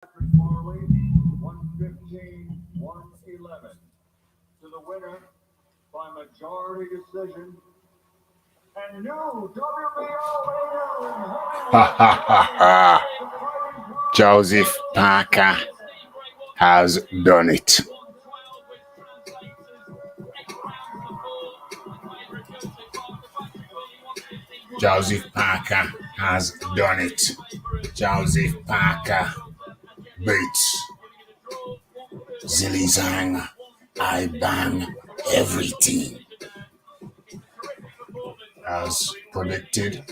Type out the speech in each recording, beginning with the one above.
115-111 to the winner by majority decision. And new WBO Joseph Parker has done it. Joseph Parker has done it. Joseph Parker beats Zgang. I bang everything. As predicted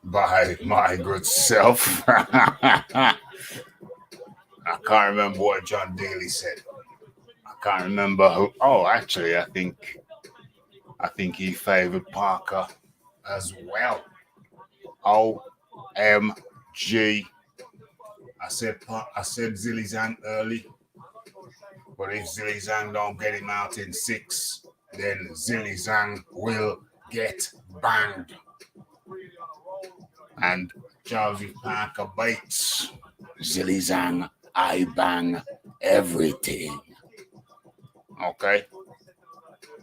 by my good self. I can't remember what John Daly said. I can't remember who. Oh, actually, I think he favored Parker as well. OMG. I said Zgang early, but if Zgang don't get him out in 6, then Zgang will get banged. And Joseph Parker beats Zgang. I bang everything. Okay,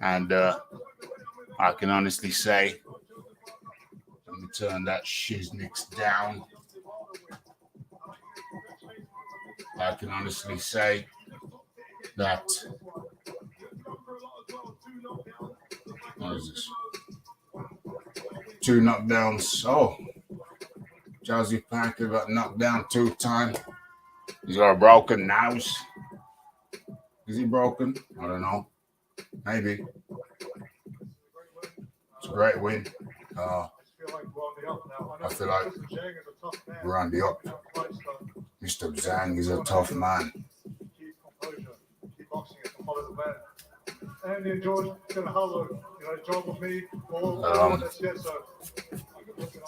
and I can honestly say, let me turn that shiznix down. I can honestly say that, what is this? 2 knockdowns. Oh, Joseph Parker got knocked down 2 times. He's got a broken nose. Is he broken? I don't know. Maybe. It's a great win. I feel like we're on the up. Mr. Zgang is a tough man. And George did a hell of job with me. I'm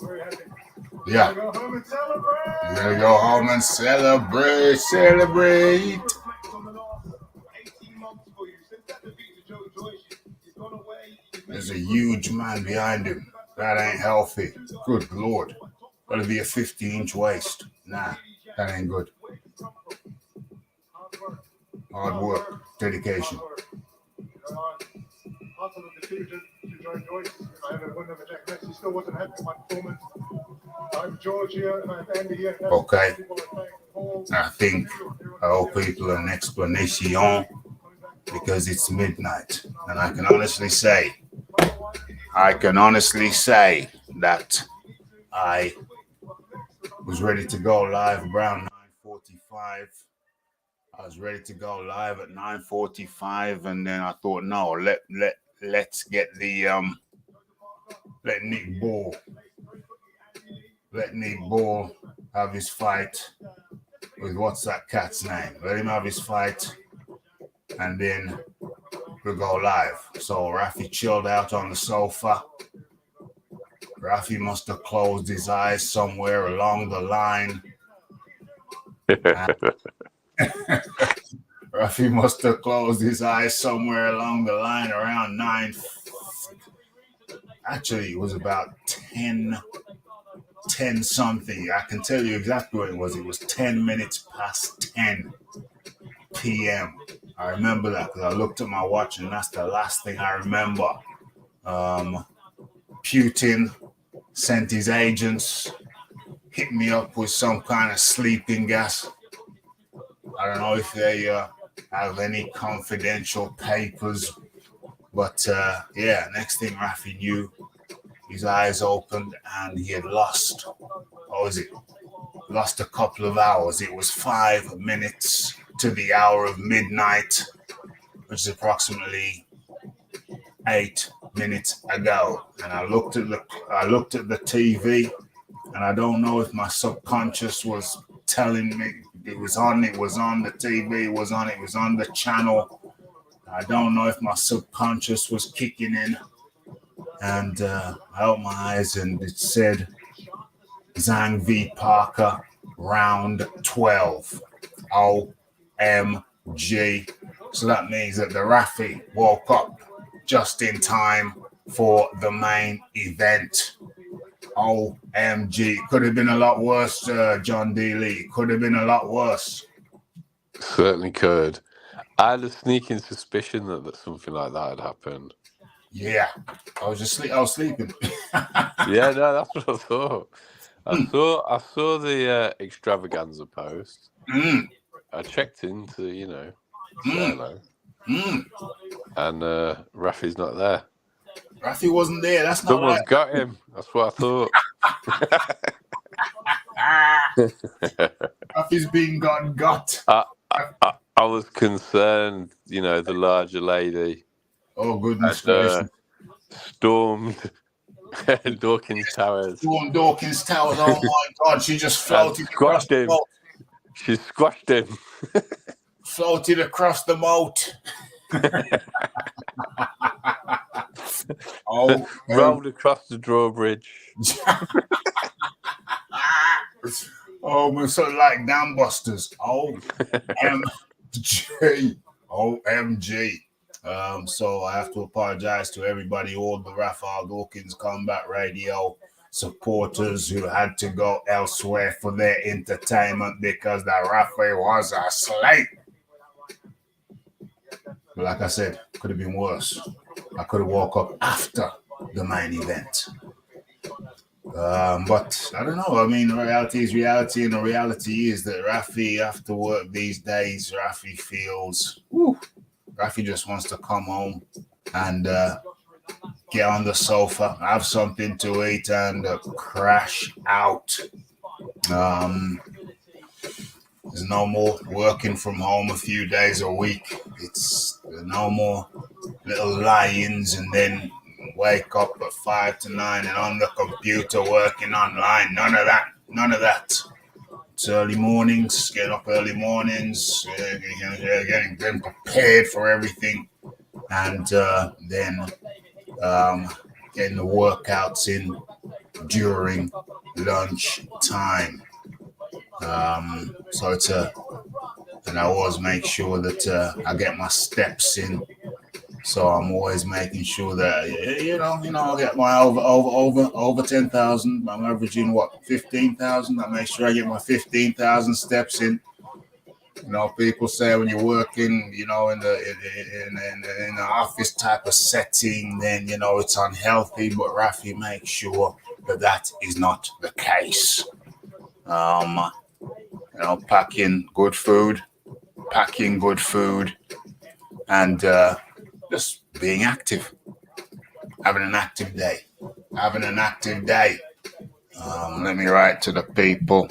very happy. Yeah. Go home and celebrate. We're gonna go home and celebrate. There's a huge man behind him. That ain't healthy. Good Lord. Gotta be a 50-inch waist. Nah, that ain't good. Hard work, dedication. After the decision to join Joyce, I had a win over Jack Messi. He still wasn't happy with my performance. I'm George here, and I have Andy here. Okay. I owe people an explanation because it's midnight. And I can honestly say that I was ready to go live around 9:45. I was ready to go live at 9:45, and then I thought, no, let's get the let Nick Ball have his fight with what's that cat's name? Let him have his fight, and then we'll go live. So Rafi chilled out on the sofa. Rafi must have closed his eyes somewhere along the line. Rafi must have closed his eyes somewhere along the line around 9. Actually, it was about 10 something. I can tell you exactly what it was. It was 10 minutes past 10 p.m. I remember that because I looked at my watch, and that's the last thing I remember. Putin sent his agents, hit me up with some kind of sleeping gas. I don't know if they have any confidential papers, but next thing Rafi knew, his eyes opened and he had lost. What was it? Lost a couple of hours. It was 5 minutes to the hour of midnight, which is approximately 8 minutes ago. And I looked at the TV, and I don't know if my subconscious was telling me it was on the TV, it was on the channel. I don't know if my subconscious was kicking in. And I opened my eyes, and it said Zgang v. Parker, round 12. OMG. So that means that the Rafi woke up just in time for the main event. OMG. Could have been a lot worse, John D. Lee. Could have been a lot worse. Certainly could. I had a sneaking suspicion that something like that had happened. Yeah. I was sleeping. Yeah, no, that's what I thought. I saw the extravaganza post. I checked into, say hello. And Rafi's not there. Rafi wasn't there. That's not Someone's right. got him. That's what I thought. Rafi's being got. I was concerned, the larger lady. Oh, goodness gracious. Stormed Dawkins Towers. Stormed Dawkins Towers. Oh, my God. She just floated across the moat. She squashed him. Floated across the moat. Rolled across the drawbridge. We're sort of like dam busters. OMG. So I have to apologize to everybody, all the Raphael Dawkins Combat Radio supporters who had to go elsewhere for their entertainment because the Rafa was asleep. But like I said, could have been worse. I could have woke up after the main event. But I don't know. I mean, reality is reality, and the reality is that Rafi, after work these days, Rafi feels, Rafi just wants to come home and get on the sofa, have something to eat, and crash out. There's no more working from home a few days a week. It's no more little lie-ins and then wake up at 5 to 9 and on the computer working online. None of that. It's early mornings, getting up early mornings, getting prepared for everything, and then getting the workouts in during lunch time. So and I always make sure that I get my steps in. So I'm always making sure that I get my over 10,000. I'm averaging 15,000. I make sure I get my 15,000 steps in. People say when you're working, in the office type of setting, then it's unhealthy. But Rafi makes sure that is not the case. Packing good food, and just being active, having an active day. Let me write to the people.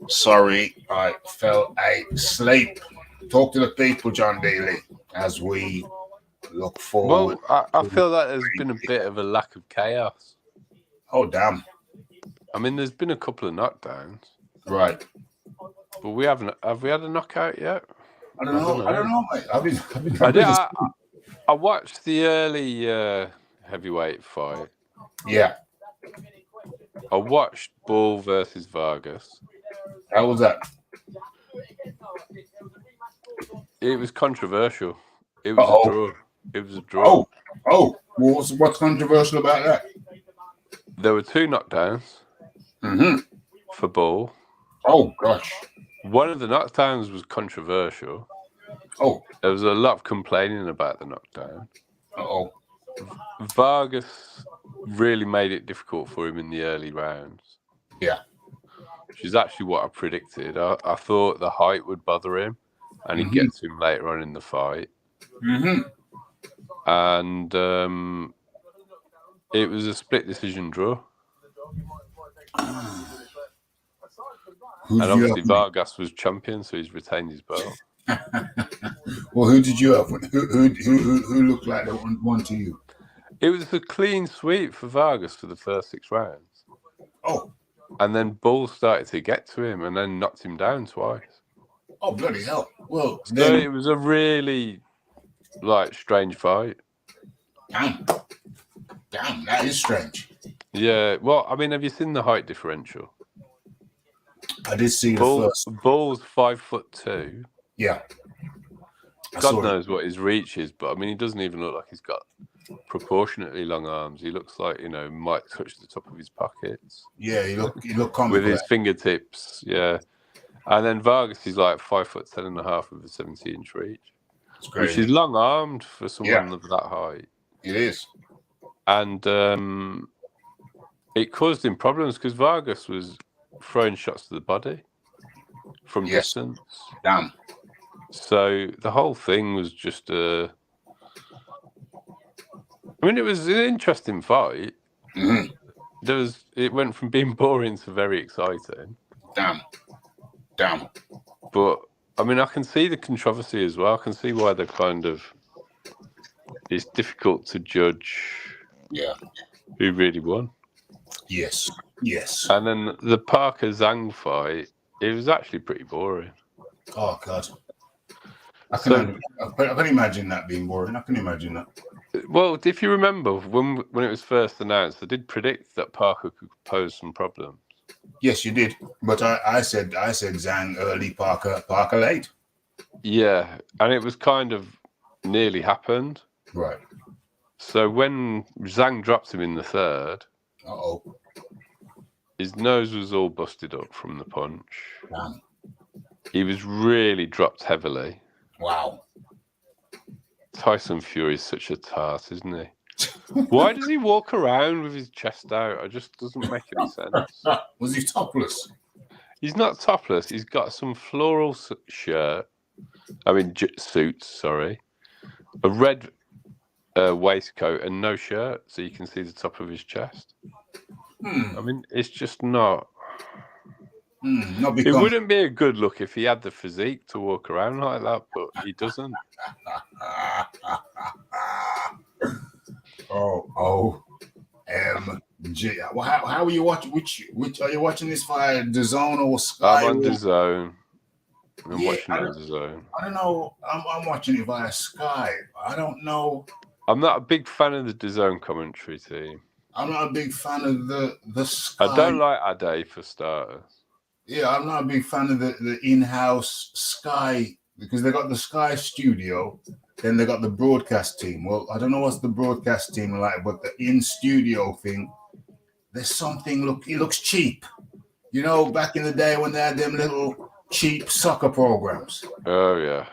Sorry, I fell asleep. Talk to the people, John Daly, as we look forward. Well, I feel like there's been a bit of a lack of chaos. Oh, damn. I mean, there's been a couple of knockdowns. Right. But we haven't. Have we had a knockout yet? I don't know, mate. I watched the early heavyweight fight. Yeah. I watched Ball versus Vargas. How was that? It was controversial. It was a draw. It was a draw. Oh. What's controversial about that? There were 2 knockdowns for Ball. Oh, gosh. One of the knockdowns was controversial. Oh. There was a lot of complaining about the knockdown. Uh-oh. Vargas really made it difficult for him in the early rounds. Yeah. Which is actually what I predicted. I thought the height would bother him and he'd get to him later on in the fight. And it was a split decision draw. And obviously Vargas was champion, so he's retained his belt. Well, who did you have? Who looked like they won to you? It was a clean sweep for Vargas for the first 6 rounds. Oh. And then Bull started to get to him and then knocked him down twice. Oh, bloody hell. Well, so it was a really, strange fight. Damn, that is strange. Yeah, well, I mean, have you seen the height differential? I did see the first. Bull's 5'2". Yeah. God knows what his reach is, but I mean, he doesn't even look like he's got proportionately long arms. He looks like, might touch the top of his pockets. Yeah, he look comical. With his fingertips, yeah. And then Vargas is like 5'10.5" with a 70-inch reach. It's great. Which is long armed for someone of that height. It is. And it caused him problems because Vargas was throwing shots to the body from distance. Damn. So the whole thing was just it was an interesting fight. Mm-hmm. It went from being boring to very exciting. Damn. But I can see the controversy as well. I can see why they're kind of. It's difficult to judge. Yeah. Who really won? Yes. And then the Parker Zhang fight, it was actually pretty boring. Oh God. I can imagine that being boring. I can imagine that. Well, if you remember when it was first announced, I did predict that Parker could pose some problems. Yes, you did. But I said Zhang early, Parker late. Yeah, and it was kind of nearly happened. Right. So when Zhang dropped him in the third, his nose was all busted up from the punch. Damn. He was really dropped heavily. Wow. Tyson Fury's such a tart, isn't he? Why does he walk around with his chest out? It just doesn't make any sense. Was he topless? He's not topless. He's got some floral shirt. Suit, sorry. A red waistcoat and no shirt, so you can see the top of his chest. It's just not... It wouldn't be a good look if he had the physique to walk around like that, but he doesn't. OMG. Well, how are you watching? Which are you watching this via DAZN or Sky? I'm on DAZN. I'm watching it on DAZN. I don't know. I'm watching it via Sky. I don't know. I'm not a big fan of the DAZN commentary team. I'm not a big fan of the Sky. I don't like Ade for starters. Yeah, I'm not a big fan of the in-house Sky because they got the Sky studio, then they got the broadcast team. Well, I don't know what's the broadcast team like, but the in-studio thing, there's something. Look, it looks cheap. Back in the day when they had them little cheap soccer programs. Oh yeah.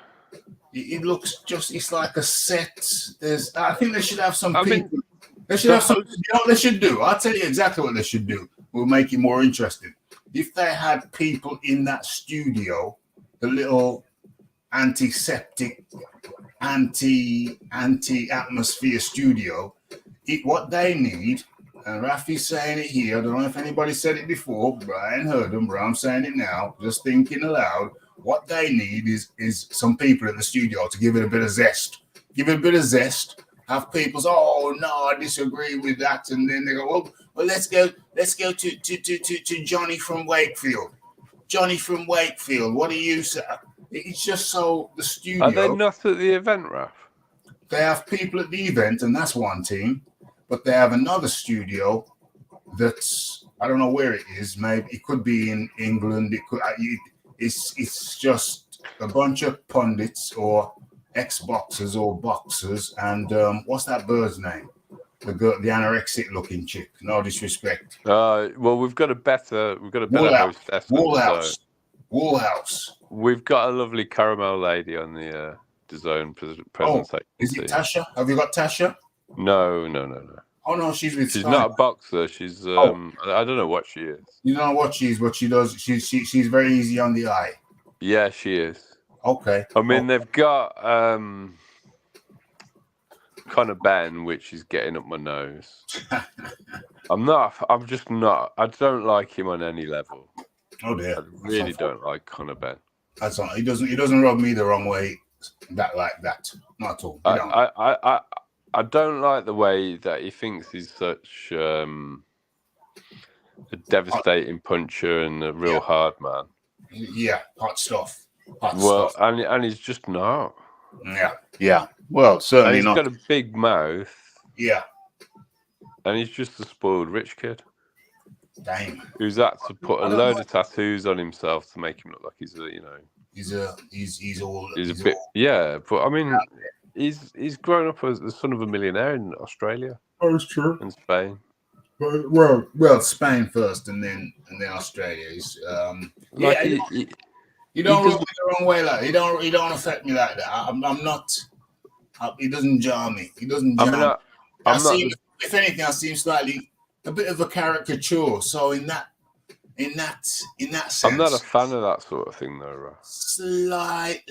It looks it's like a set. I think they should have some people. They should have some. You know what they should do? I'll tell you exactly what they should do. We'll make it more interesting. If they had people in that studio, the little antiseptic, anti-atmosphere studio, what they need, and Rafi's saying it here, I don't know if anybody said it before, Brian heard them, but I'm saying it now, just thinking aloud, what they need is some people in the studio to give it a bit of zest. Have people say, oh no, I disagree with that, and then they go, well let's go to Johnny from Wakefield. What do you say? It's just so the studio. Are they not at the event, Raf? They have people at the event, and that's one team, but they have another studio that's I don't know where it is. Maybe it could be in England. It's just a bunch of pundits or ex-boxers or boxers, and what's that bird's name? The anorexic looking chick. No disrespect. Well, we've got a better hostess. Woolhouse. We've got a lovely caramel lady on the DAZN presentation. Is it Tasha? Have you got Tasha? No. Oh no, she's with. She's Sky. not a boxer. She's I don't know what she is. You don't know what she is, but she does. She's very easy on the eye. Yeah, she is. Okay. They've got Conor Ben, which is getting up my nose. I'm just not. I don't like him on any level. Oh dear. I really don't like Conor Ben. That's not. He doesn't rub me the wrong way. Like that. Not at all. I don't like the way that he thinks he's such a devastating puncher and a real hard man. Yeah, hot stuff. And he's just not. Yeah. Well, certainly not. He's got a big mouth. Yeah. And he's just a spoiled rich kid. Damn. Who's had to put a load of tattoos on himself to make him look like he's a bit. Yeah, but he's grown up as the son of a millionaire in Australia Oh, it's true. and Spain. Well, Spain first, and then Australia. Like you don't does- rub me the wrong way, like you don't affect me like that. I'm not. He doesn't jar me. He doesn't I jar mean, me. I I'm not. see, if anything, I see him slightly a bit of a caricature. So in that sense, I'm not a fan of that sort of thing, though. Right? Slightly.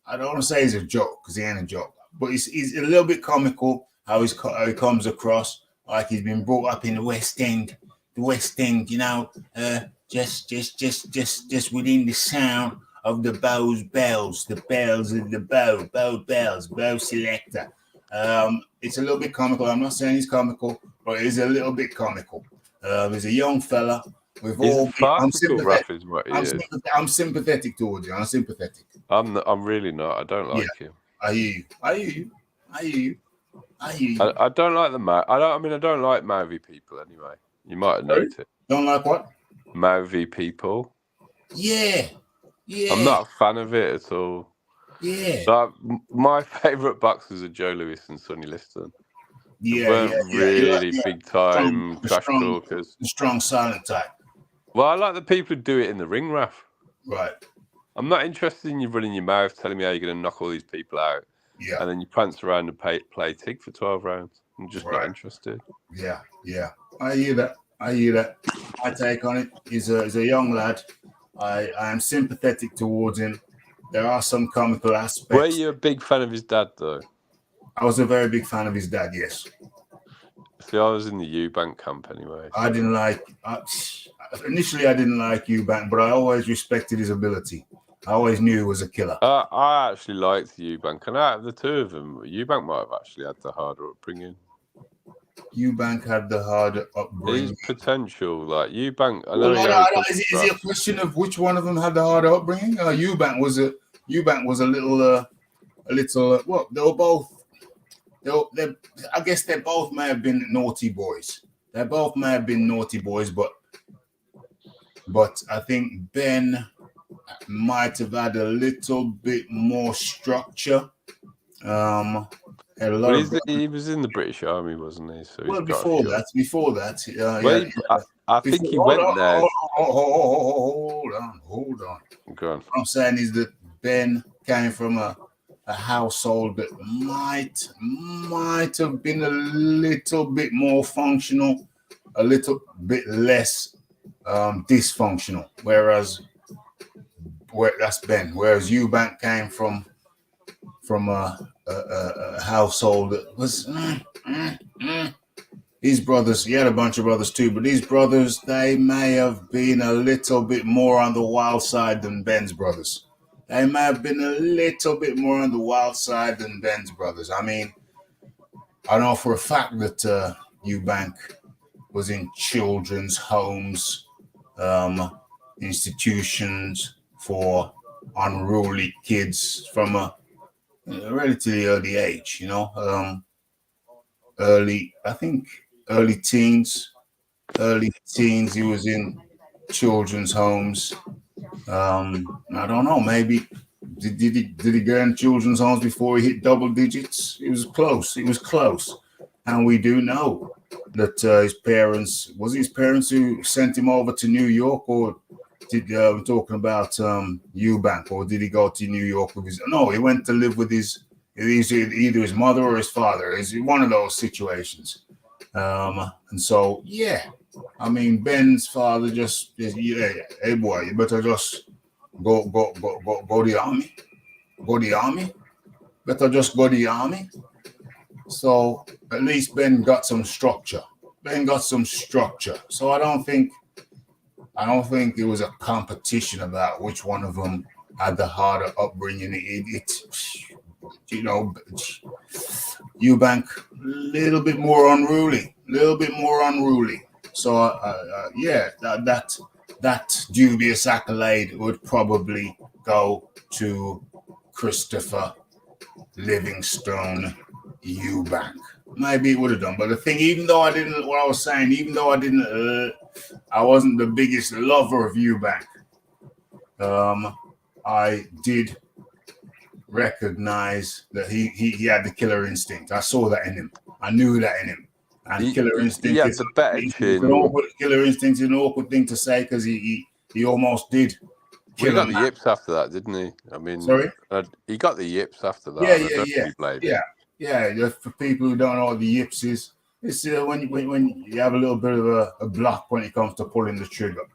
I don't want to say he's a joke because he ain't a joke, but he's a little bit comical how he comes across like he's been brought up in the West End. The West End, you know, just within the sound of the Bow's bells, the bells of the Bow bells, Bow selector. It's a little bit comical. I'm not saying he's comical, but he's a little bit comical. He's a young fella. I'm sympathetic. I'm sympathetic towards you. I'm sympathetic. I'm really not. I don't like him. I hear you. I don't like the I don't like mouthy people anyway. You might have noticed. Don't like what? Mouthy people. Yeah. I'm not a fan of it at all. Yeah. So my favourite boxers are Joe Louis and Sonny Liston. They weren't really big time trash talkers. The strong silent type. Well, I like the people who do it in the ring, Raf. Right. I'm not interested in you running your mouth, telling me how you're going to knock all these people out. Yeah. And then you prance around and play TIG for 12 rounds. I'm just not interested. Yeah. I hear that. My take on it is a young lad. I am sympathetic towards him. There are some comical aspects. Were you a big fan of his dad, though? I was a very big fan of his dad, yes. See, I was in the Eubank camp anyway. I didn't like... initially, I didn't like Eubank, but I always respected his ability. I always knew he was a killer. I actually liked Eubank. And out of the two of them, Eubank might have actually had the harder upbringing. Eubank had the harder upbringing. His potential, like Eubank... Is it a question of which one of them had the harder upbringing? Eubank was a little... well, they were both... I guess they both may have been naughty boys. They both may have been naughty boys, but I think Ben might have had a little bit more structure. He was in the British Army, wasn't he? So before that. I think he went there. Hold on. Go on. What I'm saying is that Ben came from a household that might have been a little bit more functional, a little bit less dysfunctional. Whereas that's Ben. Whereas Eubank came from a household that was these brothers. He had a bunch of brothers too, but these brothers, they may have been a little bit more on the wild side than Ben's brothers. They may have been a little bit more on the wild side than Ben's brothers. I mean, I know for a fact that Eubank was in children's homes, institutions for unruly kids from a relatively early age, you know, early teens. He was in children's homes. I don't know, maybe did he go in children's homes before he hit double digits? It was close. And we do know that his parents who sent him over to New York, or we're talking about Eubank, or did he go to New York with he went to live with either his mother or his father. It's one of those situations. And so, I mean, Ben's father just, hey boy, you better just go the army. Go the army. Better just go the army. So at least Ben got some structure. So I don't think it was a competition about which one of them had the harder upbringing. Eubank, little bit more unruly. So that dubious accolade would probably go to Christopher Livingstone Eubank. Maybe it would have done, but the thing, I wasn't the biggest lover of Eubank. I did recognize that he had the killer instinct. I saw that in him. I knew that in him. And killer instinct. He had the better chin. Killer instinct is an awkward thing to say because he almost did. Well, he got the yips after that, didn't he? I mean, sorry, he got the yips after that. Yeah. For people who don't know what the yips is, it's when you have a little bit of a block when it comes to pulling the trigger.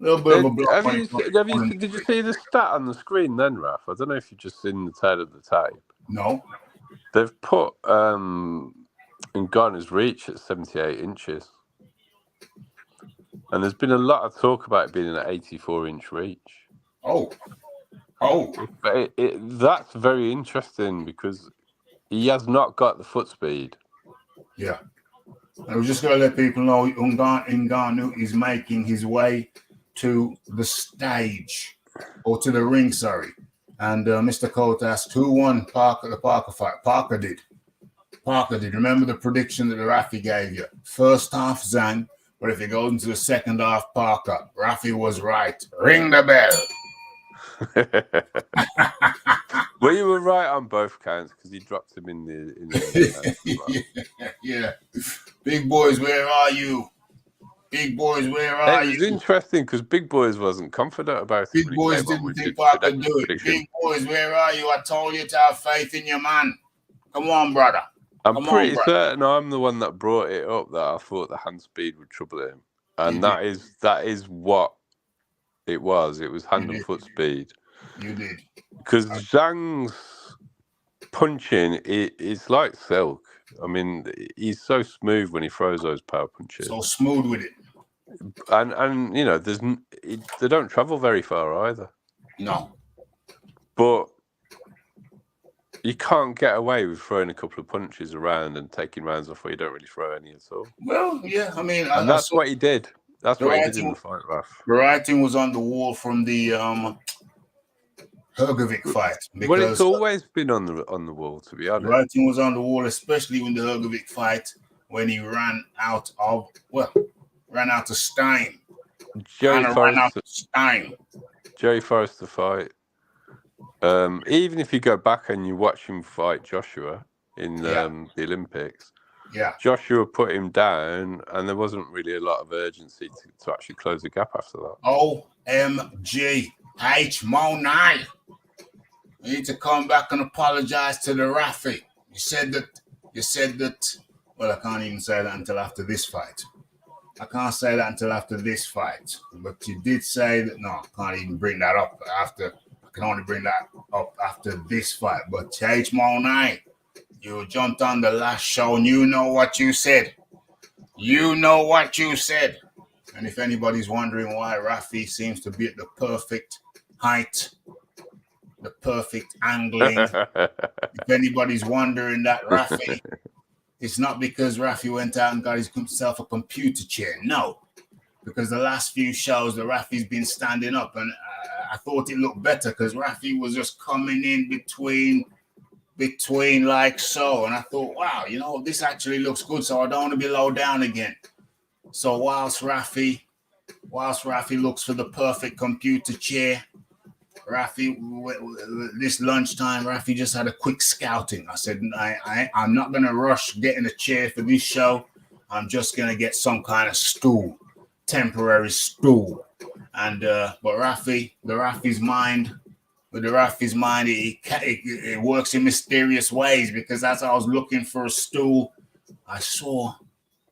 A little bit of a block. Did you see the stat on the screen then, Raf? I don't know if you've just seen the tail of the tape. No. They've put Ngannou's reach at 78 inches. And there's been a lot of talk about it being an 84-inch reach. Oh. But that's very interesting because he has not got the foot speed. Yeah. I was just going to let people know Ngannou is making his way to the stage, or to the ring, sorry. And Mr. Colt asked, who won the Parker fight? Parker did. Remember the prediction that the Rafi gave you? First half, Zang, but if it goes into the second half, Parker. Rafi was right. Ring the bell. Well, you were right on both counts because he dropped him in the yeah. Big boys, where are you? Big boys, where are you? It was interesting because Big Boys wasn't confident about it. Big Boys didn't think I could do it. Big Boys, where are you? I told you to have faith in your man. Come on, brother. I'm pretty certain I'm the one that brought it up that I thought the hand speed would trouble him. And that is what it was. It was hand and foot speed. You did. Because Zhang's punching is like silk. I mean, he's so smooth when he throws those power punches. So smooth with it. And you know, they don't travel very far either. No. But you can't get away with throwing a couple of punches around and taking rounds off where you don't really throw any at all. Well, yeah, I mean... And that's what he did. That's what he did in the fight, Raf. The writing was on the wall from the Hrgovic fight. Well, it's always been on the wall, to be honest. The writing was on the wall, especially in the Hrgovic fight, when he ran out of steam. Joey Forrester fight. Even if you go back and you watch him fight Joshua in the Olympics, Joshua put him down, and there wasn't really a lot of urgency to actually close the gap after that. OMG, H-Mo-9. You need to come back and apologize to the Rafi. You said that. Well, I can't even say that until after this fight. But you did say that. No, I can't even bring that up after. I can only bring that up after this fight. But H-Mo-9, you jumped on the last show and you know what you said. And if anybody's wondering why Rafi seems to be at the perfect height, the perfect angling, if anybody's wondering that, Rafi, it's not because Rafi went out and got himself a computer chair. No, because the last few shows, the Rafi's been standing up, and I thought it looked better because Rafi was just coming in between like so, and I thought, wow, this actually looks good, so I don't want to be low down again. So whilst Rafi looks for the perfect computer chair, Rafi, this lunchtime, Rafi just had a quick scouting. I said, I'm not going to rush getting a chair for this show. I'm just going to get some kind of stool, temporary stool. And but Rafi's mind, it works in mysterious ways, because as I was looking for a stool, I saw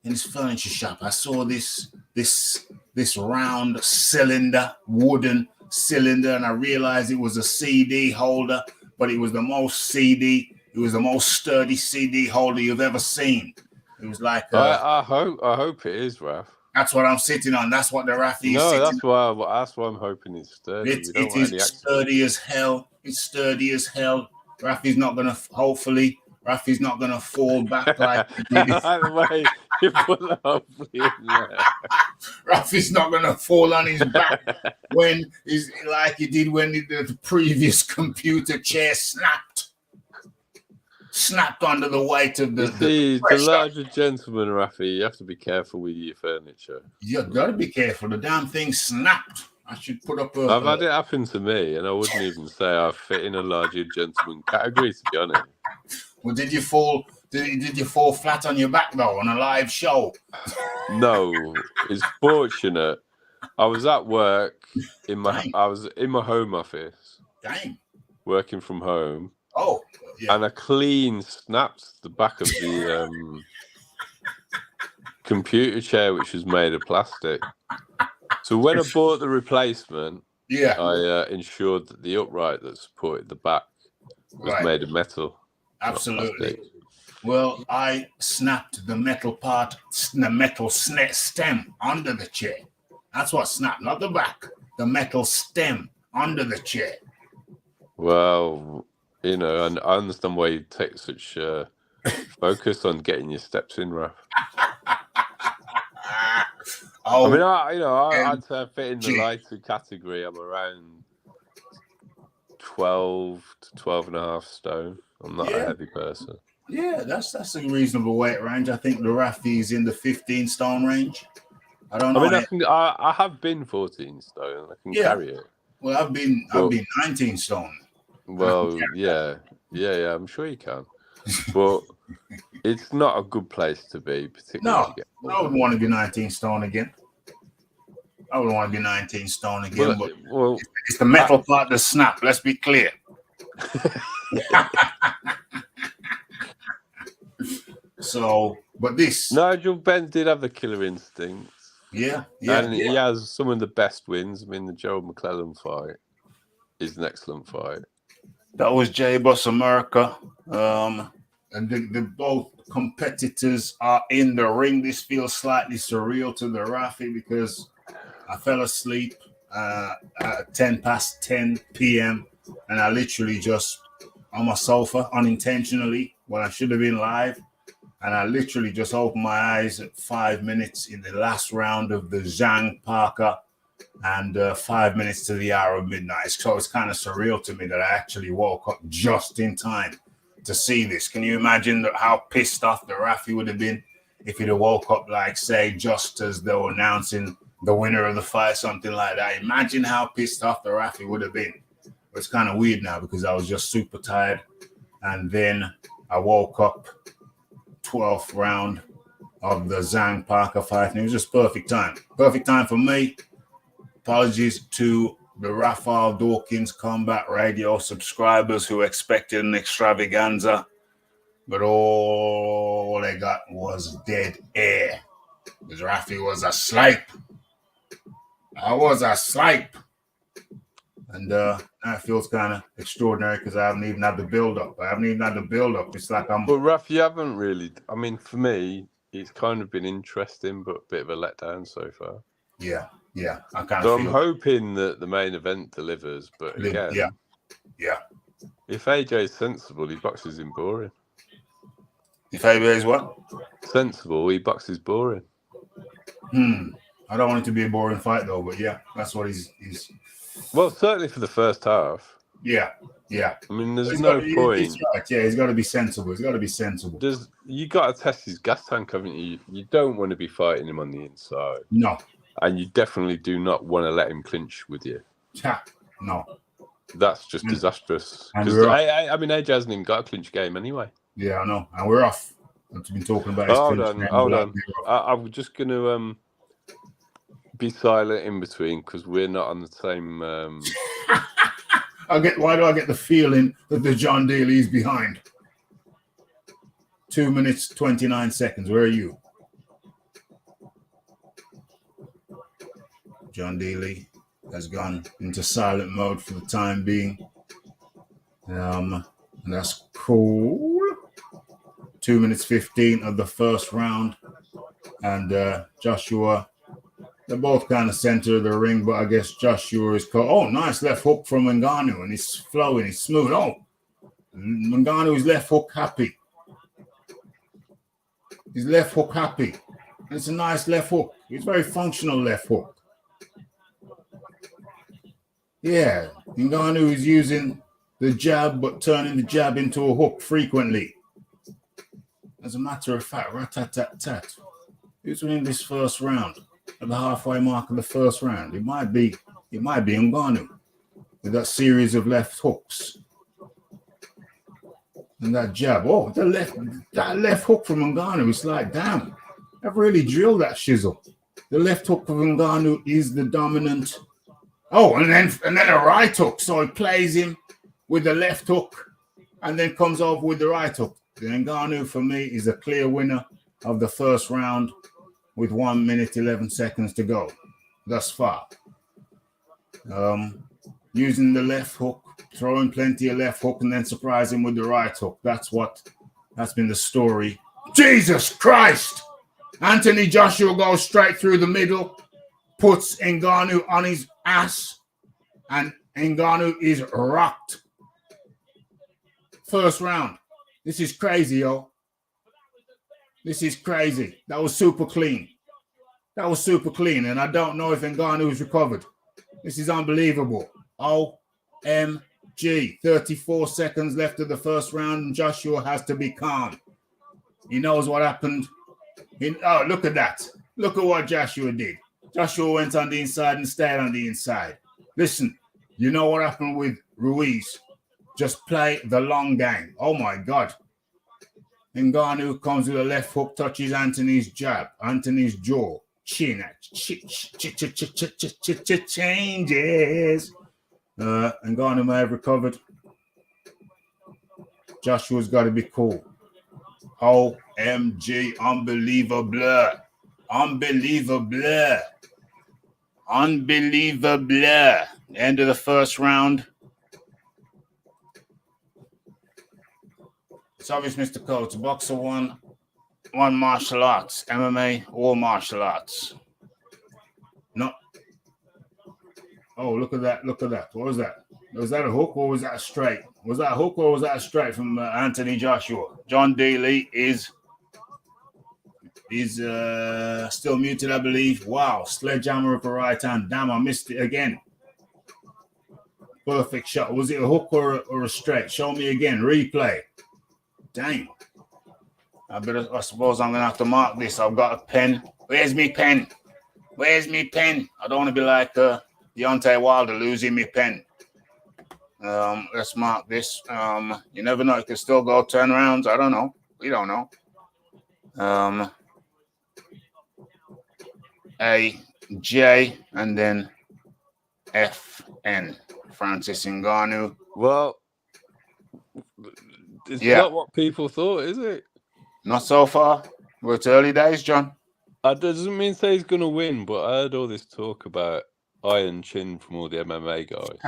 in this furniture shop, I saw this round cylinder, wooden cylinder, and I realized it was a CD holder, but it was the most sturdy CD holder you've ever seen. It was like I hope it is, Raf. That's what I'm sitting on. That's what the Rafi is no, sitting that's why I'm hoping it's sturdy. It is sturdy as hell. It's sturdy as hell. Rafi's not gonna fall back like he did. Either way, you put the hopefully in there. Rafi's not gonna fall on his back when he's like he did when the previous computer chair snapped under the weight of the larger gentleman, Rafi, you have to be careful with your furniture. You got to be careful. The damn thing snapped. I should put up I've had it happen to me, and I wouldn't even say I fit in a larger gentleman category, to be honest. Well, did you fall? Did you fall flat on your back though on a live show? No, it's fortunate. I was at work I was in my home office. Dang. Working from home. Oh, yeah. And I clean snapped the back of the computer chair, which was made of plastic. So when I bought the replacement, I ensured that the upright that supported the back was made of metal. Absolutely. Well, I snapped the metal stem under the chair. That's what snapped, not the back. The metal stem under the chair. Well, you know, and I understand why you take such focus on getting your steps in, Raph. I mean, I'd say I fit in the lighter category. I'm around 12 to 12 and a half stone. I'm not a heavy person. Yeah, that's a reasonable weight range. I think the Rafi is in the 15 stone range. I don't know. I mean, I have been 14 stone. I can carry it. Well, I've been 19 stone. Well, yeah, I'm sure you can. But it's not a good place to be, particularly. No, I wouldn't want to be 19 stone again. Well, but it's the metal part that snap. Let's be clear. So, but this Nigel Benn did have the killer instinct. Yeah. And he has some of the best wins. I mean, the Joe McClellan fight is an excellent fight. That was J Boss America. And the both competitors are in the ring. This feels slightly surreal to the Rafi because I fell asleep at 10 past 10 p.m. and I literally just on my sofa unintentionally when I should have been live. And I literally just opened my eyes at 5 minutes in the last round of the Zgang Parker and 5 minutes to the hour of midnight. So it's kind of surreal to me that I actually woke up just in time to see this. Can you imagine how pissed off the Rafi would have been if he'd have woke up, like, say, just as they were announcing the winner of the fight, something like that? Imagine how pissed off the Rafi would have been. But it's kind of weird now because I was just super tired. And then I woke up 12th round of the Zgang Parker fight, and it was just perfect time. Perfect time for me. Apologies to the Raphael Dawkins Combat Radio subscribers who expected an extravaganza, but all they got was dead air. Because Rafi was asleep. I was asleep. And that feels kind of extraordinary because I haven't even had the build-up. It's like I'm... But, Raf, you haven't really... I mean, for me, it's kind of been interesting, but a bit of a letdown so far. Yeah. I'm hoping that the main event delivers, but again... Yeah. If AJ's sensible, he boxes in boring. If AJ is what? Sensible, he boxes boring. I don't want it to be a boring fight, though, but yeah, that's what he's... Well, certainly for the first half. Yeah. I mean, there's no point. He's right. Yeah, he's got to be sensible. You got to test his gas tank, haven't you? You don't want to be fighting him on the inside. No. And you definitely do not want to let him clinch with you. No. That's just disastrous. I mean, AJ hasn't even got a clinch game anyway. Yeah, I know. And we're off. I've been talking about Hold on. I'm just going to... be silent in between because we're not on the same. Why do I get the feeling that the John Daly's behind? 2 minutes 29 seconds. Where are you? John Daly has gone into silent mode for the time being. And that's cool. 2 minutes 15 of the first round, and Joshua. They're both kind of center of the ring, but I guess Joshua is called. Oh, nice left hook from Ngannou, and it's flowing, it's smooth. Oh, Ngannou's left hook happy. His left hook happy. It's a nice left hook. It's very functional left hook. Yeah, Ngannou is using the jab, but turning the jab into a hook frequently. As a matter of fact, rat-tat-tat-tat. Who's winning this first round? At the halfway mark of the first round. It might be It might be Ngannou with that series of left hooks and that jab. Oh, that left hook from Ngannou. It's like, damn, I've really drilled that shizzle. The left hook of Ngannou is the dominant. Oh, and then a right hook. So he plays him with the left hook and then comes over with the right hook. The Ngannou for me is a clear winner of the first round with 1 minute 11 seconds to go thus far. Using the left hook, throwing plenty of left hook, and then surprising with the right hook. That's been the story. Jesus Christ! Anthony Joshua goes straight through the middle, puts Ngannou on his ass, and Ngannou is rocked. First round. This is crazy, yo. This is crazy. That was super clean. That was super clean, and I don't know if Ngannou is recovered. This is unbelievable. OMG. 34 seconds left of the first round, and Joshua has to be calm. He knows what happened. Oh, look at that. Look at what Joshua did. Joshua went on the inside and stayed on the inside. Listen, you know what happened with Ruiz? Just play the long game. Oh, my God. Ngannou comes with a left hook, touches Anthony's jab, Anthony's jaw, chin, changes. Ngannou may have recovered. Joshua's got to be cool. OMG, unbelievable. Unbelievable. Unbelievable. End of the first round. It's obvious, Mr. Coates. Boxer one martial arts. MMA, all martial arts. No. Oh, look at that. Look at that. What was that? Was that a hook or was that a straight? Was that a hook or was that a straight from Anthony Joshua? John Daly is still muted, I believe. Wow. Sledgehammer with a right hand. Damn, I missed it again. Perfect shot. Was it a hook or a straight? Show me again. Replay. Dang. I suppose I'm going to have to mark this. I've got a pen. Where's me pen? Where's me pen? I don't want to be like Deontay Wilder losing me pen. Let's mark this. You never know. It could still go 10 rounds. I don't know. We don't know. A-J and then F-N. Francis Ngannou. Well, it's not what people thought, is it? Not so far. Well, it's early days, John. That doesn't mean say he's going to win, but I heard all this talk about iron chin from all the MMA guys.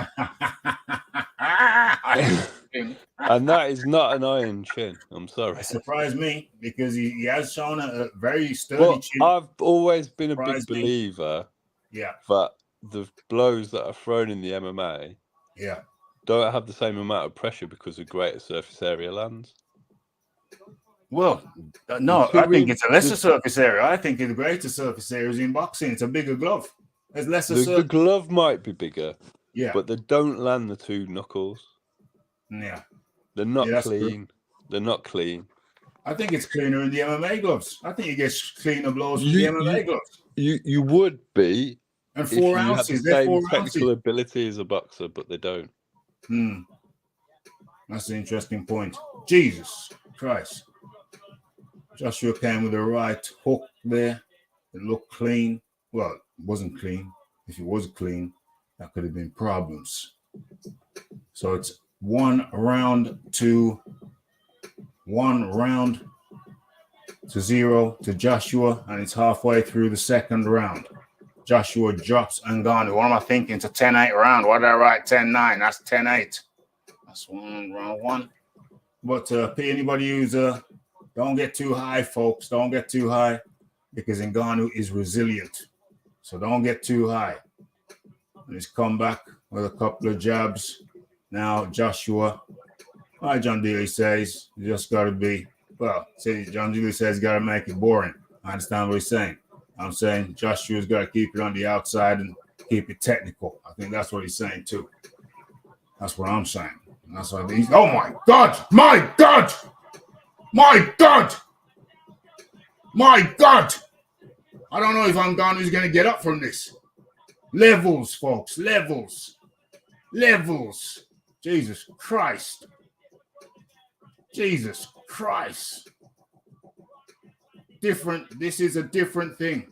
And that is not an iron chin. I'm sorry. It surprised me because he has shown a very sturdy chin. I've always been a big believer that the blows that are thrown in the MMA don't have the same amount of pressure because of greater surface area lands. Well, no, I think it's a lesser surface area. I think the greater surface area is in boxing. It's a bigger glove. There's lesser the glove might be bigger, but they don't land the two knuckles. Yeah. They're not clean. True. They're not clean. I think it's cleaner in the MMA gloves. I think you get cleaner blows from the MMA gloves. You would be. And 4 ounces. They're 4 ounces. Technical ability as a boxer, but they don't. That's an interesting point. Jesus Christ. Joshua came with a right hook there. It looked clean. Well, it wasn't clean. If it was clean, that could have been problems. So it's 1 round to 0 to Joshua, and it's halfway through the second round. Joshua drops Ngannou. What am I thinking? It's a 10-8 round. Why did I write 10-9? That's 10-8. That's round one. But anybody who's don't get too high, folks. Don't get too high because Ngannou is resilient. So don't get too high. And he's come back with a couple of jabs. Now Joshua, like John Daly says, you just got to be, John Daly says got to make it boring. I understand what he's saying. I'm saying Joshua's got to keep it on the outside and keep it technical. I think that's what he's saying too. That's what I'm saying. And that's what he's. Oh my God! My God! My God! My God! I don't know if Ngannou's going to get up from this. Levels, folks. Levels. Jesus Christ. Jesus Christ. Different. This is a different thing.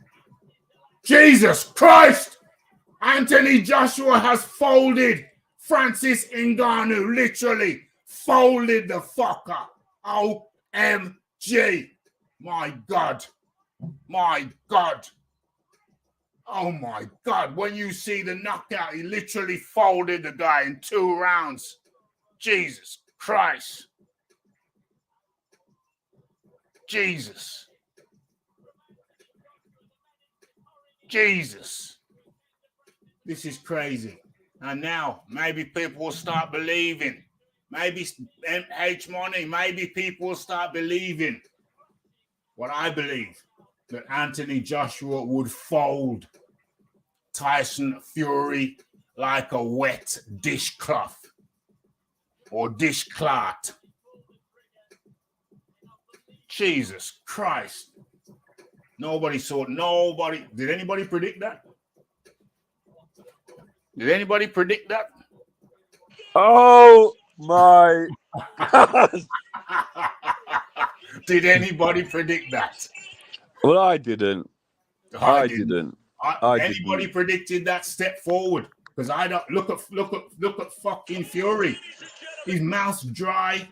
Jesus Christ. Anthony Joshua has folded Francis Ngannou. Literally folded the fucker. OMG. My God. My God. Oh my God. When you see the knockout, he literally folded the guy in 2 rounds. Jesus Christ. Jesus. This is crazy. And now maybe people will start believing. Maybe H Money, maybe people will start believing what I believe, that Anthony Joshua would fold Tyson Fury like a wet dishcloth or dishcloth. Jesus Christ. Nobody saw it. Nobody. Did anybody predict that? Did anybody predict that? Oh my God. Did anybody predict that? Well, I didn't. I didn't. Anybody predicted that step forward? Because I don't look at fucking Fury. His mouth's dry.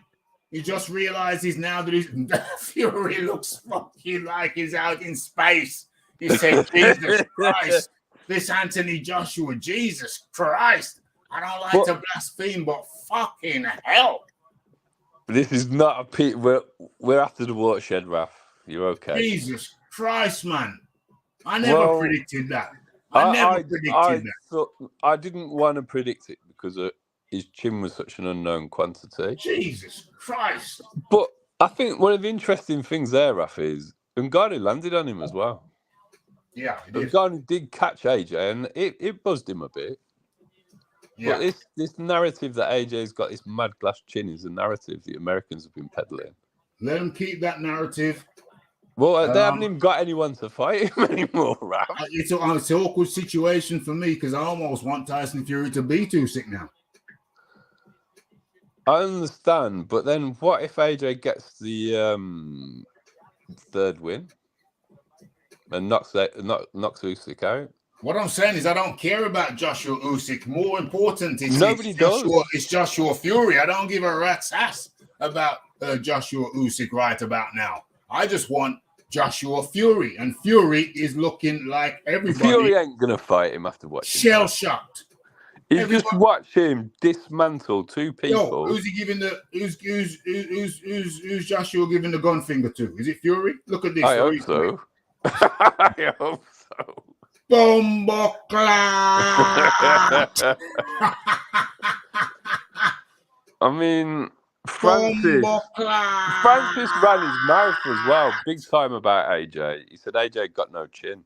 He just realizes now that Fury looks fucking like he's out in space. He said, Jesus Christ, this Anthony Joshua, Jesus Christ. I don't like to blaspheme, but fucking hell. This is not a pit. We're after the watershed, Raf. You're okay. Jesus Christ, man. I never predicted that. I didn't want to predict it because his chin was such an unknown quantity. Jesus Christ. But I think one of the interesting things there, Raf, is Ngannou landed on him as well. Yeah, Ngannou did catch AJ, and it buzzed him a bit. Yeah. But this narrative that AJ's got this mad glass chin is a narrative the Americans have been peddling. Let them keep that narrative. Well, they haven't even got anyone to fight him anymore, Raf. It's an awkward situation for me because I almost want Tyson Fury to be too sick now. I understand, but then what if AJ gets the 3rd win and knocks Usyk out? What I'm saying is I don't care about Joshua Usyk. More important is it's Joshua Fury. I don't give a rat's ass about Joshua Usyk right about now. I just want Joshua Fury, and Fury is looking like everybody. Fury ain't gonna fight him after watching. Shell shocked. You just watch him dismantle 2 people. Yo, who's he giving the? Who's Joshua giving the gun finger to? Is it Fury? Look at this. I hope so. I hope so. Bomboclat. I mean, Francis ran his mouth as well, big time about AJ. He said AJ got no chin.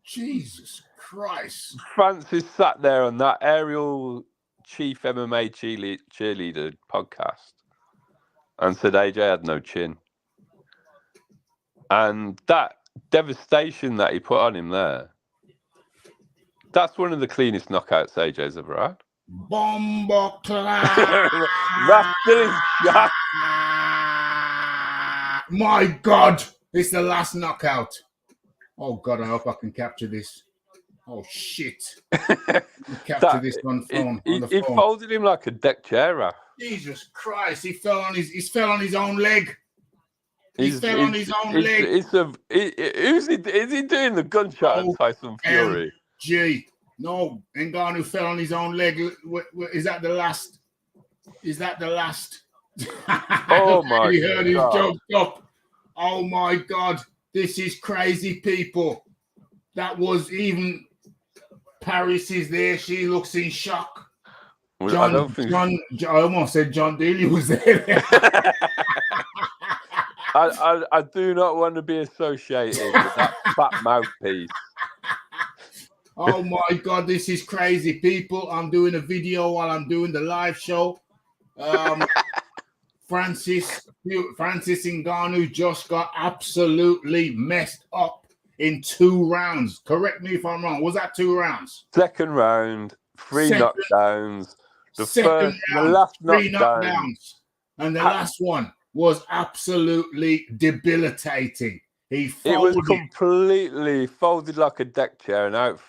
Jesus Christ. Francis sat there on that Ariel Chief MMA cheerleader podcast and said AJ had no chin. And that devastation that he put on him there, that's one of the cleanest knockouts AJ's ever had. Bomboclat. That's still in shock. My God, it's the last knockout. Oh God, I hope I can capture this. Oh shit! Capture this on phone. He folded him like a deck chair, Raf. Jesus Christ! He fell on his own leg. He fell on his own leg. Is he doing the gunshot at Tyson Fury? Gee, no, Ngannou fell on his own leg. Is that the last? Oh my He heard his God! jump up. Oh my God! This is crazy, people. That was even. Paris is there. She looks in shock. I almost said John Daly was there. I do not want to be associated with that fat mouthpiece. Oh my God, this is crazy, people. I'm doing a video while I'm doing the live show. Francis Ngannou just got absolutely messed up. in 2 rounds. Correct me if I'm wrong. Was that 2 rounds? Second round, 3 knockdowns. The last 3 knockdowns. And the last one was absolutely debilitating. It was completely folded like a deck chair and out.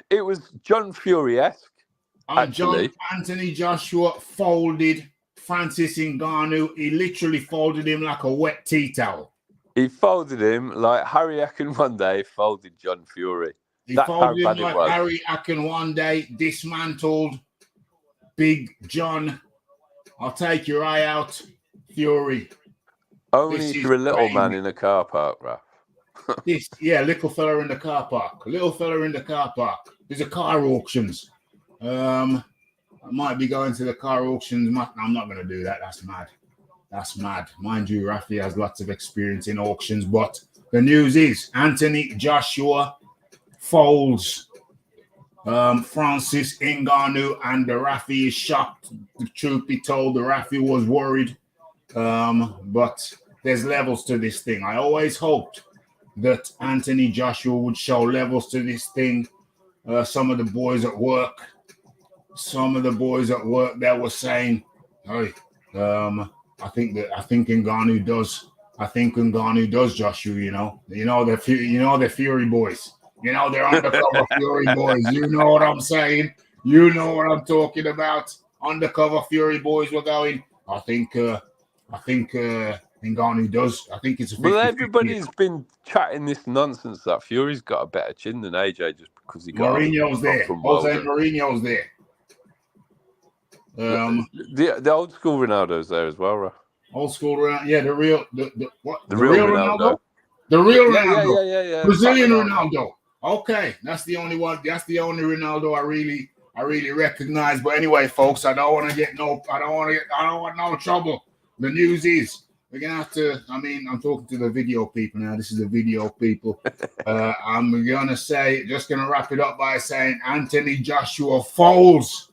It was John Fury-esque. Anthony Joshua folded Francis Ngannou. He literally folded him like a wet tea towel. He folded him like Harry Akinwande folded John Fury. That's folded him like Harry Akinwande dismantled Big John. I'll take your eye out, Fury. Only if you're a little man in a car park, Raf. Little fella in the car park. There's a car auctions. I might be going to the car auctions. I'm not going to do that. That's mad. Mind you, Rafi has lots of experience in auctions, but the news is Anthony Joshua folds Francis Ngannou, and the Rafi is shocked. The truth be told, the Rafi was worried. But there's levels to this thing. I always hoped that Anthony Joshua would show levels to this thing. Some of the boys at work that were saying, "Hey, I think Ngannou does. I think Ngannou does, Joshua. The Fury boys. They're undercover Fury boys. You know what I'm saying? You know what I'm talking about. Undercover Fury boys were going. I think Ngannou does. I think it's a 50-50. Well, everybody's been chatting this nonsense that Fury's got a better chin than AJ just because he got Mourinho's there. Jose Mourinho's there. The old school Ronaldo's there as well, right? Old school Ronaldo. Yeah, the real Ronaldo. The real Ronaldo. Yeah. Brazilian Ronaldo. Okay, that's the only one. That's the only Ronaldo I really recognize. But anyway, folks, I don't want no trouble. The news is we're gonna have to. I'm talking to the video people now. This is the video people. I'm gonna wrap it up by saying Anthony Joshua folds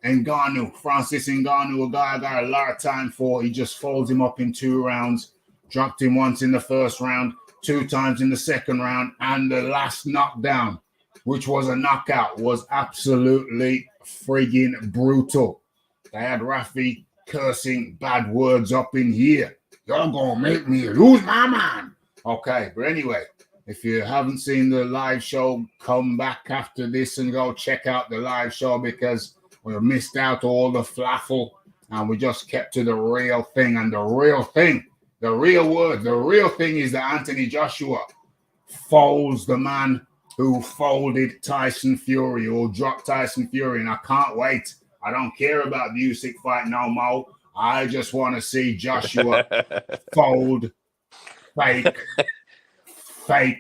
Ngannou, Francis Ngannou, a guy I got a lot of time for. He just folds him up in 2 rounds, dropped him once in the first round, 2 times in the second round, and the last knockdown, which was a knockout, was absolutely friggin' brutal. They had Rafi cursing bad words up in here. Y'all gonna make me lose my mind. Okay, but anyway, if you haven't seen the live show, come back after this and go check out the live show because we missed out all the flaffle and we just kept to the real thing. And the real thing is that Anthony Joshua folds the man who folded Tyson Fury or dropped Tyson Fury. And I can't wait. I don't care about the Usyk fight no more. I just want to see Joshua fold fake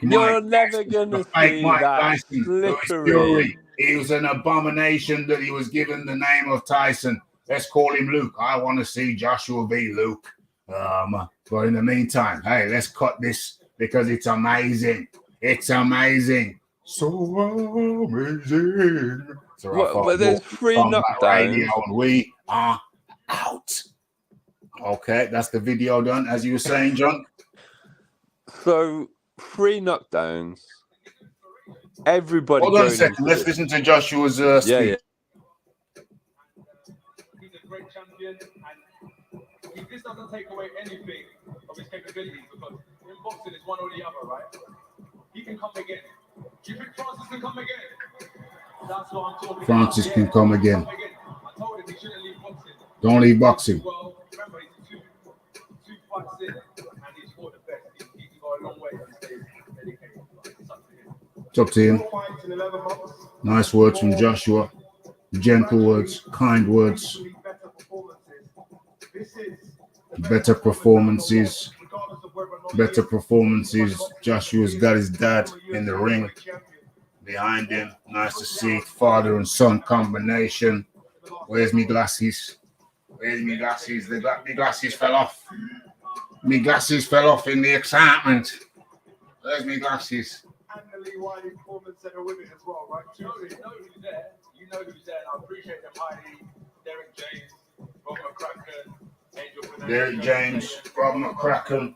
You're Mike never Tyson. going to Fake see Mike that Tyson. slippery. It was an abomination that he was given the name of Tyson. Let's call him Luke. I want to see Joshua be Luke. But in the meantime, hey, let's cut this because it's amazing. It's amazing. So amazing. So but there's 3 knockdowns. And we are out. Okay, that's the video done, as you were saying, John. So 3 knockdowns. Everybody. Hold on a second. Let's listen to Joshua's speech. Yeah. He's a great champion, and this doesn't take away anything of his capabilities because in boxing it's one or the other, right? He can come again. Do you think Francis can come again? That's what I'm talking about. Francis can come again. I told him he shouldn't leave boxing. Don't leave boxing. Well, remember, he's two fights in, and he's fought the best. He's got a long way to stay dedicated. It's up to him. Nice words from Joshua. Gentle words, kind words. Better performances. Joshua's got his dad in the ring behind him. Nice to see father and son combination. Where's me glasses? The glasses fell off. Me glasses fell off in the excitement. Where's me glasses? And the Lee Wiley Performance Center with it as well, right? You know who's there. You know who's there, and I appreciate them highly. Derek James, Rob McCracken, Angel Fernandez. Derek James, Rob McCracken.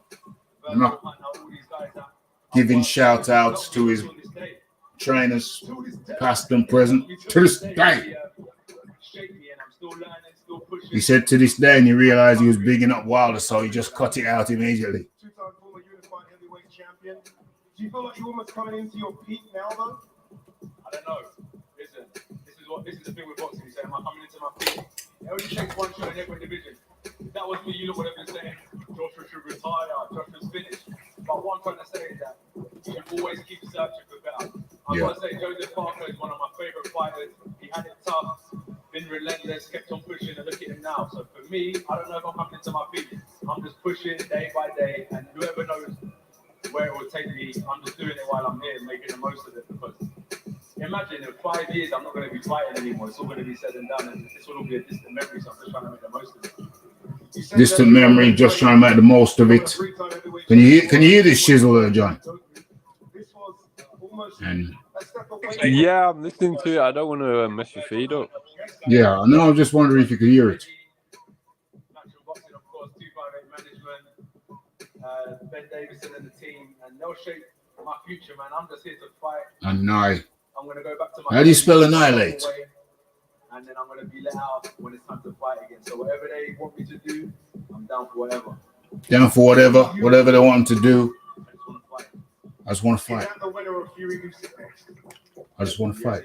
giving shout outs to his trainers, past and present, to this day. He said to this day, and he realized he was bigging up Wilder, so he just cut it out immediately. Two-time former unified heavyweight champion. Do you feel like you're almost coming into your peak now, though? I don't know. Listen, this is the thing with boxing. You say, am I coming into my peak? It only takes one shot in every division. If that was me, you look what I've been saying. Joshua should retire. Joshua's finished. But what I'm trying to say is that you should always keep searching for better. I've got to say, Joseph Parker is one of my favorite fighters. He had it tough, been relentless, kept on pushing, and look at him now. So for me, I don't know if I'm coming into my peak. I'm just pushing day by day, and whoever knows where it will take me, I'm just doing it while I'm here, making the most of it. Because imagine in 5 years, I'm not going to be fighting anymore. It's all going to be said and done, and this will all be a distant memory. So I'm just trying to make the most of it. Distant memory, just trying to make the most of it. Can you hear this shizzle there, John? And yeah, I'm listening to it. I don't want to mess your feed up. Yeah, no, I'm just wondering if you could hear it. Ben Davison and the team, and they'll shape my future, man. I'm just here to fight. Annihilate. I'm going to go back to my. How do you spell annihilate? And then I'm going to be let out when it's time to fight again. So whatever they want me to do, I'm down for whatever. Down for whatever they want to do. I just want to fight. I just want to fight.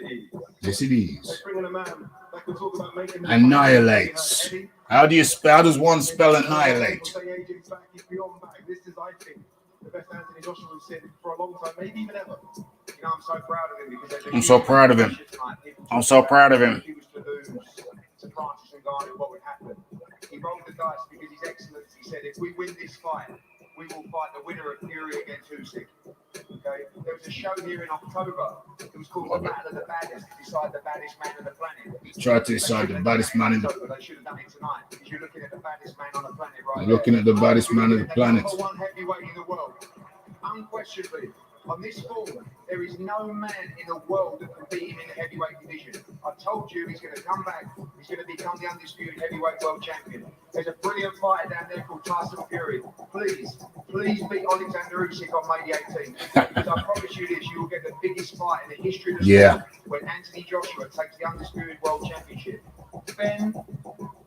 Yes, it is. Annihilates. How does one spell annihilate? This is, I think, the best Anthony Joshua we've seen for a long time, maybe even ever. You know, I'm so proud of him because I'm so proud of him. I'm so proud of him. If he was to lose to Francis Ngannou, what would happen? He rolled the dice because his excellence. He said, if we win this fight, we will fight the winner of Fury against Usyk. Okay, there was a show here in October. It was called The Battle of the Baddest to decide the baddest man on the planet. Try to decide the baddest man in the planet. They should have done it tonight because you're looking at the baddest man on the planet right Looking at the baddest man on the planet. Number one heavyweight in the world. Unquestionably, on this form, there is no man in the world that can beat him in the heavyweight division. I told you he's going to come back. He's going to become the undisputed heavyweight world champion. There's a brilliant fighter down there called Tyson Fury. Please beat Alexander Usyk on May the 18th. Because I promise you this, you will get the biggest fight in the history of the sport when Anthony Joshua takes the undisputed world championship. Ben,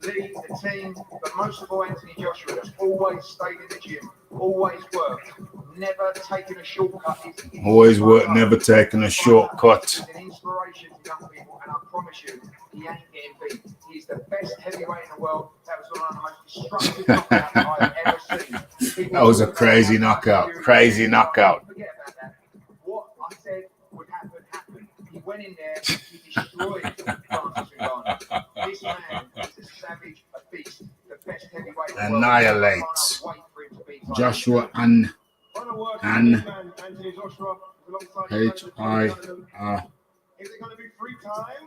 Lee, the team, but most of all Anthony Joshua has always stayed in the gym, always worked, never taken a shortcut. Always worked, never taken a shortcut. He's an inspiration to young people, and I promise you, he ain't getting beat. He's the best heavyweight in the world. That was one of the most destructive knockouts I've ever seen. That was a crazy knockout. Crazy knockout. Forget about that. What I said would happen, happened. He went in there, he destroyed Francis Ngannou. This man is a savage, a beast, the best heavyweight in the world. Annihilates. Joshua and H-I-R. Is it going to be free time?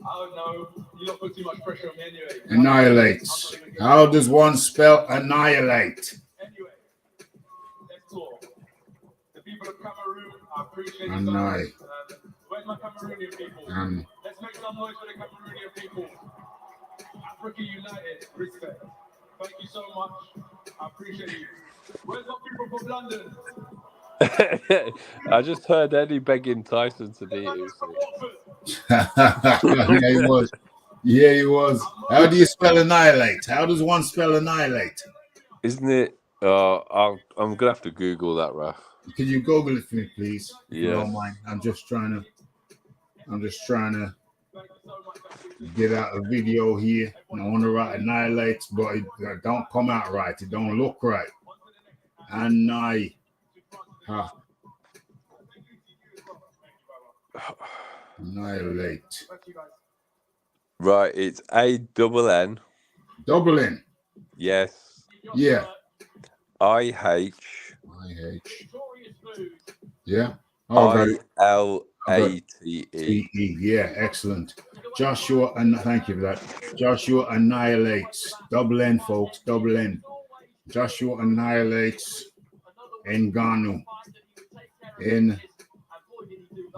Oh no, you don't put too much pressure on me anyway. Annihilates. How does one spell annihilate? Anyway, let's talk. The people of Cameroon, I appreciate Annihilate. Where's my Cameroonian people? Let's make some noise for the Cameroonian people. Africa United, respect. Thank you so much. I appreciate you. Where's my people from London? I just heard Eddie begging Tyson to beat Usyk. Yeah, he was. Yeah, he was. How do you spell annihilate? How does one spell annihilate? Isn't it? I'm gonna have to Google that, Raf. Can you Google it for me, please? If you Yeah. don't mind. I'm just trying to get out a video here. And I want to write annihilate, but it don't come out right. It don't look right. Annihilate. Right, it's A-double-N. Double N. Yes. Yeah. I-H. Yeah. Oh, I-L-A-T-E. T-E. Yeah, excellent. Joshua, and thank you for that. Joshua annihilates. Double N, folks. Double N. Joshua annihilates Ngannou.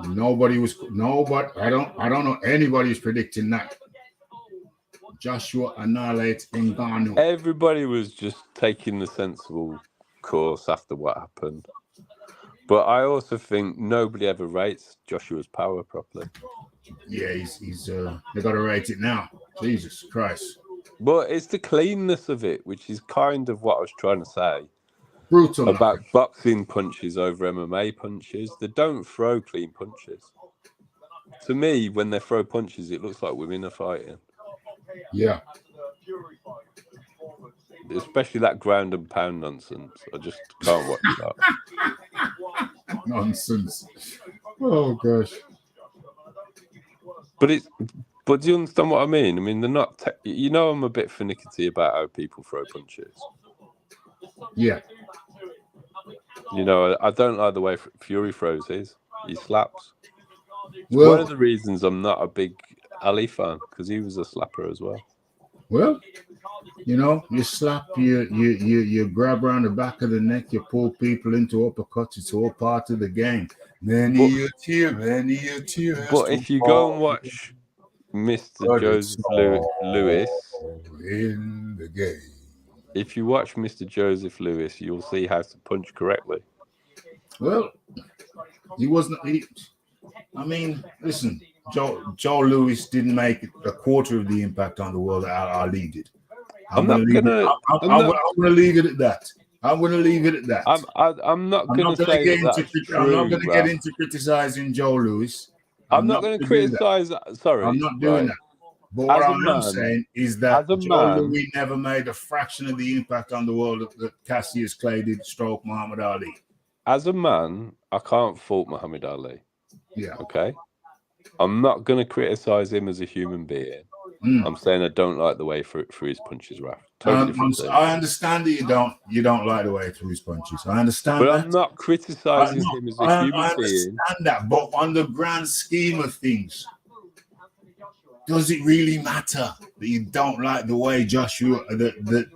Nobody. I don't know anybody who's predicting that. Joshua annihilates Ngannou. Everybody was just taking the sensible course after what happened. But I also think nobody ever rates Joshua's power properly. Yeah, he's they got to rate it now. Jesus Christ. But it's the cleanness of it, which is kind of what I was trying to say. Brutal. About boxing punches over MMA punches. They don't throw clean punches. To me, when they throw punches, it looks like women are fighting. Yeah. Especially that ground and pound nonsense. I just can't watch that. Nonsense. Oh gosh. But do you understand what I mean? I mean, they're not. I'm a bit finicky about how people throw punches. Yeah. I don't like the way Fury throws his. He slaps. Well, one of the reasons I'm not a big Ali fan, because he was a slapper as well. Well, you slap, you grab around the back of the neck, you pull people into uppercuts. It's all part of the game. Many a tear. But if you go and watch Mr. Joseph Lewis in the game, if you watch Mr. Joseph Lewis, you'll see how to punch correctly. Well, he wasn't. Listen, Joe Lewis didn't make a quarter of the impact on the world that Ali did. I'm going to leave it at that. I'm going to leave it at that. I'm not going to say that's true. I'm not going to get into criticizing Joe Lewis. I'm not going to criticize that. Sorry. I'm not doing that. But what I'm saying is that Joe Louis never made a fraction of the impact on the world that Cassius Clay did, stroke Muhammad Ali. As a man, I can't fault Muhammad Ali. Yeah. Okay? I'm not going to criticize him as a human being. I'm saying I don't like the way he threw his punches, Raf. Totally I understand that you don't like the way he threw his punches. I understand but that. I'm not criticizing him as a human being. I understand that, but on the grand scheme of things, does it really matter that you don't like the way that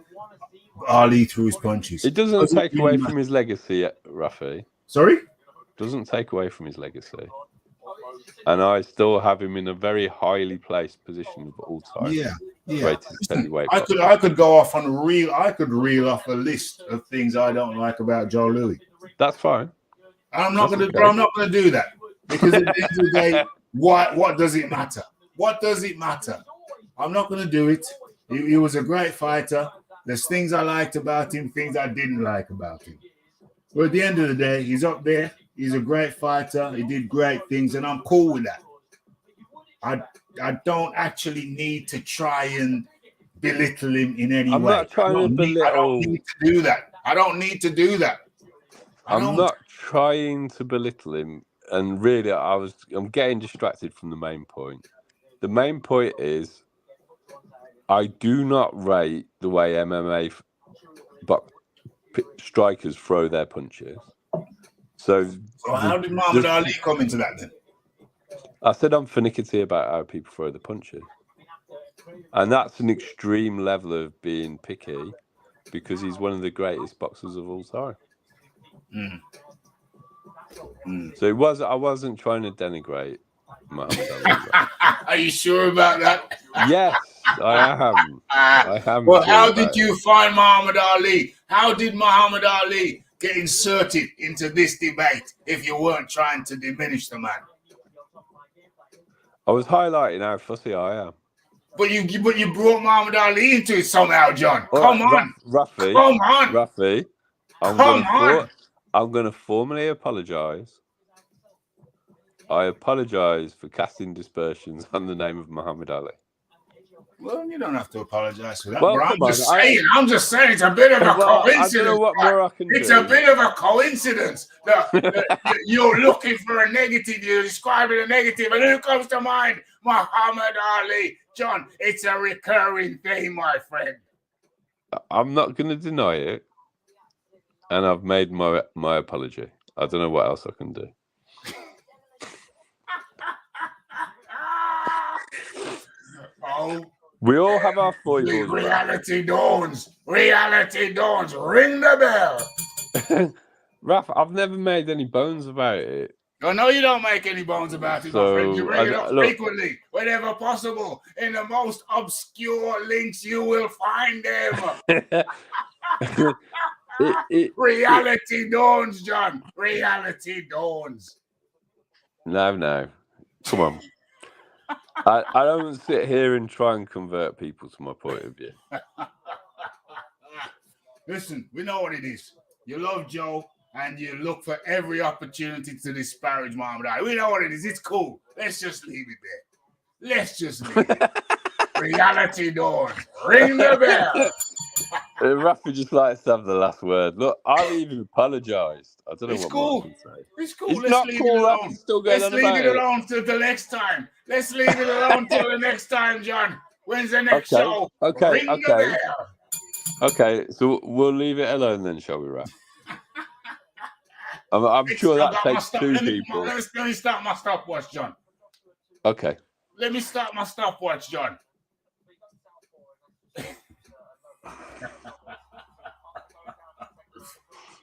Ali threw his punches? It doesn't take away from his legacy, Rafi. Sorry? Doesn't take away from his legacy. And I still have him in a very highly placed position of all time. Yeah. I could go off on I could reel off a list of things I don't like about Joe Louis. That's fine. I'm not going to do that, because at the end of the day, what does it matter? What does it matter? I'm not going to do it. He was a great fighter. There's things I liked about him, things I didn't like about him. But at the end of the day, he's up there. He's a great fighter. He did great things, and I'm cool with that. I don't actually need to try and belittle him in any way. I'm not trying to belittle. I don't need to do that. I don't need to do that. I'm not trying to belittle him, and really, I'm getting distracted from the main point. The main point is, I do not rate the way MMA strikers throw their punches. So how did Muhammad Ali come into that then? I said I'm finicky about how people throw the punches. And that's an extreme level of being picky, because he's one of the greatest boxers of all time. So I wasn't trying to denigrate Muhammad Ali. Are you sure about that? Yes, I am. Well, how did you find Muhammad Ali? How did Muhammad Ali get inserted into this debate if you weren't trying to diminish the man? I was highlighting how fussy I am. But you brought Muhammad Ali into it somehow, John. Come on. Rafi, I'm going to formally apologise. I apologise for casting dispersions on the name of Muhammad Ali. Well, you don't have to apologise for that. Well, I'm just saying it's a bit of a coincidence. I don't know what more I can it's do. a bit of a coincidence that you're looking for a negative, you're describing a negative, and who comes to mind? Muhammad Ali. John, it's a recurring theme, my friend. I'm not going to deny it, and I've made my apology. I don't know what else I can do. We all have our foibles. Reality dawns. Ring the bell. Raph, I've never made any bones about it. Oh, no, you don't make any bones about it, my friend. You bring it up frequently, whenever possible. In the most obscure links, you will find them. Reality dawns, John. Reality dawns. No. Come on. I don't sit here and try and convert people to my point of view. Listen, we know what it is. You love Joe and you look for every opportunity to disparage Muhammad Ali. We know what it is. It's cool. Let's just leave it there. Let's just leave it. Reality dawns. Ring the bell. Rafa just likes to have the last word. Look, I've even apologised. I don't know what more I can say. It's cool. It's Let's not leave cool. it alone. Rafa's still going Let's on leave about it alone till the next time. Let's leave it alone till the next time, John. When's the next show? Ring the bell. Okay, so we'll leave it alone then, shall we, Raf? I'm sure that takes two people. Let me start my stopwatch, John. Okay. Let me start my stopwatch, John.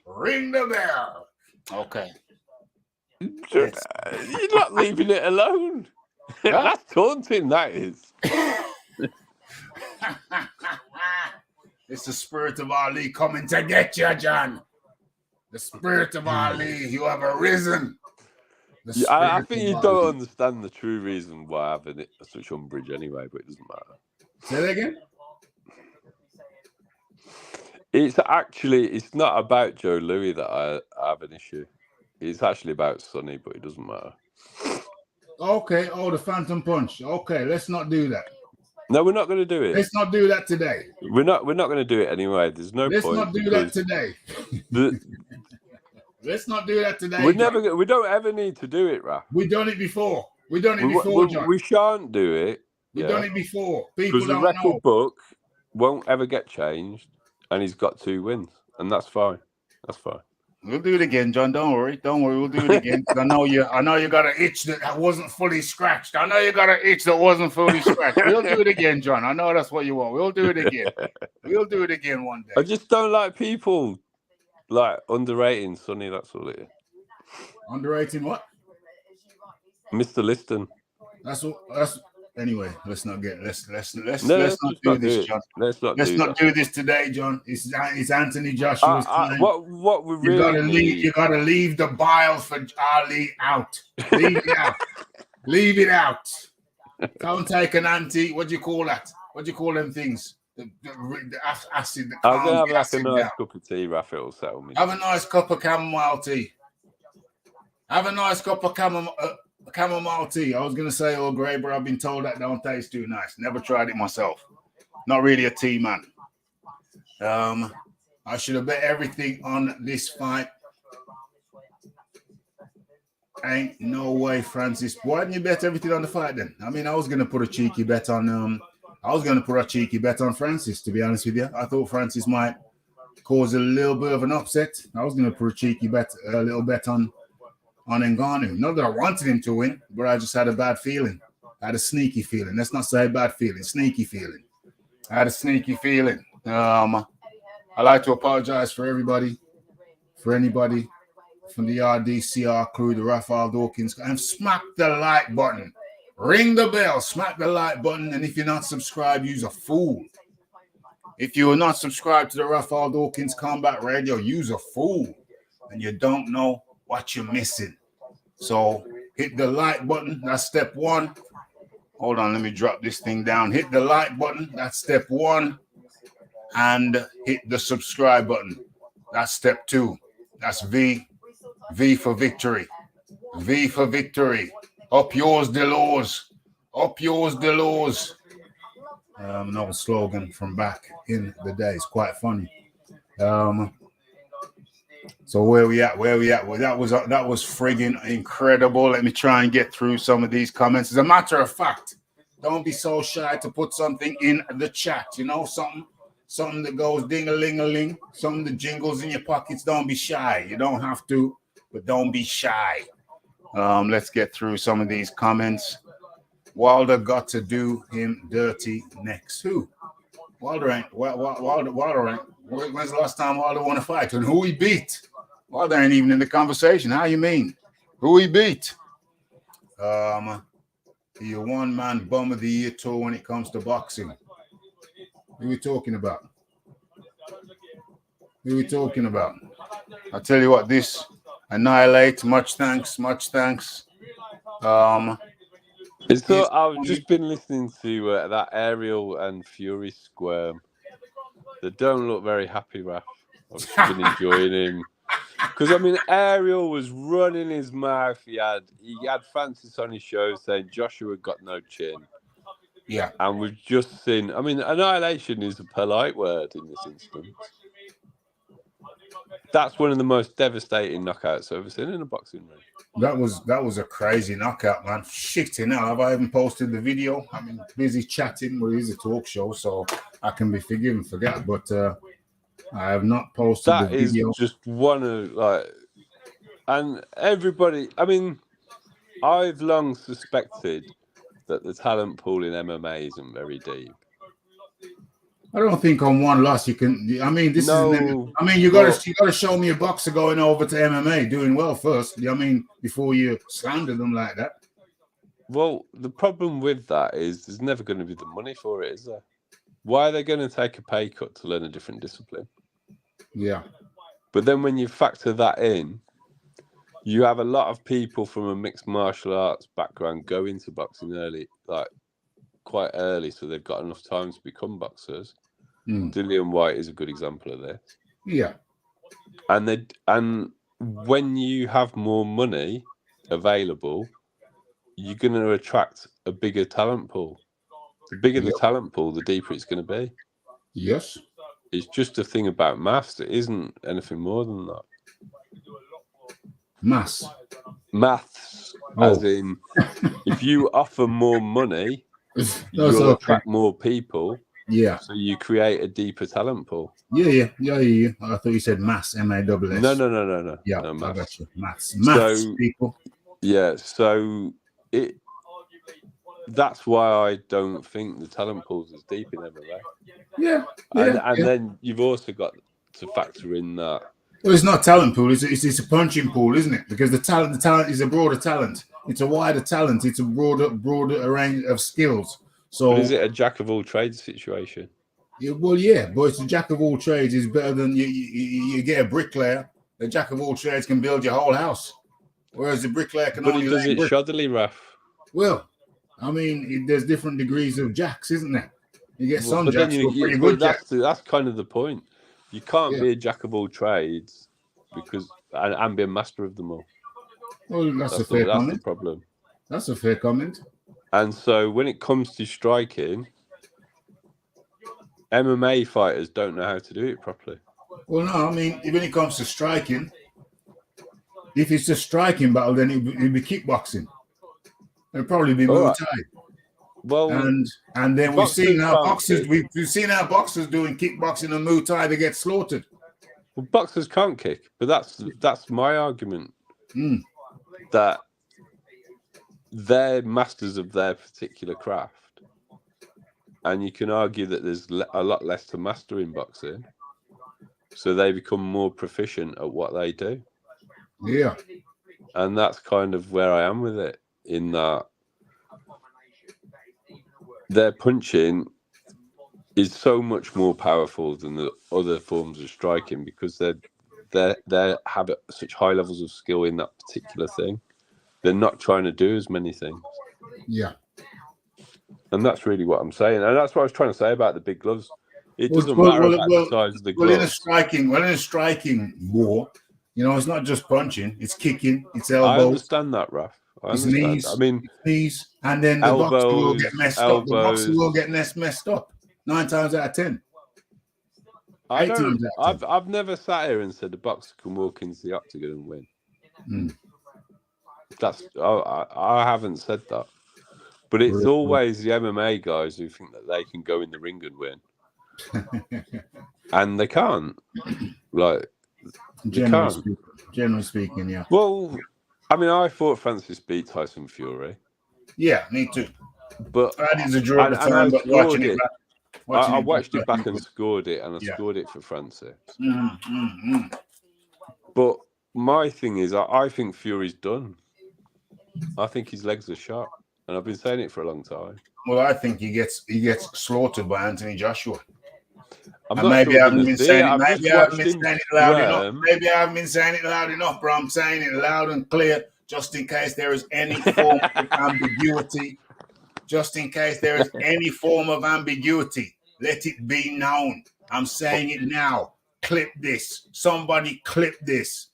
Ring the bell. Okay. You're not leaving it alone. That's taunting, that is. It's the spirit of Ali coming to get you, John. The spirit of Ali, you have arisen. I think you don't understand the true reason why I have such umbrage anyway, but it doesn't matter. Say that again? It's not about Joe Louis that I have an issue. It's actually about Sonny, but it doesn't matter. Okay, the Phantom Punch. Okay, let's not do that. No, we're not going to do it. Let's not do that today. We're not going to do it anyway. There's no point. Let's not do that today. Let's not do that today. We don't ever need to do it, Raf. We've done it before. John. We shan't do it. We've done it before. People because the record book won't ever get changed, and he's got 2 wins, and that's fine. That's fine. We'll do it again, John. Don't worry. We'll do it again. I know you got an itch that wasn't fully scratched. We'll do it again, John. I know that's what you want. We'll do it again. We'll do it again one day. I just don't like people like underrating Sonny. That's all it is. Underrating what? Mr. Liston. That's anyway. Let's not do this, John. Let's not do this today, John. It's Anthony Joshua's time. What we really you gotta leave the bile for Ali out. Leave it out. Leave it out. Don't take an what do you call that? What do you call them things? The acid. I'm gonna have like a nice cup of tea, Raph. It'll settle me. Have a nice cup of chamomile tea. Have a nice cup of chamomile tea. I was going to say Earl Grey, but I've been told that don't taste too nice. Never tried it myself. Not really a tea man. I should have bet everything on this fight. Ain't no way, Francis. Why didn't you bet everything on the fight then? I mean, I was going to put a cheeky bet on Francis, to be honest with you. I thought Francis might cause a little bit of an upset. I was going to put a little bet on Ngannou. Not that I wanted him to win, but I just had a bad feeling. I had a sneaky feeling. Let's not say bad feeling, sneaky feeling. I had a sneaky feeling. I'd like to apologize for anybody from the RDCR crew, the Raphael Dawkins, and smack the like button. Ring the bell, smack the like button, and if you're not subscribed, you're a fool. If you are not subscribed to the Raphael Dawkins Combat Radio, you're a fool, and you don't know what you're missing. So hit the like button. That's step 1. Hold on, let me drop this thing down. Hit the like button. That's step 1. And hit the subscribe button. That's step 2. That's V. V for victory. V for victory. Up yours, Delors. Up yours, Delors. Another slogan from back in the day. It's quite funny. So where we at? Well, that was friggin' incredible. Let me try and get through some of these comments. As a matter of fact, don't be so shy to put something in the chat. You know, something that goes ding-a-ling-a-ling, something that jingles in your pockets. Don't be shy. You don't have to, but don't be shy. Let's get through some of these comments. Wilder got to do him dirty next. Who? Wilder ain't. Wilder ain't. When's the last time Wilder won a fight? And who he beat? Wilder ain't even in the conversation. How you mean? Who he beat? You're one-man bum of the year tour when it comes to boxing. Who are you talking about? Who are we talking about? I tell you what, this Annihilate. Much thanks. It's so I've just been listening to that Ariel and Fury squirm. They don't look very happy, Raf. I've just been enjoying him. Because, I mean, Ariel was running his mouth. He had Francis on his show saying Joshua got no chin. Yeah. And we've just seen, I mean, annihilation is a polite word in this instance. That's one of the most devastating knockouts I've ever seen in a boxing ring. That was a crazy knockout, man. Shitting hell. Have I even posted the video? I'm busy chatting. Well, it is a talk show, so I can be forgiven for that. But I have not posted the video. That is just one of, like, and everybody, I mean, I've long suspected that the talent pool in MMA isn't very deep. I don't think on one loss you can. I mean, this is. I mean, you got to show me a boxer going over to MMA doing well first. I mean, before you slander them like that. Well, the problem with that is there's never going to be the money for it, is there? Why are they going to take a pay cut to learn a different discipline? Yeah. But then when you factor that in, you have a lot of people from a mixed martial arts background go into boxing early, like quite early, so they've got enough time to become boxers. Dillian White is a good example of this. Yeah. And when you have more money available, you're going to attract a bigger talent pool. The bigger the talent pool, the deeper it's going to be. Yes. It's just a thing about maths. It isn't anything more than that. Maths, as in, if you offer more money, you'll attract more people. Yeah. So you create a deeper talent pool. Yeah. I thought you said mass, M-A-S-S. No. Yeah, no, I got you. Maths, so, people. Yeah, so that's why I don't think the talent pool is as deep in MMA. Yeah. And then you've also got to factor in that. Well, it's not talent pool. It's a punching pool, isn't it? Because the talent is a broader talent. It's a wider talent. It's a broader range of skills. So, but is it a jack of all trades situation? Yeah, well, yeah, but it's a jack of all trades is better than you get a bricklayer. The jack of all trades can build your whole house, whereas the bricklayer can only. But he does it shoddily, Raf. Well, I mean, there's different degrees of jacks, isn't there? You get some jacks who are pretty good jacks. That's kind of the point. You can't be a jack of all trades and be a master of them all. Well, that's a fair comment. That's the problem. That's a fair comment. And so when it comes to striking, MMA fighters don't know how to do it properly. Well, no, I mean, when it comes to striking, if it's a striking battle, then it'd be kickboxing. It'd probably be Muay Thai. Well, and then we've seen how boxers doing kickboxing and Muay Thai, they get slaughtered. Well, boxers can't kick, but that's my argument. That they're masters of their particular craft, and you can argue that there's a lot less to master in boxing, so they become more proficient at what they do. Yeah, and that's kind of where I am with it, in that their punching is so much more powerful than the other forms of striking because they have such high levels of skill in that particular thing. They're not trying to do as many things. Yeah. And that's really what I'm saying. And that's what I was trying to say about the big gloves. It doesn't matter about the size of the gloves. In a striking war, it's not just punching, it's kicking, it's elbows. I understand that, Raf. It's knees. I mean, knees, and then the boxer will get messed up. The boxer will get messed up 9 times out of 10. I've never sat here and said a boxer can walk into the octagon and win. I haven't said that, but it's always the MMA guys who think that they can go in the ring and win, and they can't. Like, generally speaking, yeah. Well, I mean, I thought Francis beat Tyson Fury. Yeah, me too. But I didn't draw the time, but watching it back. I watched it back and scored it, and I scored it for Francis. But my thing is, I think Fury's done. I think his legs are shot, and I've been saying it for a long time. Well, I think he gets slaughtered by Anthony Joshua. I'm And not maybe sure I we're haven't going to been see saying it. it. I've just Maybe I haven't watched been him saying it loud enough. squirm. Maybe I haven't been saying it loud enough, but I'm saying it loud and clear, just in case there is any form of ambiguity. Just in case there is any form of ambiguity, let it be known. I'm saying it now. Clip this. Somebody clip this.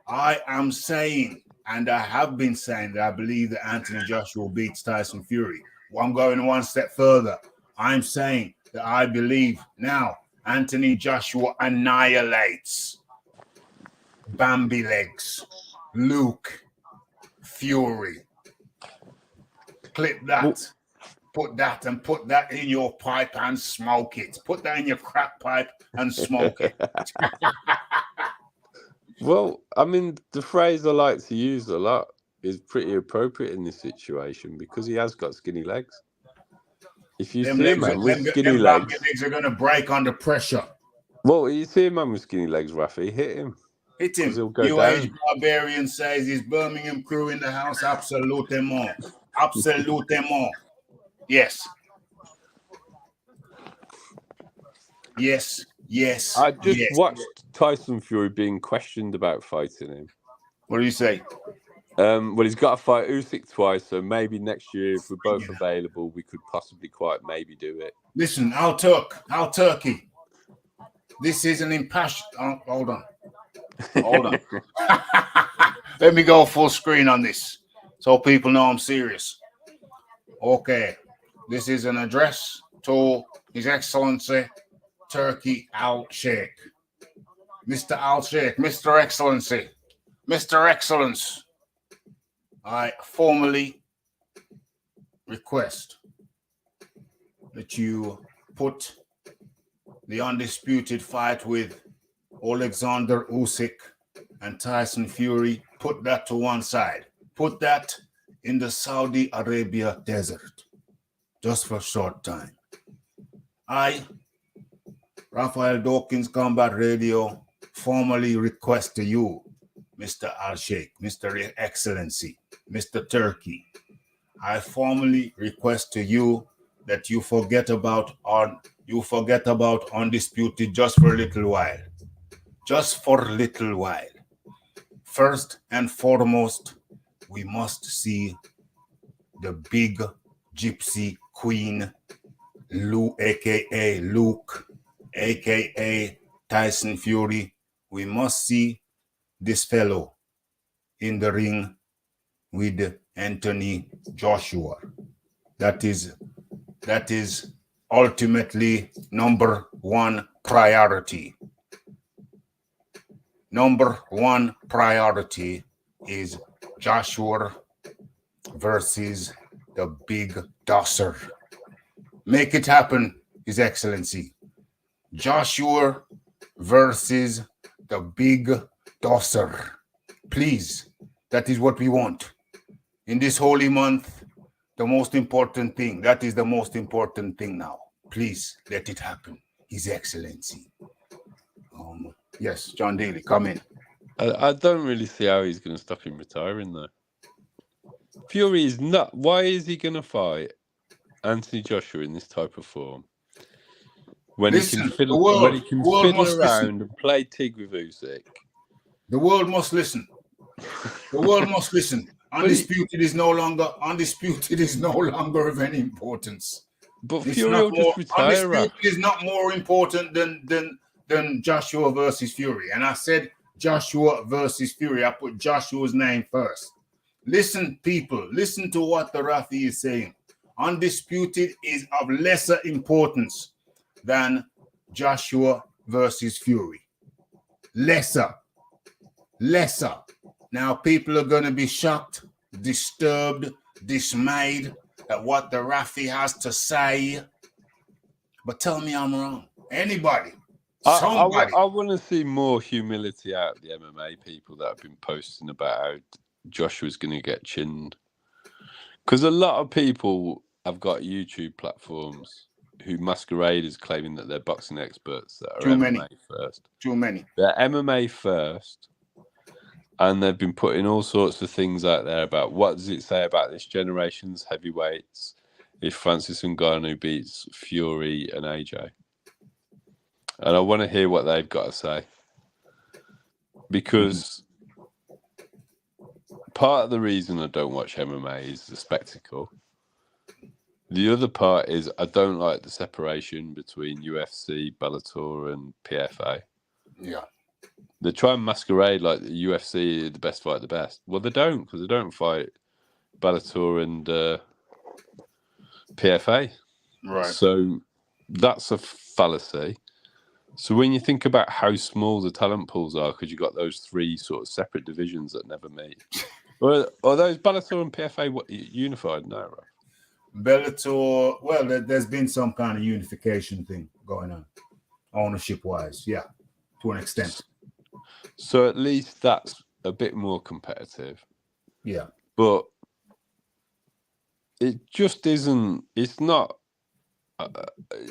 I am saying, and I have been saying, that I believe that Anthony Joshua beats Tyson Fury. Well, I'm going one step further. I'm saying that I believe now Anthony Joshua annihilates Bambi Legs, Luke, Fury. Clip that. Put that in your pipe and smoke it. Put that in your crack pipe and smoke it. Well, I mean, the phrase I like to use a lot is pretty appropriate in this situation because he has got skinny legs. If you see a man with skinny legs, Bambi legs are going to break under pressure. well, you see a man with skinny legs, Rafi, hit him. Hit him. He'll go New down. Age Barbarian says his Birmingham crew in the house. Absolutement. Absolutement. Yes. Yes. Yes. I just yes. watched Tyson Fury being questioned about fighting him. What do you say? Well, he's got to fight Usyk twice, so maybe next year, if we're both available, we could possibly quite maybe do it. Listen, Al Turkey. This is an impassioned. Hold on. Let me go full screen on this so people know I'm serious. Okay. This is an address to His Excellency Turkey Al Sheikh. Mr. Al Sheikh, Mr. Excellency, Mr. Excellence, I formally request that you put the undisputed fight with Alexander Usyk and Tyson Fury, put that to one side. Put that in the Saudi Arabia desert, just for a short time. I, Raphael Dawkins Combat Radio, formally request to you, Mr. Al-Sheikh, Mr. Excellency, Mr. Turkey, I formally request to you that you forget about Undisputed just for a little while. Just for a little while. First and foremost, we must see the big gypsy queen, aka Luke, aka Tyson Fury. We must see this fellow in the ring with Anthony Joshua. That is ultimately number one priority. Number one priority is Joshua versus the big dosser. Make it happen, His Excellency. Joshua versus the big dosser. Please, that is what we want. In this holy month, the most important thing, that is the most important thing now. Please let it happen, His Excellency. Yes, John Daly, come in. I don't really see how he's going to stop him retiring, though. Fury is not. Why is he going to fight Anthony Joshua in this type of form? When he can fiddle around and play Tig with Usyk. The world must listen. The world must listen. Undisputed is no longer of any importance. But Fury will just retire. Undisputed is not more important than Joshua versus Fury. And I said Joshua versus Fury. I put Joshua's name first. Listen, people. Listen to what the Rafi is saying. Undisputed is of lesser importance than Joshua versus Fury. Lesser. Now, people are going to be shocked, disturbed, dismayed at what the Rafi has to say. But tell me I'm wrong. Anybody. Somebody. I want to see more humility out of the MMA people that have been posting about how Joshua's going to get chinned. Because a lot of people have got YouTube platforms who masquerade as claiming that they're boxing experts that are MMA first. Too many. They're MMA first. And they've been putting all sorts of things out there about what does it say about this generation's heavyweights if Francis Ngannou beats Fury and AJ. and I want to hear what they've got to say, because part of the reason I don't watch MMA is the spectacle. The other part is I don't like the separation between UFC, Bellator, and PFA. Yeah. They try and masquerade like the UFC, the best fight the best. Well, they don't, because they don't fight Bellator and PFA. Right. So that's a fallacy. So when you think about how small the talent pools are, because you've got those three sort of separate divisions that never meet. Are those Bellator and PFA unified? No, right? Bellator, well, there's been some kind of unification thing going on, ownership-wise, yeah, to an extent. So at least that's a bit more competitive. Yeah. But it just isn't, it's not,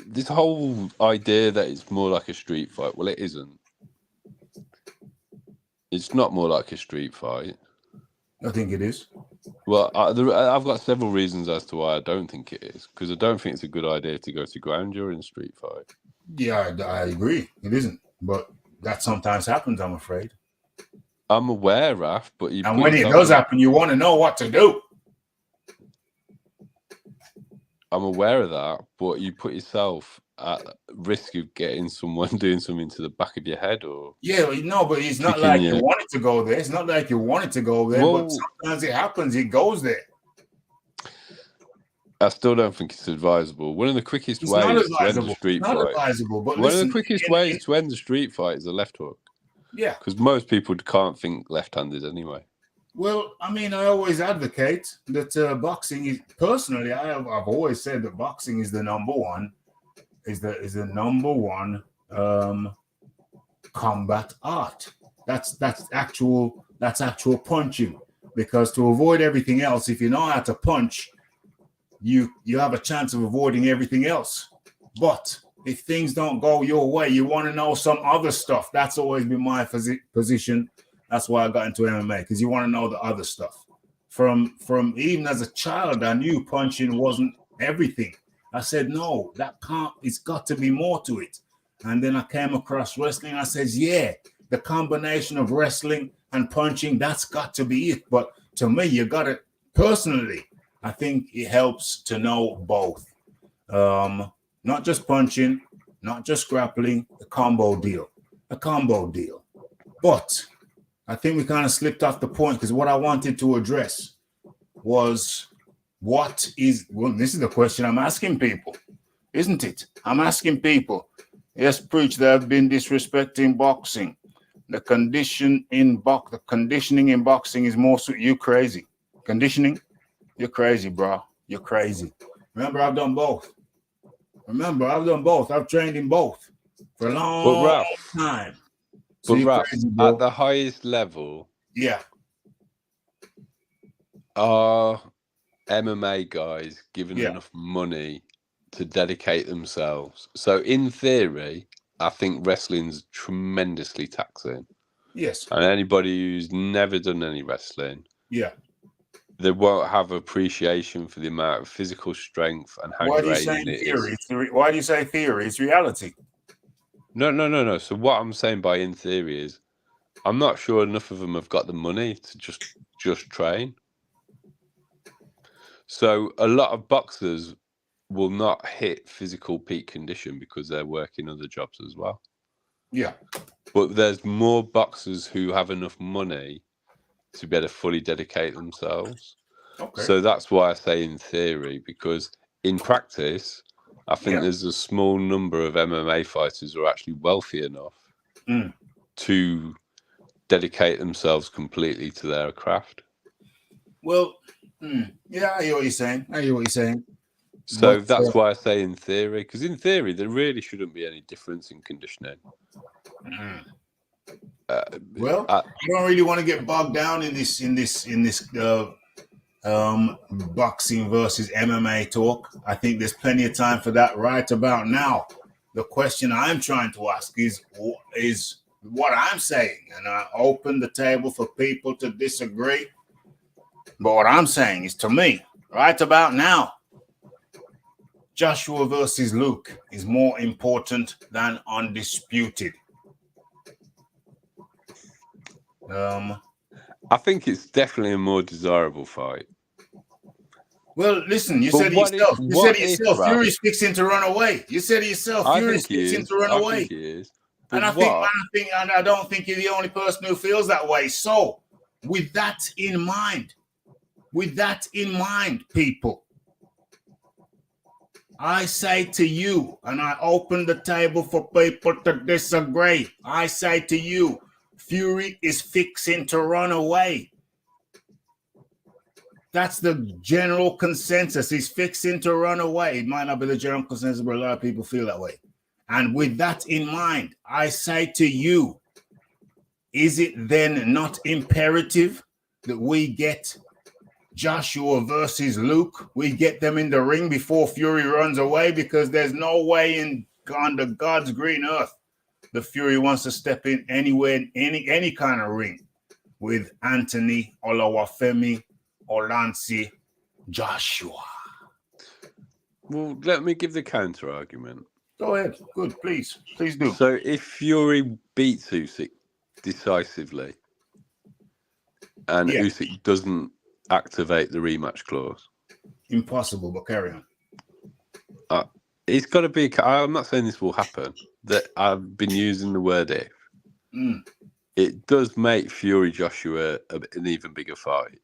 this whole idea that it's more like a street fight, well, it isn't. It's not more like a street fight. I think it is. Well, I've got several reasons as to why I don't think it is, because I don't think it's a good idea to go to ground during a street fight. Yeah, I agree. It isn't. But that sometimes happens, I'm afraid. I'm aware, Raf, but and when it does happen, you want to know what to do. I'm aware of that, but you put yourself at risk of getting someone doing something to the back of your head, or but it's not like you wanted to go there. It's not like you wanted to go there, but sometimes it happens. It goes there. I still don't think it's advisable. One of the quickest ways to end a street fight. One of the quickest ways to end a street fight is a left hook. Yeah, because most people can't think left-handed anyway. Well, I mean, I always advocate that boxing is, personally, I've always said that boxing is the number one, is the number one combat art. That's actual punching. Because to avoid everything else, if you know how to punch, you have a chance of avoiding everything else. But if things don't go your way, you want to know some other stuff. That's always been my position. That's why I got into MMA, because you want to know the other stuff. From even as a child, I knew punching wasn't everything. I said, no, that can't, it's got to be more to it. And then I came across wrestling. I said, yeah, the combination of wrestling and punching, that's got to be it. But to me, you got to, personally, I think it helps to know both. Not just punching, not just grappling, a combo deal. But I think we kind of slipped off the point, because what I wanted to address was this is the question I'm asking people, isn't it? I'm asking people, yes, preach, they have been disrespecting boxing. The conditioning in boxing is more so, you crazy. Conditioning? You're crazy, bro. You're crazy. Remember, I've done both. I've trained in both for a long time. So but Raf, at the highest level, yeah, are MMA guys given enough money to dedicate themselves? So in theory, I think wrestling's tremendously taxing. Yes. And anybody who's never done any wrestling, they won't have appreciation for the amount of physical strength and how draining it is. Why do you say theory? It's reality. No. So what I'm saying by in theory is, I'm not sure enough of them have got the money to just train. So a lot of boxers will not hit physical peak condition because they're working other jobs as well. Yeah. But there's more boxers who have enough money to be able to fully dedicate themselves. Okay. So that's why I say in theory, because in practice, I think there's a small number of MMA fighters who are actually wealthy enough to dedicate themselves completely to their craft. Well, yeah, I hear what you're saying. So that's why I say in theory, because in theory, there really shouldn't be any difference in conditioning. I don't really want to get bogged down in this boxing versus MMA talk. I think there's plenty of time for that right about now. The question I'm trying to ask is what I'm saying, and I open the table for people to disagree. But what I'm saying is, to me, right about now, Joshua versus Luke is more important than Undisputed? I think it's definitely a more desirable fight. Well, listen, you But said it what yourself. if- You said what it if, yourself. Ralph? Fury's fixing to run away. You said it yourself. I Fury's think he fixing is. to run I away. think he is. But And I don't think you're the only person who feels that way. So, with that in mind, people, I say to you, and I open the table for people to disagree. I say to you, Fury is fixing to run away. That's the general consensus. He's fixing to run away. It might not be the general consensus, but a lot of people feel that way. And with that in mind, I say to you, is it then not imperative that we get Joshua versus Luke? We get them in the ring before Fury runs away, because there's no way under God's green earth the Fury wants to step in anywhere in any kind of ring with Anthony Olawafemi Olansi Joshua. Well, let me give the counter argument. Go ahead. Good. Please do. So if Fury beats Usyk decisively and Usyk doesn't activate the rematch clause, impossible, but carry on. It's got to be. I'm not saying this will happen. That I've been using the word if. It does make Fury Joshua an even bigger fight.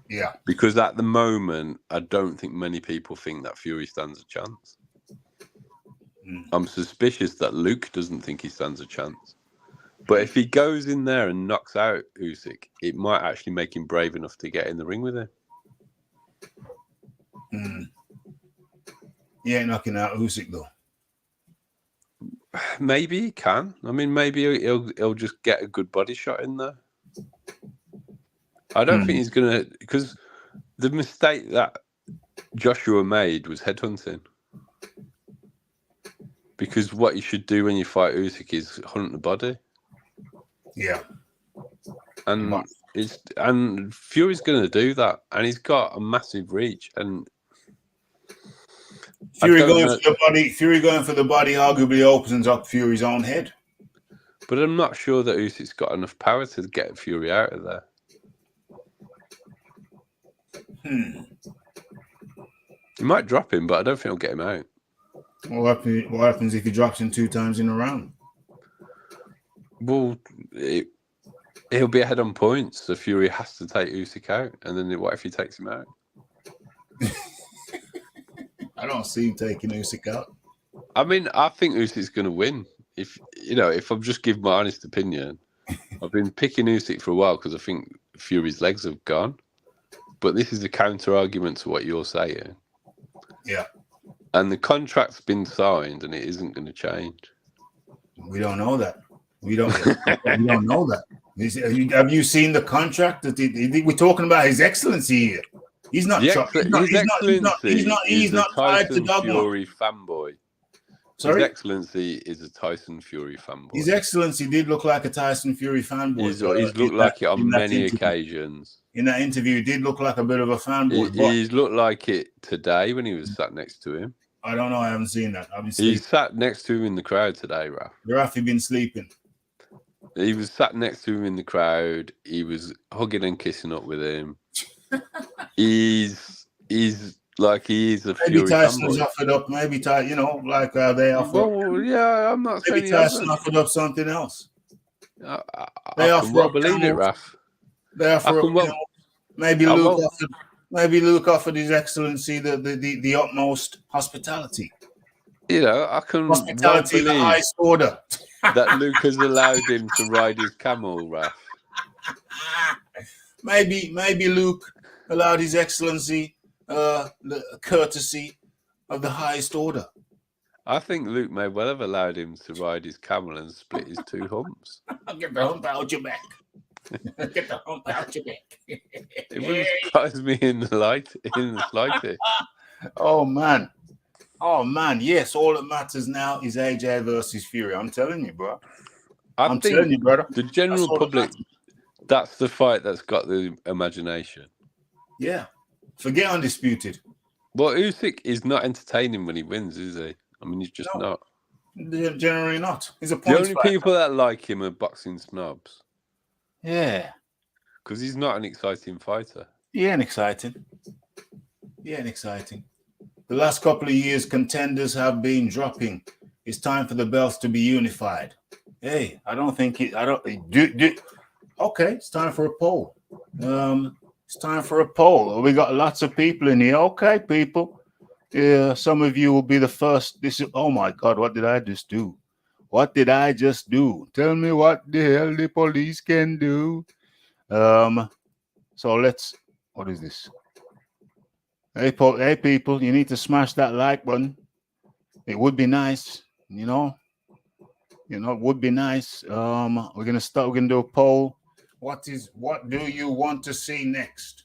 Yeah. Because at the moment, I don't think many people think that Fury stands a chance. I'm suspicious that Luke doesn't think he stands a chance. But if he goes in there and knocks out Usyk, it might actually make him brave enough to get in the ring with him. He ain't knocking out Usyk though. Maybe he can. I mean, maybe he'll just get a good body shot in there. I don't think he's gonna, because the mistake that Joshua made was headhunting. Because what you should do when you fight Usyk is hunt the body. Yeah. And Fury's going to do that, and he's got a massive reach. And Fury going for the body arguably opens up Fury's own head. But I'm not sure that Usyk's got enough power to get Fury out of there. He might drop him, but I don't think he'll get him out. What happens if he drops him 2 times in a round? Well, he'll be ahead on points, so Fury has to take Usyk out. And then what if he takes him out? I don't see him taking Usyk out. I mean, I think Usyk's going to win. If I'm just giving my honest opinion, I've been picking Usyk for a while because I think Fury's legs have gone. But this is a counter argument to what you're saying. Yeah. And the contract's been signed, and it isn't going to change. We don't know that. We don't know that. Have you seen the contract? We're talking about His Excellency here. He's not. He's not tied to Dogma. Fury fanboy. Sorry? His Excellency is a Tyson Fury fanboy. His Excellency did look like a Tyson Fury fanboy. He's looked like it on many occasions. In that interview, he did look like a bit of a fanboy. He's looked like it today when he was sat next to him. I don't know. I haven't seen that. He sat next to him in the crowd today, Raf. Rafi been sleeping. He was sat next to him in the crowd. He was hugging and kissing up with him. He's like he is a Fury maybe Tyson's fanboy. offered up. Maybe like they offer. Well, yeah, I'm not maybe saying Tyson offered up something else. I can well believe it, Raf. They offer up. Maybe Luke offered His Excellency the utmost hospitality. I can hospitality well the highest order. That Luke has allowed him to ride his camel, Raf. Maybe Luke allowed His Excellency the courtesy of the highest order. I think Luke may well have allowed him to ride his camel and split his 2 humps. Get the hump out your back. Get the hump out your back. It wouldn't surprise me in the slightest. Oh man, yes. All that matters now is AJ versus Fury. I'm telling you, bro. I'm telling you, brother. The general public, that's the fight that's got the imagination. Yeah. Forget Undisputed. Well, Usyk is not entertaining when he wins, is he? I mean, he's just not. Generally not. He's a The points only fighter. people that like him are boxing snobs. Yeah. Because he's not an exciting fighter. He ain't exciting. The last couple of years, contenders have been dropping. It's time for the belts to be unified. Hey, I don't think it. I don't do. Okay, it's time for a poll. It's time for a poll. We got lots of people in here. Okay, people. Yeah, some of you will be the first. This is. Oh my God! What did I just do? What did I just do? Tell me what the hell the police can do. So let's. What is this? Hey, people, you need to smash that like button. It would be nice, you know. It would be nice. We're gonna start. We're gonna do a poll. What do you want to see next?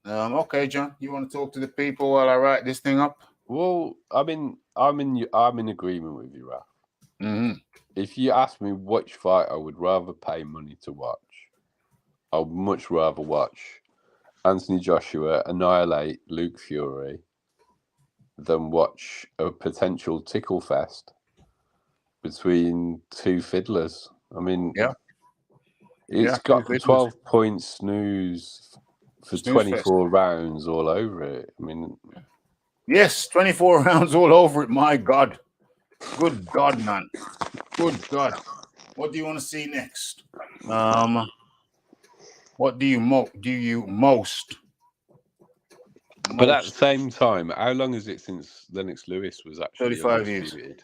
Okay, John, you want to talk to the people while I write this thing up? Well, I mean, I'm in agreement with you, Ralph. Mm-hmm. If you ask me which fight I would rather pay money to watch, I would much rather watch Anthony Joshua annihilate Luke Fury than watch a potential tickle fest between two fiddlers. I mean, Yeah. It's got 12 point snooze for 24 rounds all over it. I mean, yes, 24 rounds all over it. My God. Good God, man. Good God. What do you want to see next? What do you most? But at the same time, how long is it since Lennox Lewis was actually 35 years. undisputed?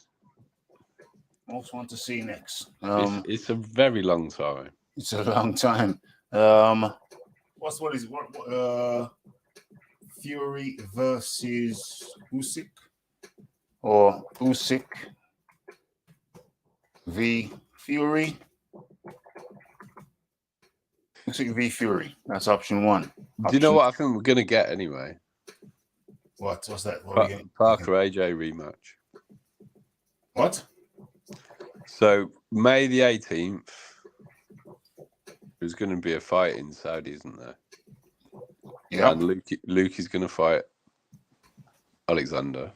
Most want to see next. It's a very long time. It's a long time. Fury versus Usyk, or Usyk v Fury? Usyk v Fury. That's option one. Do you know what I think we're going to get anyway? What's that? Parker AJ rematch. What? So May the 18th, there's going to be a fight in Saudi, isn't there? Yeah. And Luke is going to fight Alexander.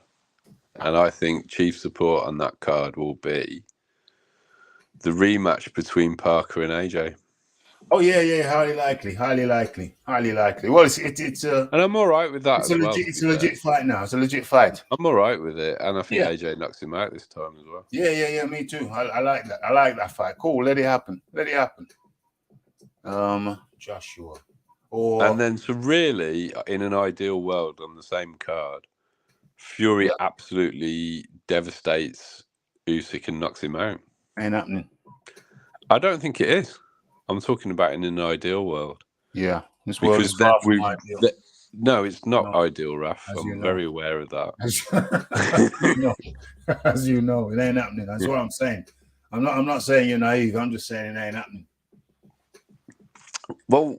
And I think chief support on that card will be the rematch between Parker and AJ. Oh yeah, highly likely. Well, it's and I'm all right with that. It's a legit fight now. It's a legit fight. I'm all right with it, and I think AJ knocks him out this time as well. Yeah. Me too. I like that. I like that fight. Cool. Let it happen. Joshua. And then, so really, in an ideal world, on the same card, Fury absolutely devastates Usyk and knocks him out. Ain't happening. I don't think it is. I'm talking about in an ideal world. Yeah, this world is far from ideal. No, it's not ideal, Raf. I'm very aware of that. As you know, it ain't happening. That's what I'm saying. I'm not saying you're naive. I'm just saying it ain't happening. Well,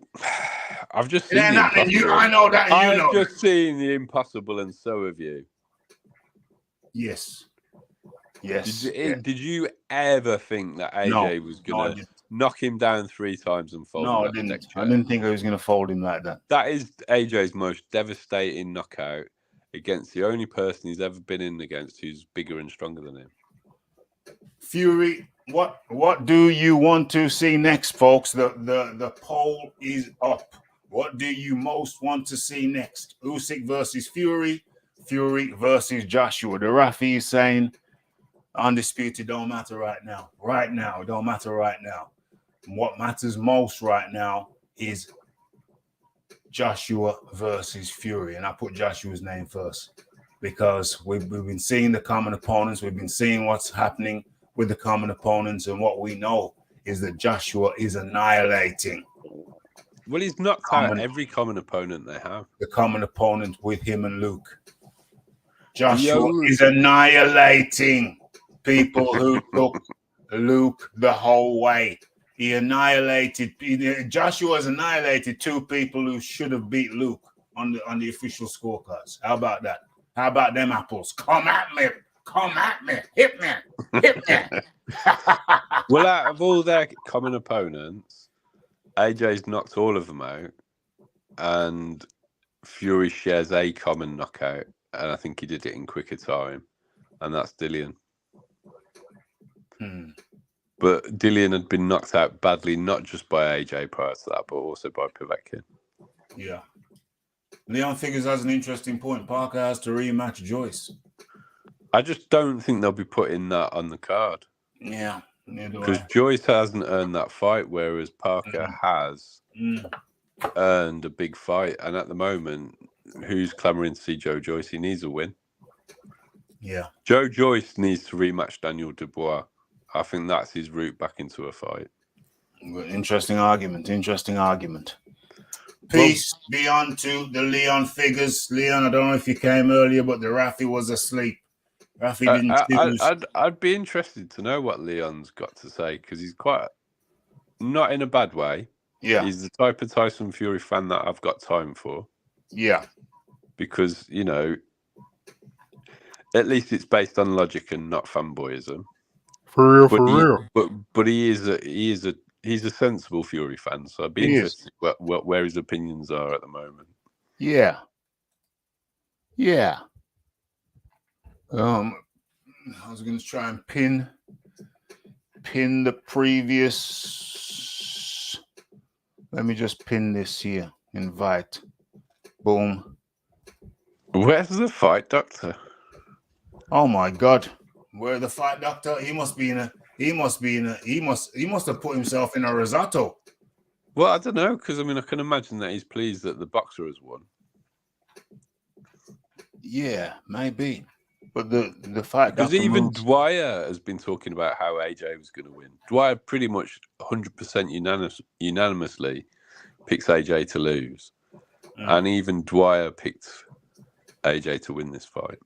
I've just seen I know that. I've just seen the impossible, and so have you. Yes. Did you ever think that AJ was going to knock him down 3 times and fold him? No, I didn't think I was going to fold him like that. That is AJ's most devastating knockout against the only person he's ever been in against who's bigger and stronger than him. Fury, what do you want to see next, folks? The poll is up. What do you most want to see next? Usyk versus Fury versus Joshua. The Rafi is saying undisputed don't matter right now. It don't matter right now. What matters most right now is Joshua versus Fury. And I put Joshua's name first because we've been seeing the common opponents. We've been seeing what's happening with the common opponents. And what we know is that Joshua is annihilating. Well, he's knocked out every common opponent they have. The common opponent with him and Luke. Joshua is annihilating people who took Luke the whole way. Joshua has annihilated 2 people who should have beat Luke on the official scorecards. How about that? How about them apples? Come at me. Hit me. Well, out of all their common opponents, AJ's knocked all of them out, and Fury shares a common knockout, and I think he did it in quicker time, and that's Dillian. But Dillian had been knocked out badly, not just by AJ prior to that, but also by Povetkin. Yeah. Leon Figures has an interesting point. Parker has to rematch Joyce. I just don't think they'll be putting that on the card. Yeah. Because Joyce hasn't earned that fight, whereas Parker has earned a big fight. And at the moment, who's clamoring to see Joe Joyce? He needs a win. Yeah. Joe Joyce needs to rematch Daniel Dubois. I think that's his route back into a fight. Interesting argument. Peace be unto the Leon Figures. Leon, I don't know if you came earlier, but the Rafi was asleep. Rafi didn't choose. I'd be interested to know what Leon's got to say, because he's quite, not in a bad way. Yeah. He's the type of Tyson Fury fan that I've got time for. Yeah. Because, you know, at least it's based on logic and not fanboyism. For real. But he's a sensible Fury fan, so I'd be interested where his opinions are at the moment. Yeah. Yeah. I was going to try and pin the previous. Let me just pin this here. Invite. Boom. Where's the fight doctor? Oh my God. Where the fight doctor? He must have put himself in a risotto. Well, I don't know, because I mean I can imagine that he's pleased that the boxer has won. Yeah, maybe. But the fight because doctor even moves. Dwyer has been talking about how AJ was going to win. Dwyer pretty much 100% unanimously picks AJ to lose, and even Dwyer picked AJ to win this fight.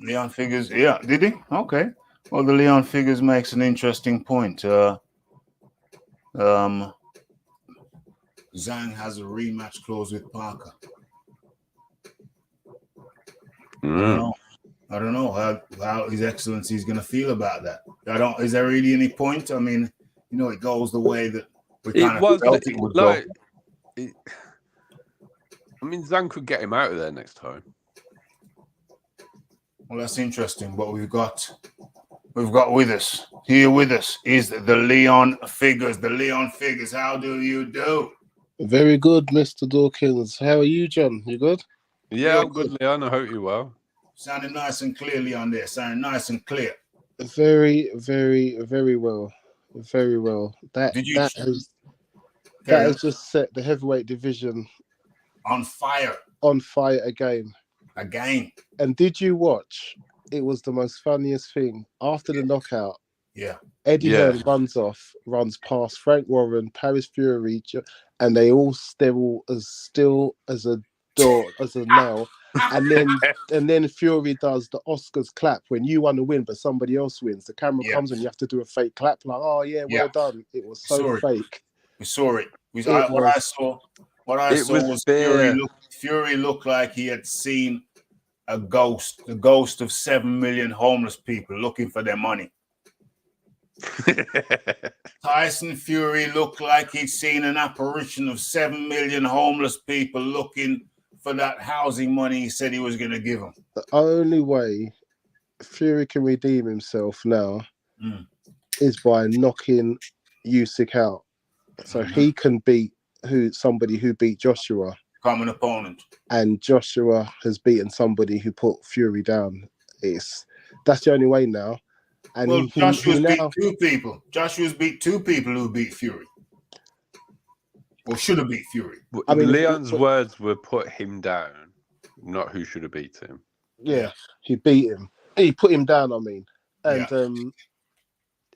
Leon Figures, yeah, did he? Okay. Well, the Leon Figures makes an interesting point. Zhang has a rematch clause with Parker. I don't know how His Excellency is going to feel about that. Is there really any point? I mean, you know, it goes the way that we kind of felt it would go. I mean, Zhang could get him out of there next time. Well, that's interesting. But we've got with us is the Leon Figures. The Leon Figures. How do you do? Very good, Mr. Dawkins. How are you, John? You good? Yeah, I'm good, Leon. I hope you're well. Sounding nice and clear, Leon. There, sounding nice and clear. Very, very, very well. Very well. That has just set the heavyweight division on fire. On fire again. And did you watch? It was the most funniest thing. After the knockout, Eddie Hearn runs past Frank Warren, Paris Fury, and they're all as still as a door, as a nail. And then Fury does the Oscars clap when you want to win, but somebody else wins. The camera comes and you have to do a fake clap, like, "Oh yeah, well done." It was so fake. We saw it. What I saw was Fury looked like he had seen a ghost, the ghost of 7 million homeless people looking for their money. Tyson Fury looked like he'd seen an apparition of 7 million homeless people looking for that housing money he said he was going to give them. The only way Fury can redeem himself now is by knocking Usyk out, so he can beat somebody who beat Joshua. Common opponent. And Joshua has beaten somebody who put Fury down. That's the only way now. And Joshua's beat two people. Joshua's beat two people who beat Fury. Or should have beat Fury. I mean, Leon's words were put him down, not who should have beat him. Yeah, he beat him. He put him down, I mean. And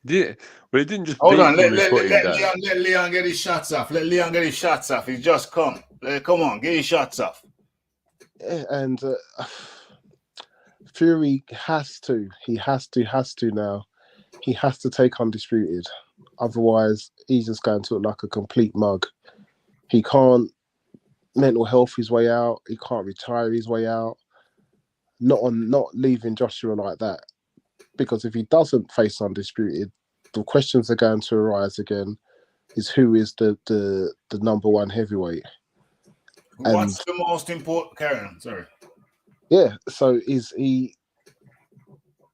he didn't just hold beat on, him, let Leon get his shots off. Let Leon get his shots off. He's just come. Come on, get his shots off. And Fury has to now. He has to take Undisputed. Otherwise, he's just going to look like a complete mug. He can't mental health his way out. He can't retire his way out. Not leaving Joshua like that. Because if he doesn't face Undisputed, the questions are going to arise again. Is who is the number one heavyweight? What's the most important, Karen? Sorry. Yeah, so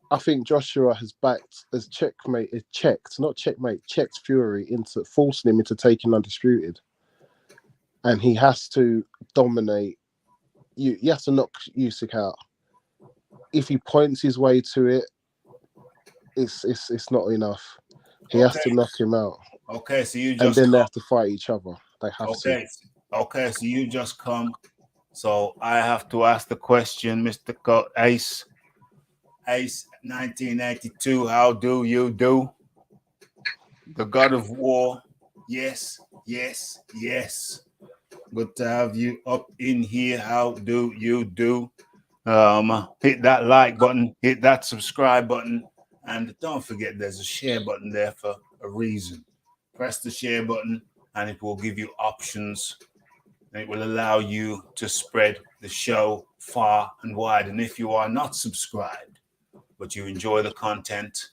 I think Joshua has checked Fury into forcing him into taking undisputed. And he has to dominate. You have to knock Usyk out. If he points his way to it, it's not enough. He has to knock him out. Okay, so you just and then they have to fight each other. They have to. Okay, so you just come. So I have to ask the question, Mr. Ace 1982, how do you do? The God of War. Yes. Good to have you up in here. How do you do? Hit that like button, hit that subscribe button, and don't forget there's a share button there for a reason. Press the share button and it will give you options. And it will allow you to spread the show far and wide. And if you are not subscribed, but you enjoy the content,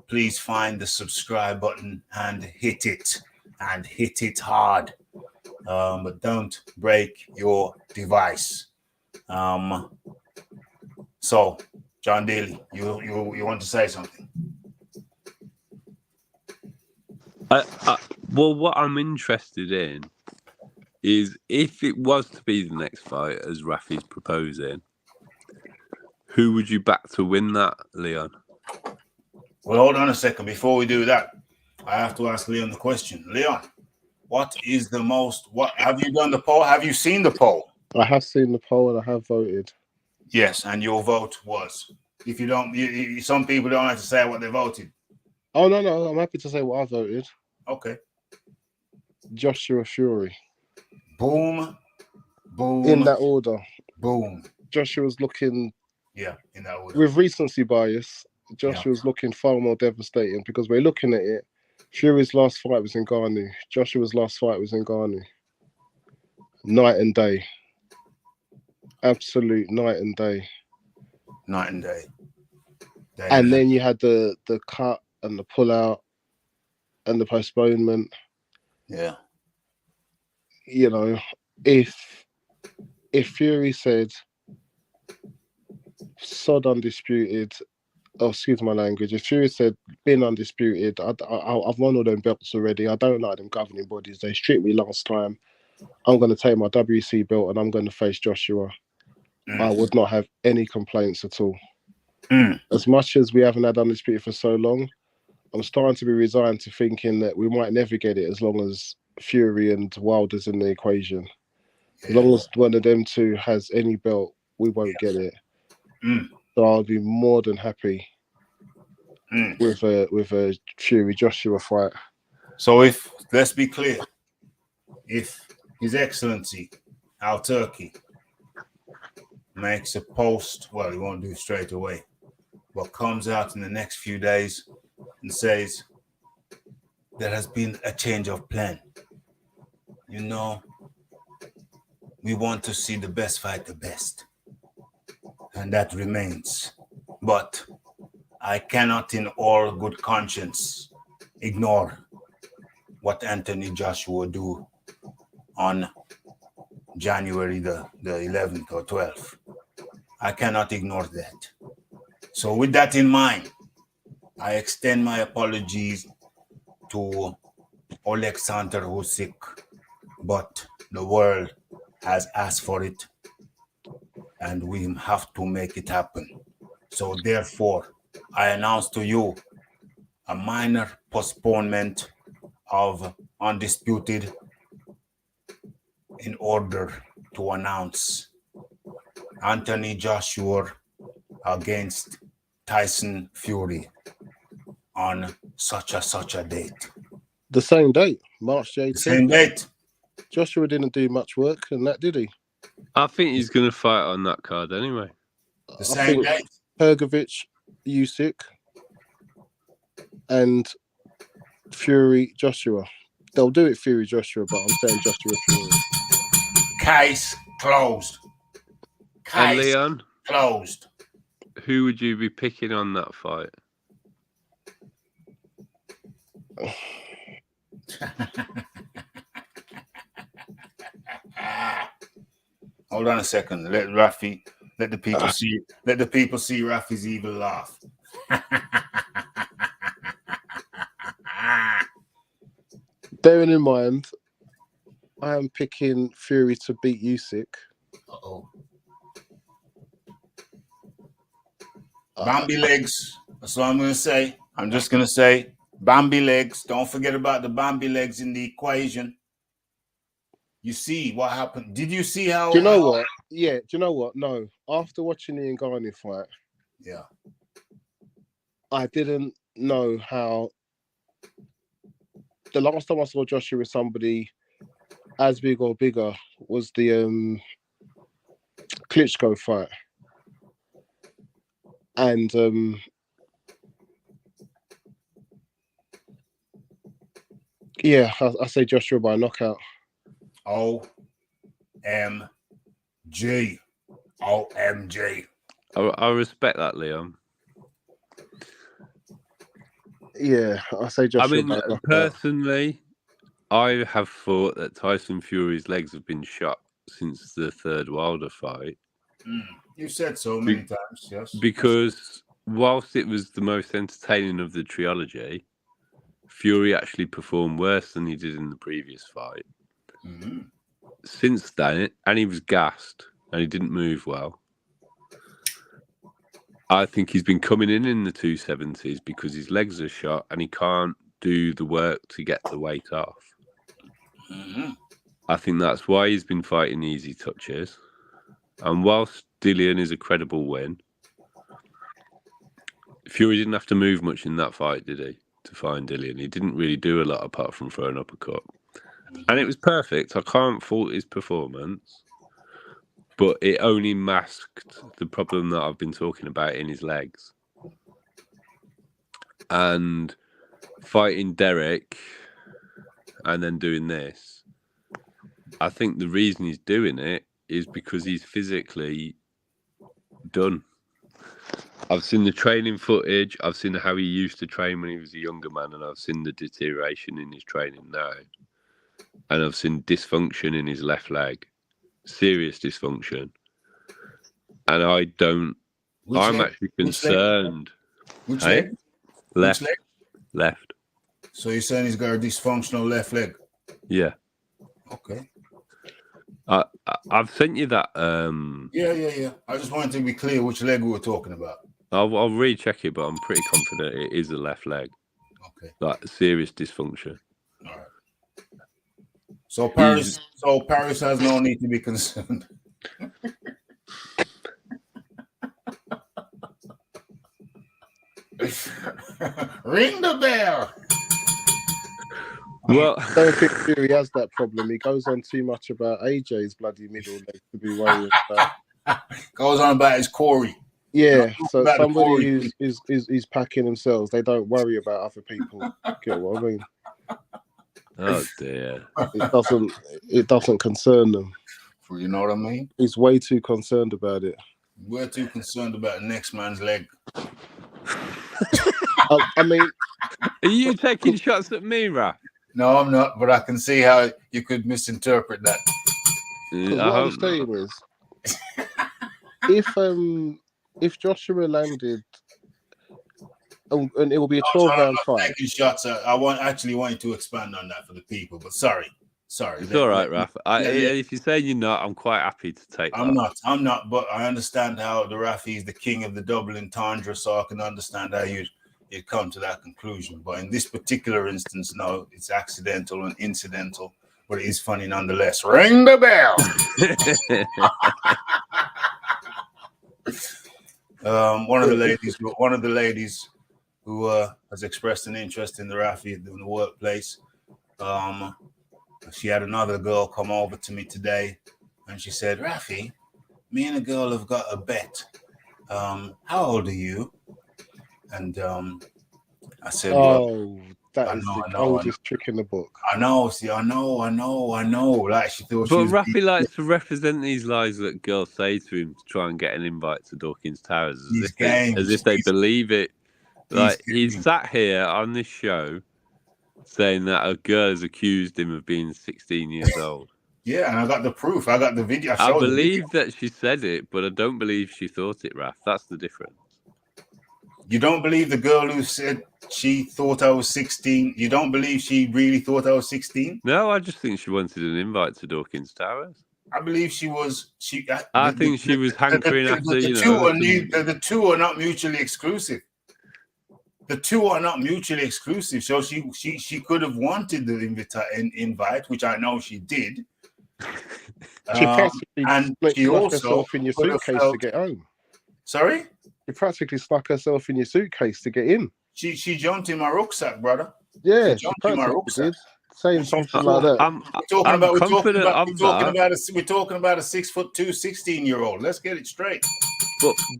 please find the subscribe button and hit it hard. But don't break your device. So, John Daly, you want to say something? Well, what I'm interested in is if it was to be the next fight, as Rafi's proposing, who would you back to win that, Leon? Well, hold on a second. Before we do that, I have to ask Leon the question. Leon, what have you done the poll? Have you seen the poll? I have seen the poll and I have voted. Yes, and your vote was. If you don't, some people don't have to say what they voted. Oh, no, I'm happy to say what I voted. Okay. Joshua Fury. Boom. In that order. Boom. Joshua's looking... Yeah, in that order. With recency bias, Joshua's looking far more devastating because we're looking at it. Fury's last fight was in Ngannou. Joshua's last fight was in Ngannou. Night and day. Absolute night and day. Night and day. And then you had the cut and the pullout and the postponement. Yeah. You know, if Fury said sod undisputed, excuse my language, if Fury said been undisputed, I've won all them belts already. I don't like them governing bodies. They stripped me last time. I'm going to take my WC belt and I'm going to face Joshua. I would not have any complaints at all. As much as we haven't had undisputed for so long, I'm starting to be resigned to thinking that we might never get it as long as Fury and Wilder's in the equation. As long as one of them two has any belt, we won't get it. So I'll be more than happy with a Fury Joshua fight. So let's be clear, if His Excellency Al Turkey makes a post, well, he won't do it straight away, but comes out in the next few days and says there has been a change of plan. You know, we want to see the best fight the best. And that remains. But I cannot in all good conscience ignore what Anthony Joshua do on January the 11th or 12th. I cannot ignore that. So with that in mind, I extend my apologies to Alexander Usyk, but the world has asked for it and we have to make it happen. So therefore, I announce to you a minor postponement of Undisputed in order to announce Anthony Joshua against Tyson Fury on such a date. The same date, March 18th. Same date. Joshua didn't do much work in that, did he? I think he's going to fight on that card anyway. The same date. Hergovich, Usyk, and Fury Joshua. They'll do it Fury Joshua, but I'm saying Joshua Fury. Case closed. And Leon, closed. Who would you be picking on that fight? Hold on a second. Let the people see Rafi's evil laugh. Bearing in mind, I am picking Fury to beat Usyk. Uh-oh. Bambi legs. That's what I'm going to say. I'm just going to say Bambi legs. Don't forget about the Bambi legs in the equation. You see what happened? Did you see how? Do you know what? Yeah. Do you know what? No. After watching the Ngannou fight, yeah, I didn't know how. The last time I saw Joshua with somebody as big or bigger was the Klitschko fight, and yeah, I say Joshua by knockout. OMG. OMG. I respect that, Leon. Yeah, I say Joshua. I mean, personally, I have thought that Tyson Fury's legs have been shot since the third Wilder fight. You said so many times, yes. Because whilst it was the most entertaining of the trilogy, Fury actually performed worse than he did in the previous fight. Mm-hmm. Since then, and he was gassed and he didn't move well. I think he's been coming in the 270s because his legs are shot and he can't do the work to get the weight off. Mm-hmm. I think that's why he's been fighting easy touches. And whilst Dillian is a credible win, Fury didn't have to move much in that fight, did he? To find Dillian. He didn't really do a lot apart from throw an uppercut. And it was perfect. I can't fault his performance. But it only masked the problem that I've been talking about in his legs. And fighting Derek and then doing this, I think the reason he's doing it is because he's physically done. I've seen the training footage. I've seen how he used to train when he was a younger man, and I've seen the deterioration in his training now. And I've seen dysfunction in his left leg, serious dysfunction. And I don't. I'm actually concerned. Which leg? Left. Which leg? Left. So you're saying he's got a dysfunctional left leg? Yeah. Okay. I've sent you that. Yeah. I just wanted to be clear which leg we were talking about. I'll recheck it, but I'm pretty confident it is the left leg. Okay. Like serious dysfunction. All right. So Paris has no need to be concerned. Ring the bell. Well, I don't think Fury has that problem. He goes on too much about AJ's bloody middle leg to be worried about. Goes on about his Corey. Yeah, so somebody who's packing themselves, they don't worry about other people. Get what I mean? Oh dear. It doesn't concern them. You know what I mean? He's way too concerned about it. We're too concerned about the next man's leg. I mean, are you taking shots at me, Raph? No, I'm not, but I can see how you could misinterpret that. What I'm saying is, if Joshua landed, and it will be a 12-round fight. Taking shots. I want you to expand on that for the people, but sorry. It's all right, Raph. If you're saying you're not, I'm quite happy to take that. I'm not, but I understand how the Rafi is the king of the Dublin Tundra, so I can understand how you'd come to that conclusion. But in this particular instance, no, it's accidental and incidental, but it is funny nonetheless. Ring the bell. One of the ladies who has expressed an interest in the Rafi in the workplace. She had another girl come over to me today, and she said, "Rafi, me and a girl have got a bet. How old are you?" And I said, that is the oldest trick in the book. I know. Like she thought. But Rafi likes to represent these lies that girls say to him to try and get an invite to Dawkins Towers, as if they believe it. Like he's sat here on this show saying that a girl has accused him of being 16 years old. Yeah, and I got the proof. I got the video. I believe that she said it, but I don't believe she thought it, Raf. That's the difference. You don't believe the girl who said she thought I was 16? You don't believe she really thought I was 16? No, I just think she wanted an invite to Dawkins Towers. I believe she was. I think she was hankering after, the two are not mutually exclusive. The two are not mutually exclusive. So she could have wanted the invite, which I know she did. She practically snuck herself in your suitcase to get home. Sorry? She practically snuck herself in your suitcase to get in. She jumped in my rucksack, brother. Yeah, she jumped in my rucksack. Saying something like that. We're talking about a 6'2", 16-year-old. Let's get it straight.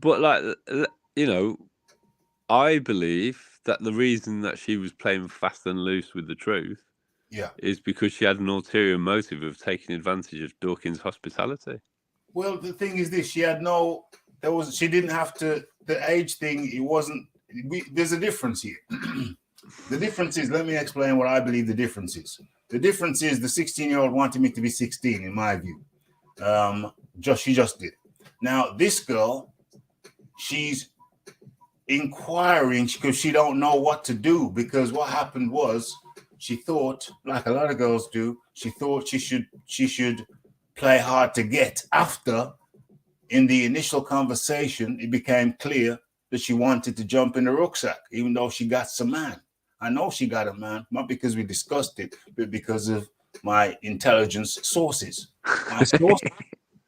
But like, you know, I believe that the reason that she was playing fast and loose with the truth, is because she had an ulterior motive of taking advantage of Dawkins' hospitality. Well, the thing is this: she didn't have to. The age thing, it wasn't. There's a difference here. The difference is, let me explain what I believe the difference is. The difference is the 16-year-old wanted me to be 16, in my view. She just did. Now, this girl, she's inquiring because she don't know what to do, because what happened was she thought, like a lot of girls do, she thought she should play hard to get. After, in the initial conversation, it became clear that she wanted to jump in the rucksack, even though she got some man. I know she got a man, not because we discussed it, but because of my intelligence sources.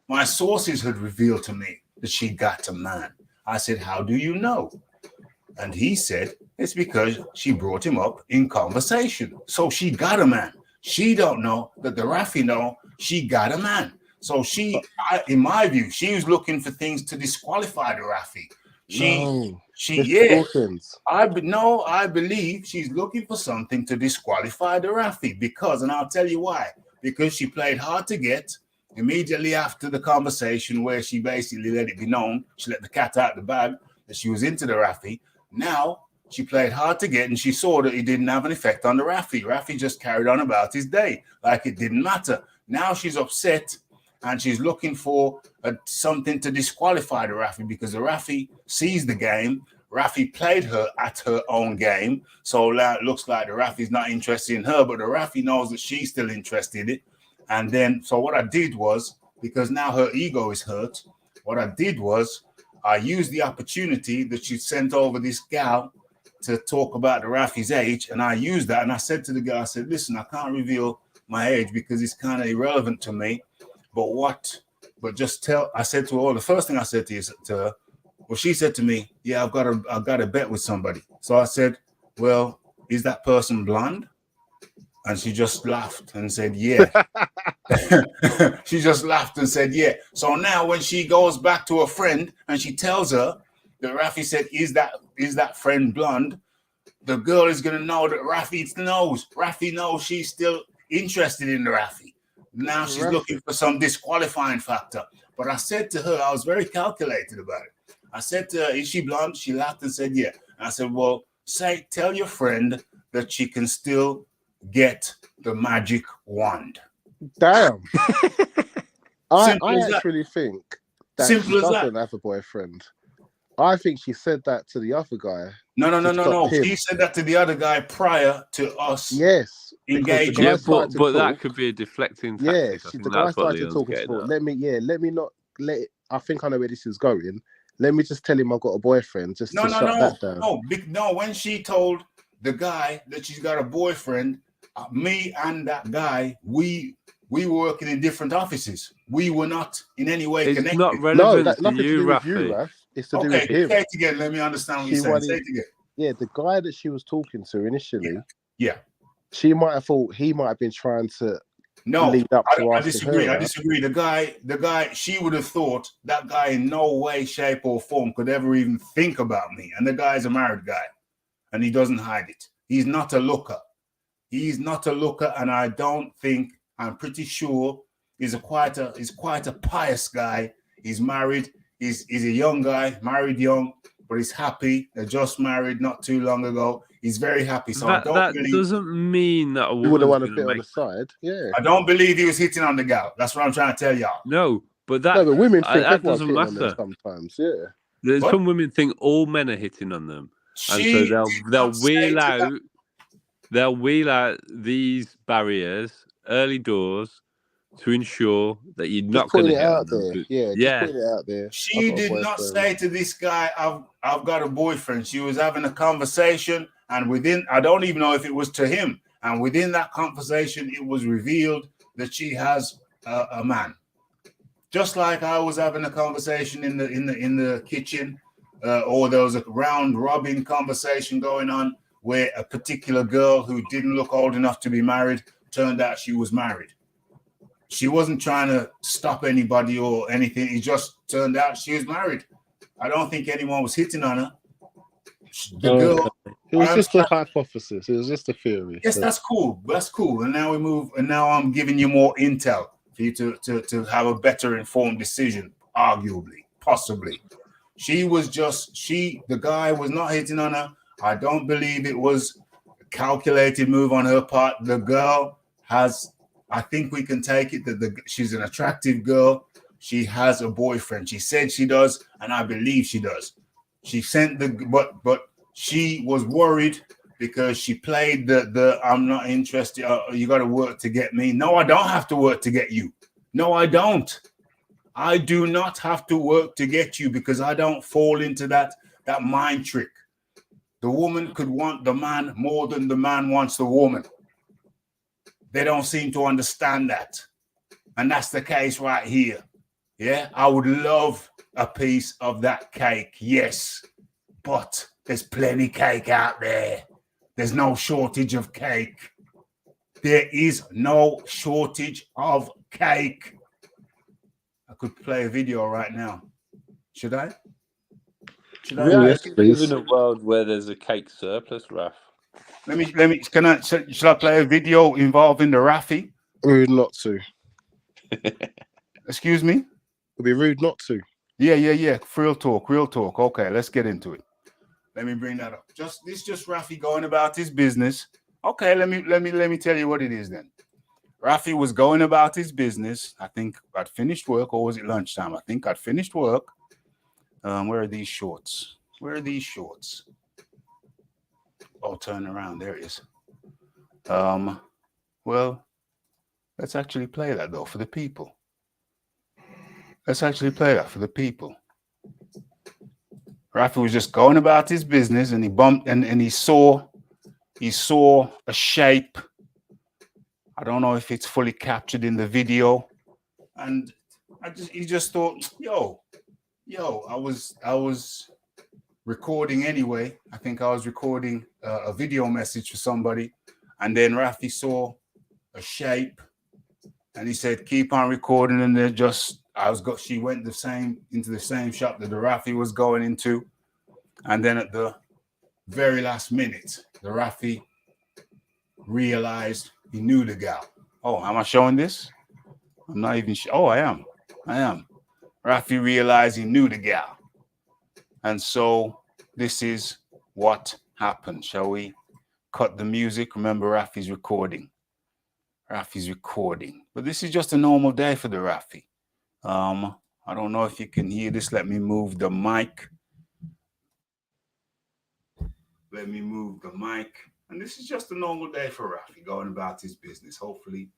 My sources had revealed to me that she got a man. I said, how do you know? And he said, it's because she brought him up in conversation. So she got a man. She don't know that the Rafi know she got a man. So in my view, she was looking for things to disqualify the Rafi. I believe she's looking for something to disqualify the Rafi because, and I'll tell you why, because she played hard to get immediately after the conversation where she basically let it be known, she let the cat out the bag that she was into the Rafi. Now she played hard to get and she saw that it didn't have an effect on the Rafi. Rafi just carried on about his day like it didn't matter. Now she's upset and she's looking for something to disqualify the Rafi because the Rafi sees the game. Rafi played her at her own game. So it looks like the Rafi's not interested in her, but the Rafi knows that she's still interested in it. And then, so what I did was, because now her ego is hurt, what I did was I used the opportunity that she sent over this gal to talk about the Rafi's age. And I used that. And I said to the girl, I said, listen, I can't reveal my age because it's kind of irrelevant to me. But just tell, I said to her, the first thing I said to her, well, she said to me, yeah, I've got a bet with somebody. So I said, well, is that person blonde? And she just laughed and said, yeah. She just laughed and said, yeah. So now when she goes back to her friend and she tells her that Rafi said, is that friend blonde? The girl is going to know that Rafi knows she's still interested in the Rafi. Now she's looking for some disqualifying factor. But I said to her, I was very calculated about it. I said to her, is she blonde? She laughed and said, yeah. And I said, well, tell your friend that she can still get the magic wand. Damn. I actually think that she doesn't have a boyfriend. I think she said that to the other guy. No. She said that to the other guy prior to us. Yes. Engaging. Yeah, but that could be a deflecting tactic. Yeah, the guy started talking to her. Let me not let it, I think I know where this is going. Let me just tell him I've got a boyfriend just to shut that down. No, when she told the guy that she's got a boyfriend, me and that guy, we were working in different offices. We were not in any way connected. It's not relevant nothing to you, do with you, Raf. It's to do with him. Say it again. Let me understand what you're saying. Say it again. Yeah, the guy that she was talking to initially. Yeah. She might have thought he might have been trying to lead up to I disagree. I disagree. The guy, she would have thought that guy in no way, shape, or form could ever even think about me. And the guy's a married guy, and he doesn't hide it. He's not a looker. He's not a looker, and I don't think, I'm pretty sure he's quite a pious guy. He's married. He's a young guy, married young. but he's happy. They're just married not too long ago. He's very happy. So I don't that doesn't mean that a You would have woman's won a bit on the side. Yeah. I don't believe he was hitting on the gal. That's what I'm trying to tell y'all. No, but women think that everyone's doesn't hitting on matter. them sometimes. Yeah. Some women think all men are hitting on them, and She so they'll wheel out these barriers early doors to ensure that you're not going to hit on them. Just putting it out there. She did not say to this guy, I've got a boyfriend. She was having a conversation, and I don't even know if it was to him. And within that conversation, it was revealed that she has a man. Just like I was having a conversation in the kitchen, or there was a round robin conversation going on where a particular girl who didn't look old enough to be married turned out she was married. She wasn't trying to stop anybody or anything. It just turned out she was married. I don't think anyone was hitting on her. The girl. It was just a hypothesis. It was just a theory. Yes, that's cool. That's cool. And now we move. And now I'm giving you more intel for you to have a better informed decision. Arguably, possibly. The guy was not hitting on her. I don't believe it was a calculated move on her part. The girl has. I think we can take it that she's an attractive girl. She has a boyfriend. She said she does, and I believe she does. She sent but she was worried because she played the I'm not interested. You got to work to get me. No, I don't have to work to get you. No, I don't. I do not have to work to get you because I don't fall into that mind trick. The woman could want the man more than the man wants the woman. They don't seem to understand that. And that's the case right here. Yeah, I would love a piece of that cake. Yes, but there's plenty cake out there. There's no shortage of cake. There is no shortage of cake. I could play a video right now. Should I? We live in a world where there's a cake surplus, Raf. Should I play a video involving the Rafi? Rude not to. Excuse me? It'd be rude not to. Yeah. Real talk. Okay, let's get into it. Let me bring that up. Just Rafi going about his business. Okay, let me tell you what it is then. Rafi was going about his business. I think I'd finished work, or was it lunchtime? I think I'd finished work. Where are these shorts? Oh, turn around. There it is. Well, let's actually play that though for the people. Rafi was just going about his business, and he bumped and he saw a shape. I don't know if it's fully captured in the video, and he just thought, yo, I was recording anyway. I think I was recording a video message for somebody, and then Rafi saw a shape, and he said, "Keep on recording." And then she went into the same shop that the Rafi was going into, and then at the very last minute, the Rafi realized he knew the gal. Oh, am I showing this? I'm not even sure. Oh, I am. Rafi realized he knew the gal. And so this is what happened. Shall we cut the music? Remember, Rafi's recording. But this is just a normal day for the Rafi. I don't know if you can hear this. Let me move the mic. And this is just a normal day for Rafi, going about his business. Hopefully,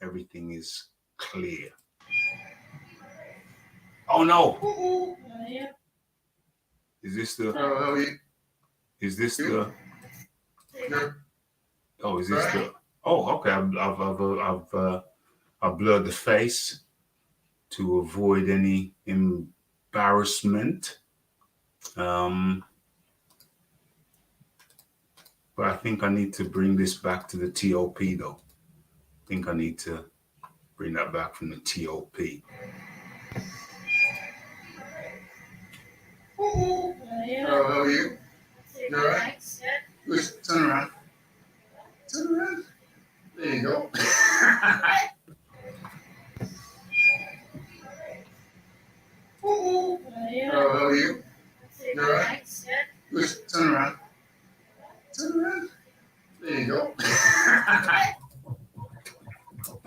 everything is clear. Oh no! Is this the? Is this the? Oh, is this the? Oh, okay. I've blurred the face to avoid any embarrassment. But I think I need to bring this back to the TOP though. I think I need to bring that back from the TOP. How are you? You all right? Turn around. There you go. How are you? You all right?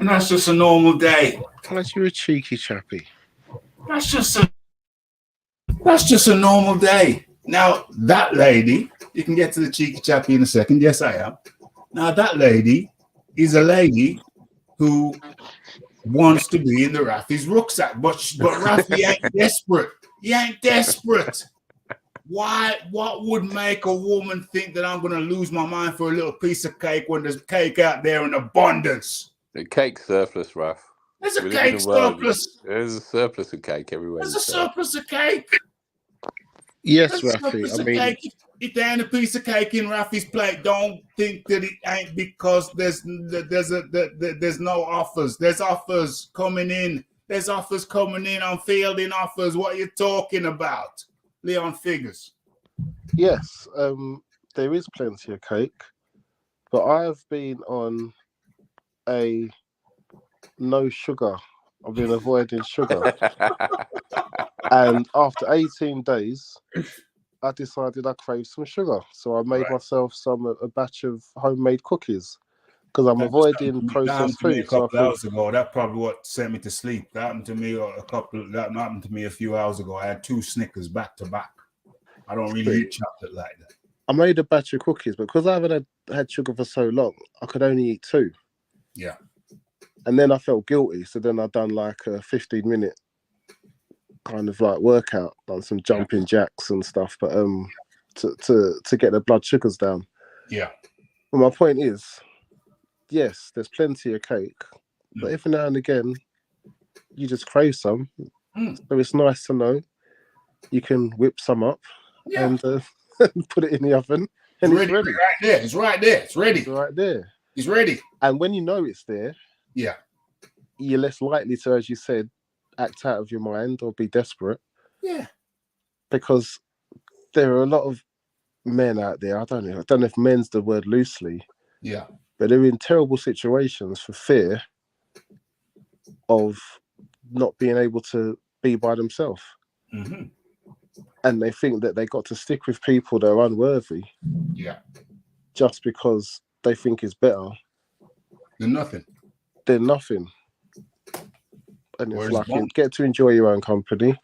And that's just a normal day. Unless you're a cheeky chappy. That's just a normal day. Now, that lady, you can get to the cheeky chappy in a second. Yes, I am. Now, that lady is a lady who wants to be in the Rafi's rucksack, but Rafi ain't desperate. He ain't desperate. Why? What would make a woman think that I'm going to lose my mind for a little piece of cake when there's cake out there in abundance? The cake surplus, Raf. There's a cake surplus. There's a surplus of cake everywhere. There's a surplus of cake. Yes, Rafi. I mean, if there ain't a piece of cake in Rafi's plate, don't think that it ain't because there's no offers. There's offers coming in. There's offers coming in. I'm fielding offers. What are you talking about, Leon Figures? Yes, there is plenty of cake, but I have been on a no sugar. I've been avoiding sugar. And after 18 days, I decided I craved some sugar. So I made myself a batch of homemade cookies because I'm avoiding processed food. A couple hours ago, that probably what sent me to sleep. That happened to me a few hours ago. I had 2 Snickers back to back. I don't really eat chocolate like that. I made a batch of cookies, but because I haven't had sugar for so long, I could only eat 2. Yeah. And then I felt guilty. So then I done like a 15-minute kind of like workout, done some jumping jacks and stuff, but to get the blood sugars down. Yeah. Well, my point is, yes, there's plenty of cake, but every now and again, you just crave some. So it's nice to know you can whip some up and put it in the oven, and it's ready. Right there. It's right there. It's ready. It's right there. It's ready. And when you know it's there, you're less likely to, as you said, act out of your mind or be desperate. Yeah. Because there are a lot of men out there, I don't know if men's the word loosely. Yeah. But they're in terrible situations for fear of not being able to be by themselves. Mm-hmm. And they think that they got to stick with people that are unworthy. Yeah. Just because they think it's better. They're nothing. And it's like you get to enjoy your own company.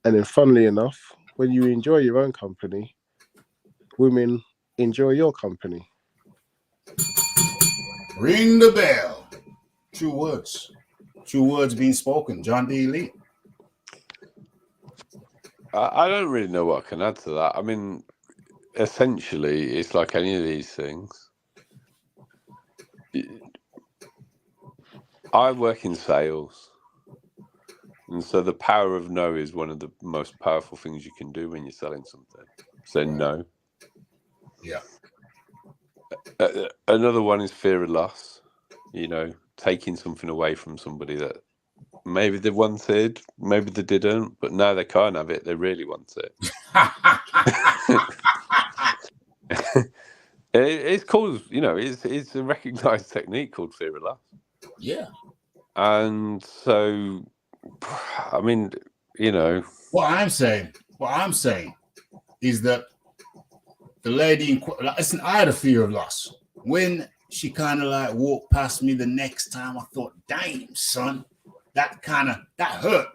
And then funnily enough, when you enjoy your own company, women enjoy your company. Ring the bell. True words. True words being spoken. John D. Lee. I don't really know what I can add to that. I mean, essentially, it's like any of these things. I work in sales. And so the power of no is one of the most powerful things you can do when you're selling something. Say no. Yeah. Another one is fear of loss. You know, taking something away from somebody that maybe they wanted, maybe they didn't, but now they can't have it. They really want it. It's called, you know, it's a recognized technique called fear of loss. Yeah. And so, I mean, you know, what I'm saying is that the lady, listen, I had a fear of loss. When she kind of like walked past me the next time, I thought, damn, son, that hurt.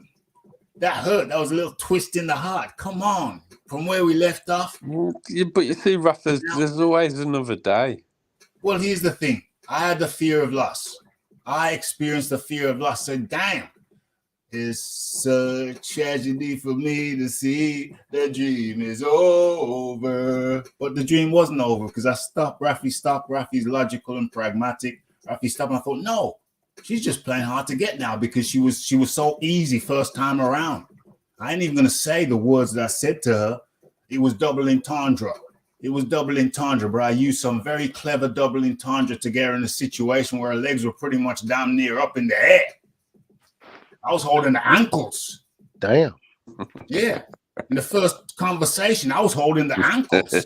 That was a little twist in the heart. Come on, from where we left off. Yeah, but you see, Raph, there's always another day. Well, here's the thing. I had the fear of loss. I experienced the fear of loss. Said, damn, it's such tragedy for me to see the dream is over. But the dream wasn't over because I stopped. Rafi's logical and pragmatic. Rafi stopped and I thought, no, she's just playing hard to get now because she was so easy first time around. I ain't even going to say the words that I said to her. It was double entendre. But I used some very clever double entendre to get her in a situation where her legs were pretty much damn near up in the air. I was holding the ankles. Damn. Yeah. In the first conversation, I was holding the ankles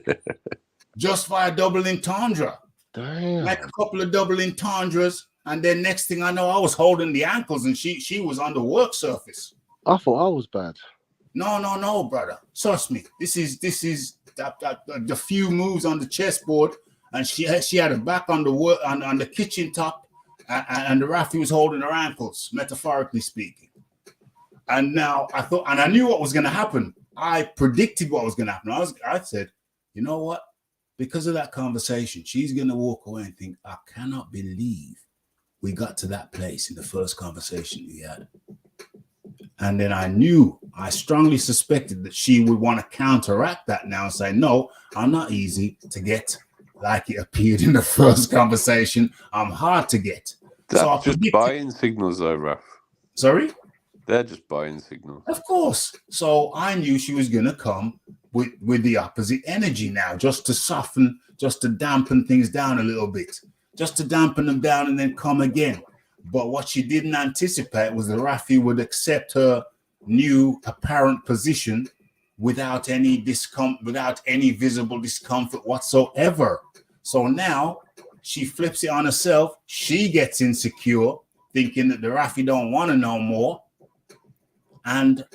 just via double entendre. Damn. Like a couple of double entendres. And then next thing I know, I was holding the ankles and she was on the work surface. I thought I was bad. No, brother. Trust me. This is the few moves on the chessboard, and she had her back on the kitchen top, and the referee was holding her ankles, metaphorically speaking. And now I thought, and I knew what was going to happen. I predicted what was going to happen. I said, you know what? Because of that conversation, she's going to walk away and think, I cannot believe we got to that place in the first conversation we had. And then I strongly suspected that she would want to counteract that now and say, no, I'm not easy to get like it appeared in the first conversation. I'm hard to get. That's just buying signals though, Raf. Sorry? They're just buying signals. Of course. So I knew she was going to come with the opposite energy now, just to soften, just to dampen things down a little bit, just to dampen them down and then come again. But what she didn't anticipate was that Rafi would accept her new apparent position without any without any visible discomfort whatsoever. So now she flips it on herself. She gets insecure, thinking that the Rafi don't want to know more. And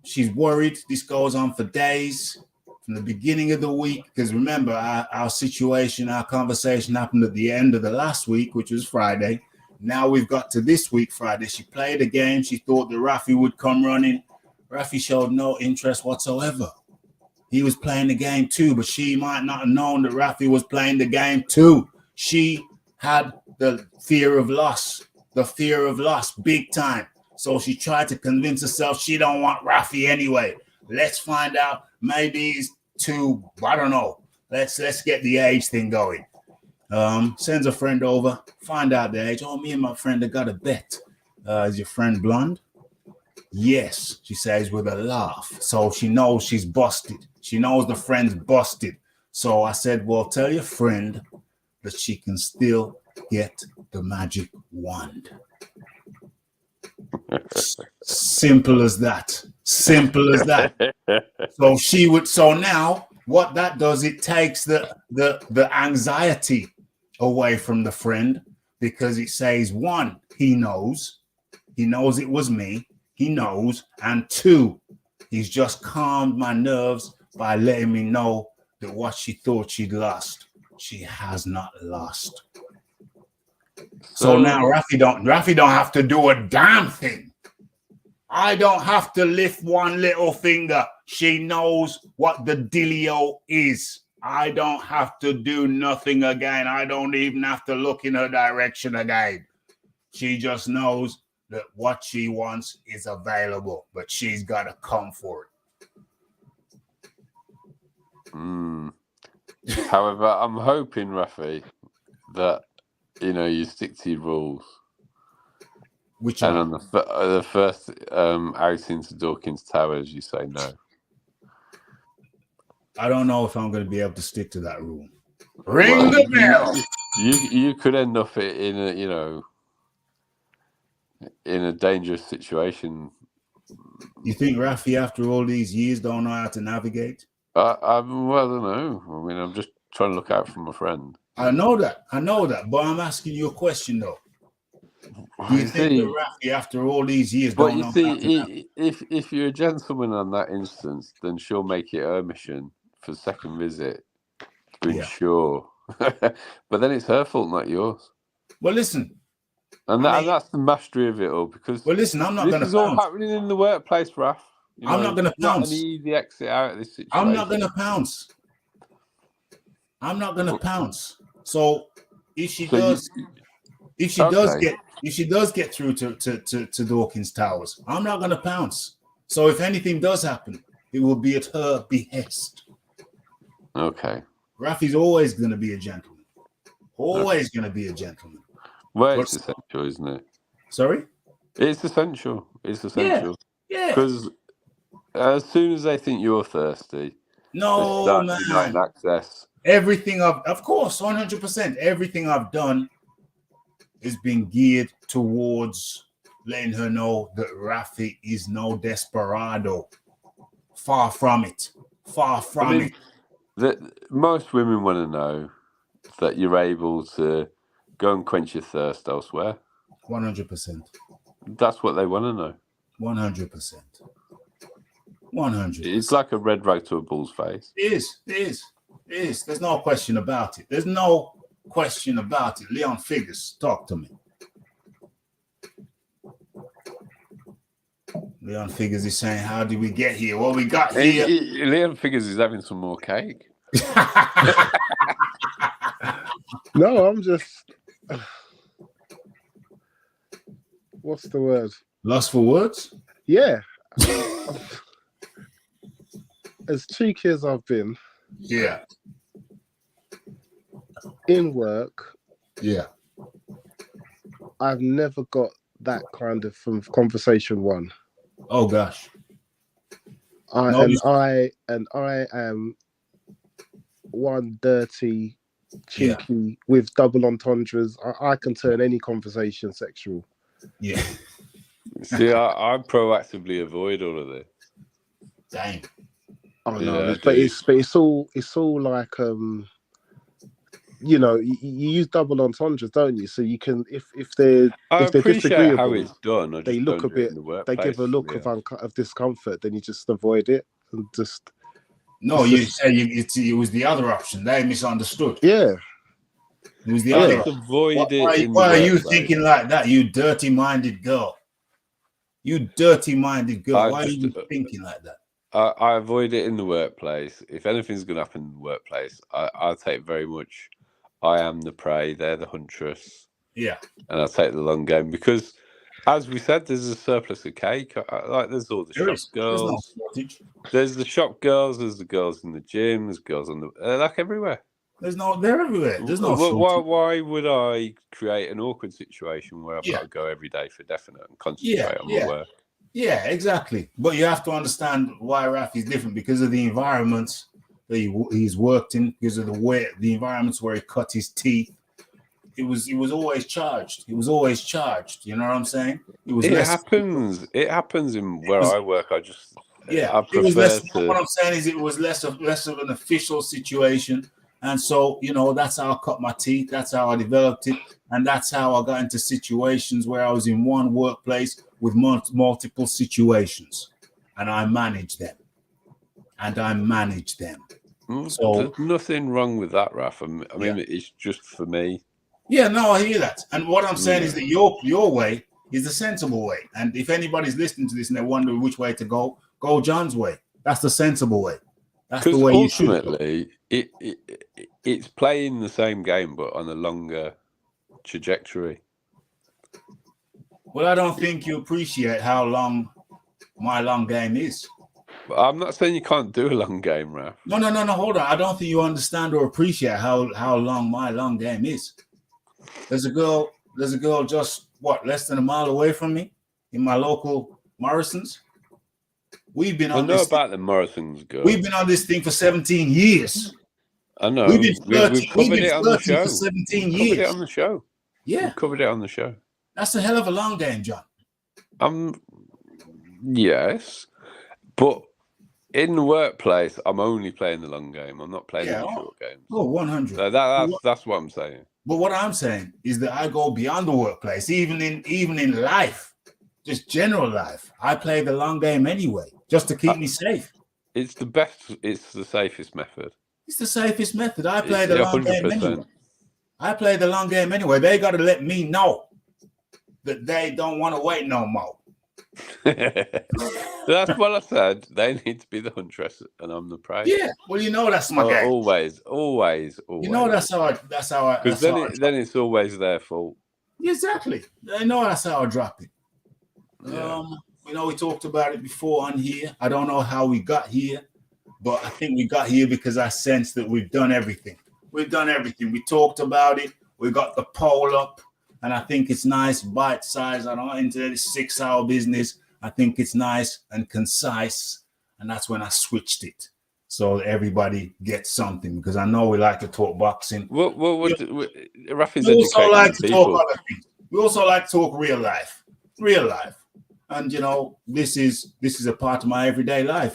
she's worried. This goes on for days from the beginning of the week. Because remember, our situation, our conversation happened at the end of the last week, which was Friday. Now we've got to this week, Friday. She played a game. She thought the Rafi would come running. Rafi showed no interest whatsoever. He was playing the game too, but she might not have known that Rafi was playing the game too. She had the fear of loss big time. So she tried to convince herself she don't want Rafi anyway. Let's find out. Maybe he's too, I don't know. Let's get the age thing going. Sends a friend over, find out the age. Oh, me and my friend have got a bet. Is your friend blonde? Yes, she says with a laugh. So she knows she's busted. She knows the friend's busted. So I said, well, tell your friend that she can still get the magic wand. Simple as that. Simple as that. So now what that does, it takes the anxiety away from the friend, because it says, one, he knows it was me, he knows, and two, he's just calmed my nerves by letting me know that what she thought she'd lost, she has not lost. So now Rafi don't have to do a damn thing. I don't have to lift one little finger. She knows what the dealio is. I don't have to do nothing again. I don't even have to look in her direction again. She just knows that what she wants is available, but she's got to come for it. However, I'm hoping, Rafi, that you stick to your rules. Which and on the first outing to Dawkins Towers, you say no. I don't know if I'm going to be able to stick to that rule. Ring the bell. You could end up in a dangerous situation. You think Rafi, after all these years, don't know how to navigate? Well, I don't know. I mean, I'm just trying to look out for my friend. I know that, but I'm asking you a question though. Do you think that Rafi, after all these years, don't know how to if you're a gentleman on that instance, then she'll make it her mission for the second visit to ensure. But then it's her fault, not yours. Well, listen. And that's the mastery of it all, because I'm not going to this is all happening in the workplace, Raf. I'm not going to pounce. Not an easy exit out of this situation. I'm not going to pounce. So if she does get through to Dawkins Towers, I'm not going to pounce. So if anything does happen, it will be at her behest. Okay. Rafi's always going to be a gentleman. Always going to be a gentleman. Well, it's essential, isn't it? Sorry? It's essential. Yeah. Because as soon as they think you're thirsty, no, man. Denying access. Everything of course, 100%. Everything I've done has been geared towards letting her know that Rafi is no desperado. Far from it. Most women want to know that you're able to go and quench your thirst elsewhere. 100%. That's what they want to know. 100%. 100%. It's like a red rag to a bull's face. It is. There's no question about it. Leon Figures, talk to me. Leon Figures is saying, "How did we get here? What we got here?" Leon Figures is having some more cake. No, I'm just. What's the word? Lost for words? Yeah. As cheeky as I've been. Yeah. In work. Yeah. I've never got that kind of from conversation one. Oh gosh. I am one dirty, cheeky with double entendres. I can turn any conversation sexual. Yeah. See, I proactively avoid all of this. Dang. Oh no, but it's all like you know, you use double entendres, don't you? So you can if they're disagreeable, how it's done. They look a bit. They give a look of discomfort. Then you just avoid it and just. No, you say it was the other option. They misunderstood. Yeah. It was the other option. Avoid it. Why are you thinking like that? You dirty-minded girl. You dirty-minded girl. Why are you thinking like that? I avoid it in the workplace. If anything's going to happen in the workplace, I take very much. I am the prey. They're the huntress. Yeah. And I take the long game because, as we said, there's a surplus of cake. Like there's all the shop girls. There's the shop girls. There's the girls in the gym. There's girls on the like everywhere. They're everywhere. There's no. Why would I create an awkward situation where I've got to go every day for definite and concentrate on my work? Yeah, exactly. But you have to understand why Raf is different because of the environments that he's worked in, because of the environments where he cut his teeth. It was always charged. It was always charged. You know what I'm saying? It happens. It happens in where I work. I prefer what I'm saying is it was less of an official situation. And so, you know, that's how I cut my teeth. That's how I developed it. And that's how I got into situations where I was in one workplace with multiple situations. And I managed them. So there's nothing wrong with that, Raf. I mean, it's just for me. Yeah, no, I hear that. And what I'm saying is that your way is the sensible way. And if anybody's listening to this and they wonder which way to go John's way. That's the sensible way. That's the way you should go. Ultimately, it's playing the same game but on a longer trajectory. Well, I don't think you appreciate how long my long game is. I'm not saying you can't do a long game, Raf. No, hold on. I don't think you understand or appreciate how long my long game is. There's a girl just less than a mile away from me in my local Morrison's. We've been on this about the Morrison's girl. We've been on this thing for 17 years. I know. We've been flirting on the show for 17 years. Covered it on the show. Yeah. We covered it on the show. That's a hell of a long game, John. Yes. But in the workplace, I'm only playing the long game. I'm not playing the short games. Oh, 100. That's what I'm saying. But what I'm saying is that I go beyond the workplace, even in life, just general life. I play the long game anyway, just to keep me safe. It's the best. It's the safest method. It's the safest method. I play the long game anyway. I play the long game anyway. They got to let me know that they don't want to wait no more. That's what I said. They need to be the huntress, and I'm the prey. Yeah, well, you know that's my game. Always. You know that's how I. Because then it's always their fault. Exactly. I know that's how I drop it. Yeah. We talked about it before on here. I don't know how we got here, but I think we got here because I sense that we've done everything. We talked about it. We got the poll up. And I think it's nice, bite-sized. I don't into this 6-hour business. I think it's nice and concise. And that's when I switched it. So everybody gets something. Because I know we like to talk boxing. Rafi's we also like to people. talk other things. We also like to talk real life. And, this is a part of my everyday life.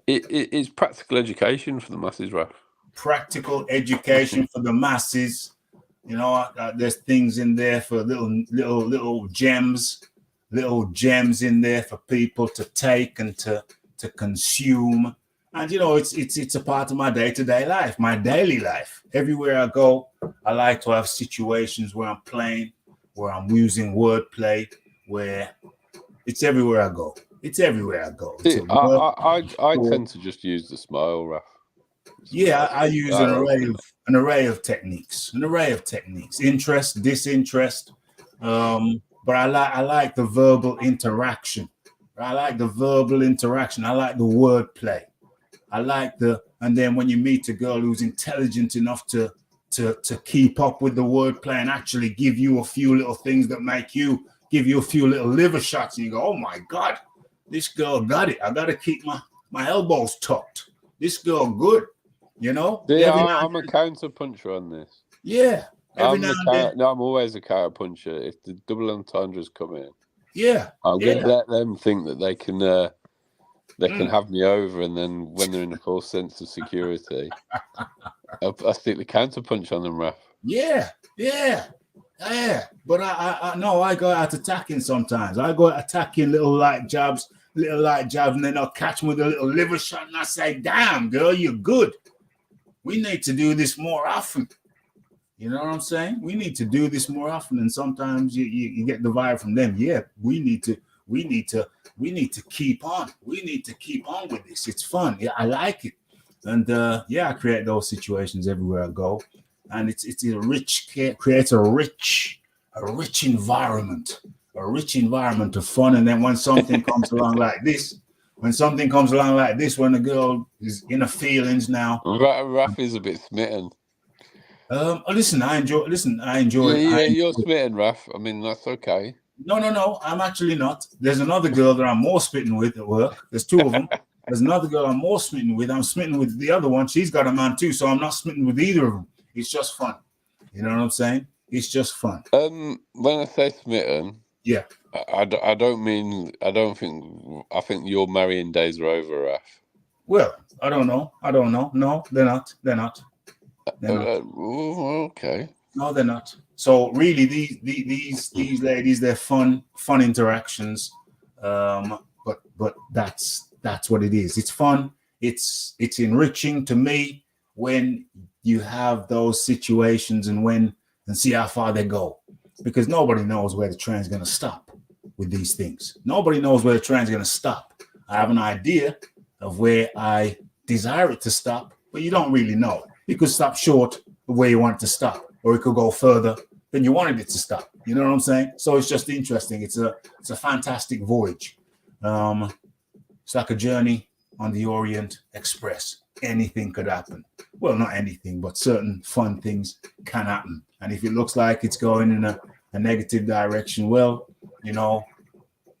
It's practical education for the masses, Raf. Practical education for the masses. There's things in there for little gems in there for people to take and to consume. And it's a part of my day-to-day life, my daily life. Everywhere I go, I like to have situations where I'm playing, where I'm using wordplay, where It's everywhere I go. It's everywhere I go. It's I tend to just use the smile, Raf. Yeah, I use an array of techniques. Interest, disinterest. But I like the verbal interaction. I like the wordplay. And then when you meet a girl who's intelligent enough to keep up with the wordplay and actually give you a few little things that give you a few little liver shots, and you go, oh my God, this girl got it. I got to keep my elbows tucked. This girl good, you know? Yeah, I'm a counter puncher on this. Yeah. I'm always a counter puncher. If the double entendres come in, I'm going to let them think that they can have me over, and then when they're in a false sense of security, I stick the counter punch on them, Raf. Yeah. But I go out attacking sometimes. I go out attacking little light jabs, and then I'll catch them with a little liver shot, and I say, damn, girl, you're good. We need to do this more often. You know what I'm saying? We need to do this more often, and sometimes you get the vibe from them. Yeah, we need to keep on. We need to keep on with this. It's fun. Yeah, I like it. And I create those situations everywhere I go, and it creates a rich environment of fun. And then when something comes along like this, when the girl is in her feelings now, Raf is a bit smitten. Listen, I enjoy. Yeah, you're smitten, Raf. I mean, that's okay. No. I'm actually not. There's another girl that I'm more smitten with at work. There's two of them. There's another girl I'm more smitten with. I'm smitten with the other one. She's got a man too, so I'm not smitten with either of them. It's just fun. You know what I'm saying? It's just fun. When I say smitten, I think your marrying days are over, Raf. Well, I don't know. No, they're not. Okay. No, they're not. So really, these ladies, they're fun interactions. But that's what it is. It's fun. It's enriching to me when you have those situations and see how far they go, because nobody knows where the train's going to stop with these things. Nobody knows where the train's going to stop. I have an idea of where I desire it to stop, but you don't really know. It could stop short of where you want it to stop, or it could go further than you wanted it to stop. You know what I'm saying? So it's just interesting. It's a fantastic voyage. It's like a journey on the Orient Express. Anything could happen. Well, not anything, but certain fun things can happen. And if it looks like it's going in a negative direction, well, you know,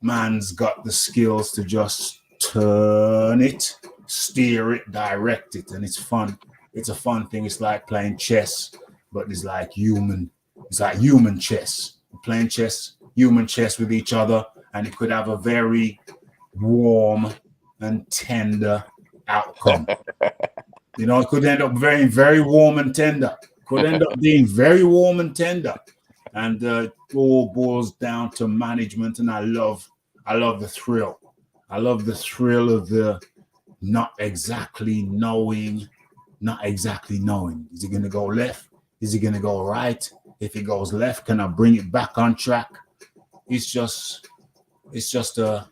man's got the skills to just turn it, steer it, direct it, and it's fun. It's a fun thing. It's like playing chess, but it's like human chess. We're playing human chess with each other, and it could have a very warm and tender outcome. You know, it could end up very, very warm and tender. Could end up being very warm and tender. And it all boils down to management. And I love the thrill. I love the thrill of the not exactly knowing. Is it going to go left? Is it going to go right? If it goes left, can I bring it back on track? It's just a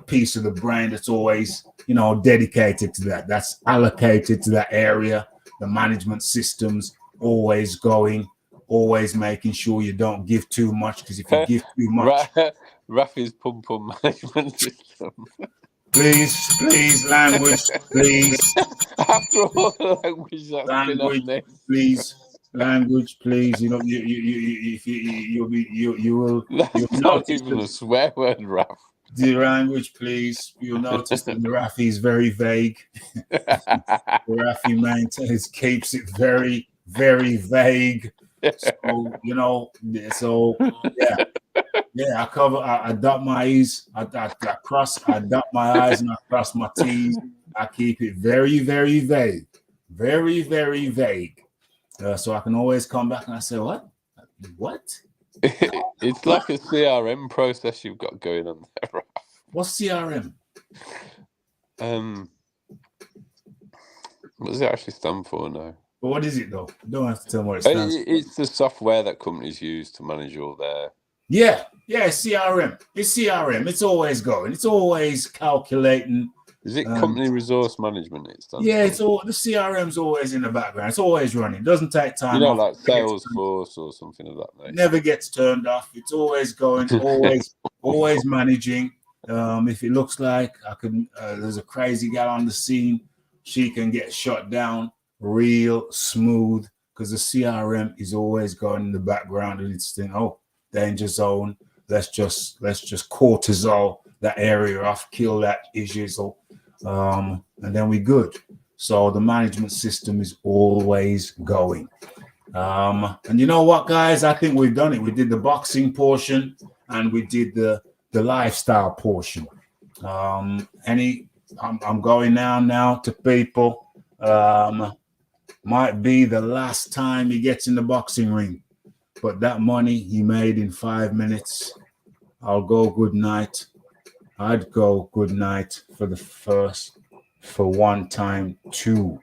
piece of the brain that's always, you know, dedicated to that. That's allocated to that area. The management systems always going, always making sure you don't give too much, because if you give too much, Rafi's pum management system. Please, language, please. After all the language that's been on this. Please. Language, please. You know, you will. That's not even a swear word, Raf. The language, please. You'll notice that the Rafi is very vague. The Rafi maintains, keeps it very, very vague. So you know, I dot my E's, I dot my I's, and I cross my T's. I keep it very, very vague, very, very vague. So I can always come back and I say, what? It's like a CRM process you've got going on there, Raf. What's CRM? What does it actually stand for now? But what is it though? You don't have to tell me what it stands for. It's the software that companies use to manage all their Yeah, CRM. It's CRM. It's always going. It's always calculating. Is it company resource management? It's done. Yeah, it's all the CRM's always in the background. It's always running. It doesn't take time. You know, like Salesforce or something of that nature. Never gets turned off. It's always going. Always managing. If it looks like there's a crazy gal on the scene, she can get shut down real smooth because the CRM is always going in the background and it's thinking, oh, danger zone. Let's just cortisol that area off, kill that issue, and then we're good. So the management system is always going. And you know what, guys? I think we've done it. We did the boxing portion and we did the lifestyle portion. I'm going now to people. Might be the last time he gets in the boxing ring, but that money he made in 5 minutes, I'll go good night. I'd go good night for the first, for one time, two.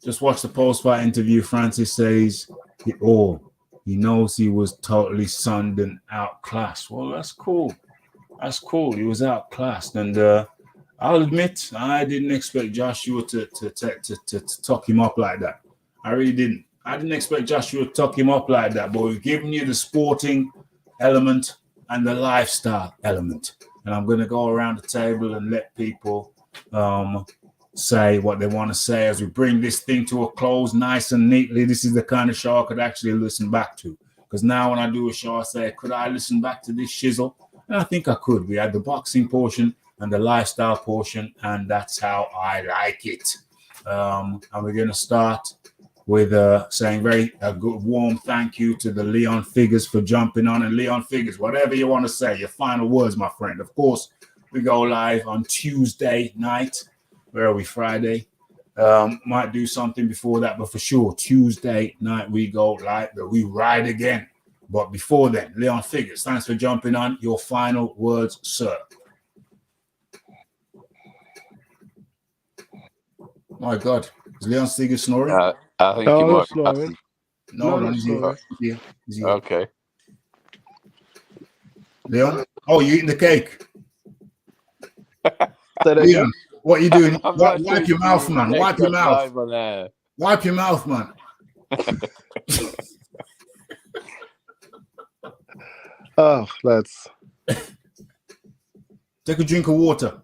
Just watch the post-fight interview. Francis says it all. He knows he was totally sunned and outclassed. Well, that's cool. That's cool. He was outclassed. And I'll admit, I didn't expect Joshua to tuck him up like that. I really didn't. I didn't expect Joshua to tuck him up like that. But we've given you the sporting element and the lifestyle element. And I'm going to go around the table and let people say what they want to say as we bring this thing to a close nice and neatly. This is the kind of show I could actually listen back to. Because now when I do a show, I say, could I listen back to this shizzle? And I think I could. We had the boxing portion and the lifestyle portion, and that's how I like it. And we're going to start with saying a good warm thank you to the Leon Figures for jumping on. And Leon Figures, whatever you want to say, your final words, my friend. Of course, we go live on Tuesday night. Where are we? Friday. Might do something before that, but for sure, Tuesday night we go live, but we ride again. But before then, Leon Figures, thanks for jumping on. Your final words, sir. My God, is Leon Figures snoring? I think he might snoring. No, he's here. Okay. Leon? Oh, you eating the cake? Leon, what are you doing? Wipe your mouth, man. Wipe your mouth. Wipe your mouth, man. Oh, lads. Take a drink of water.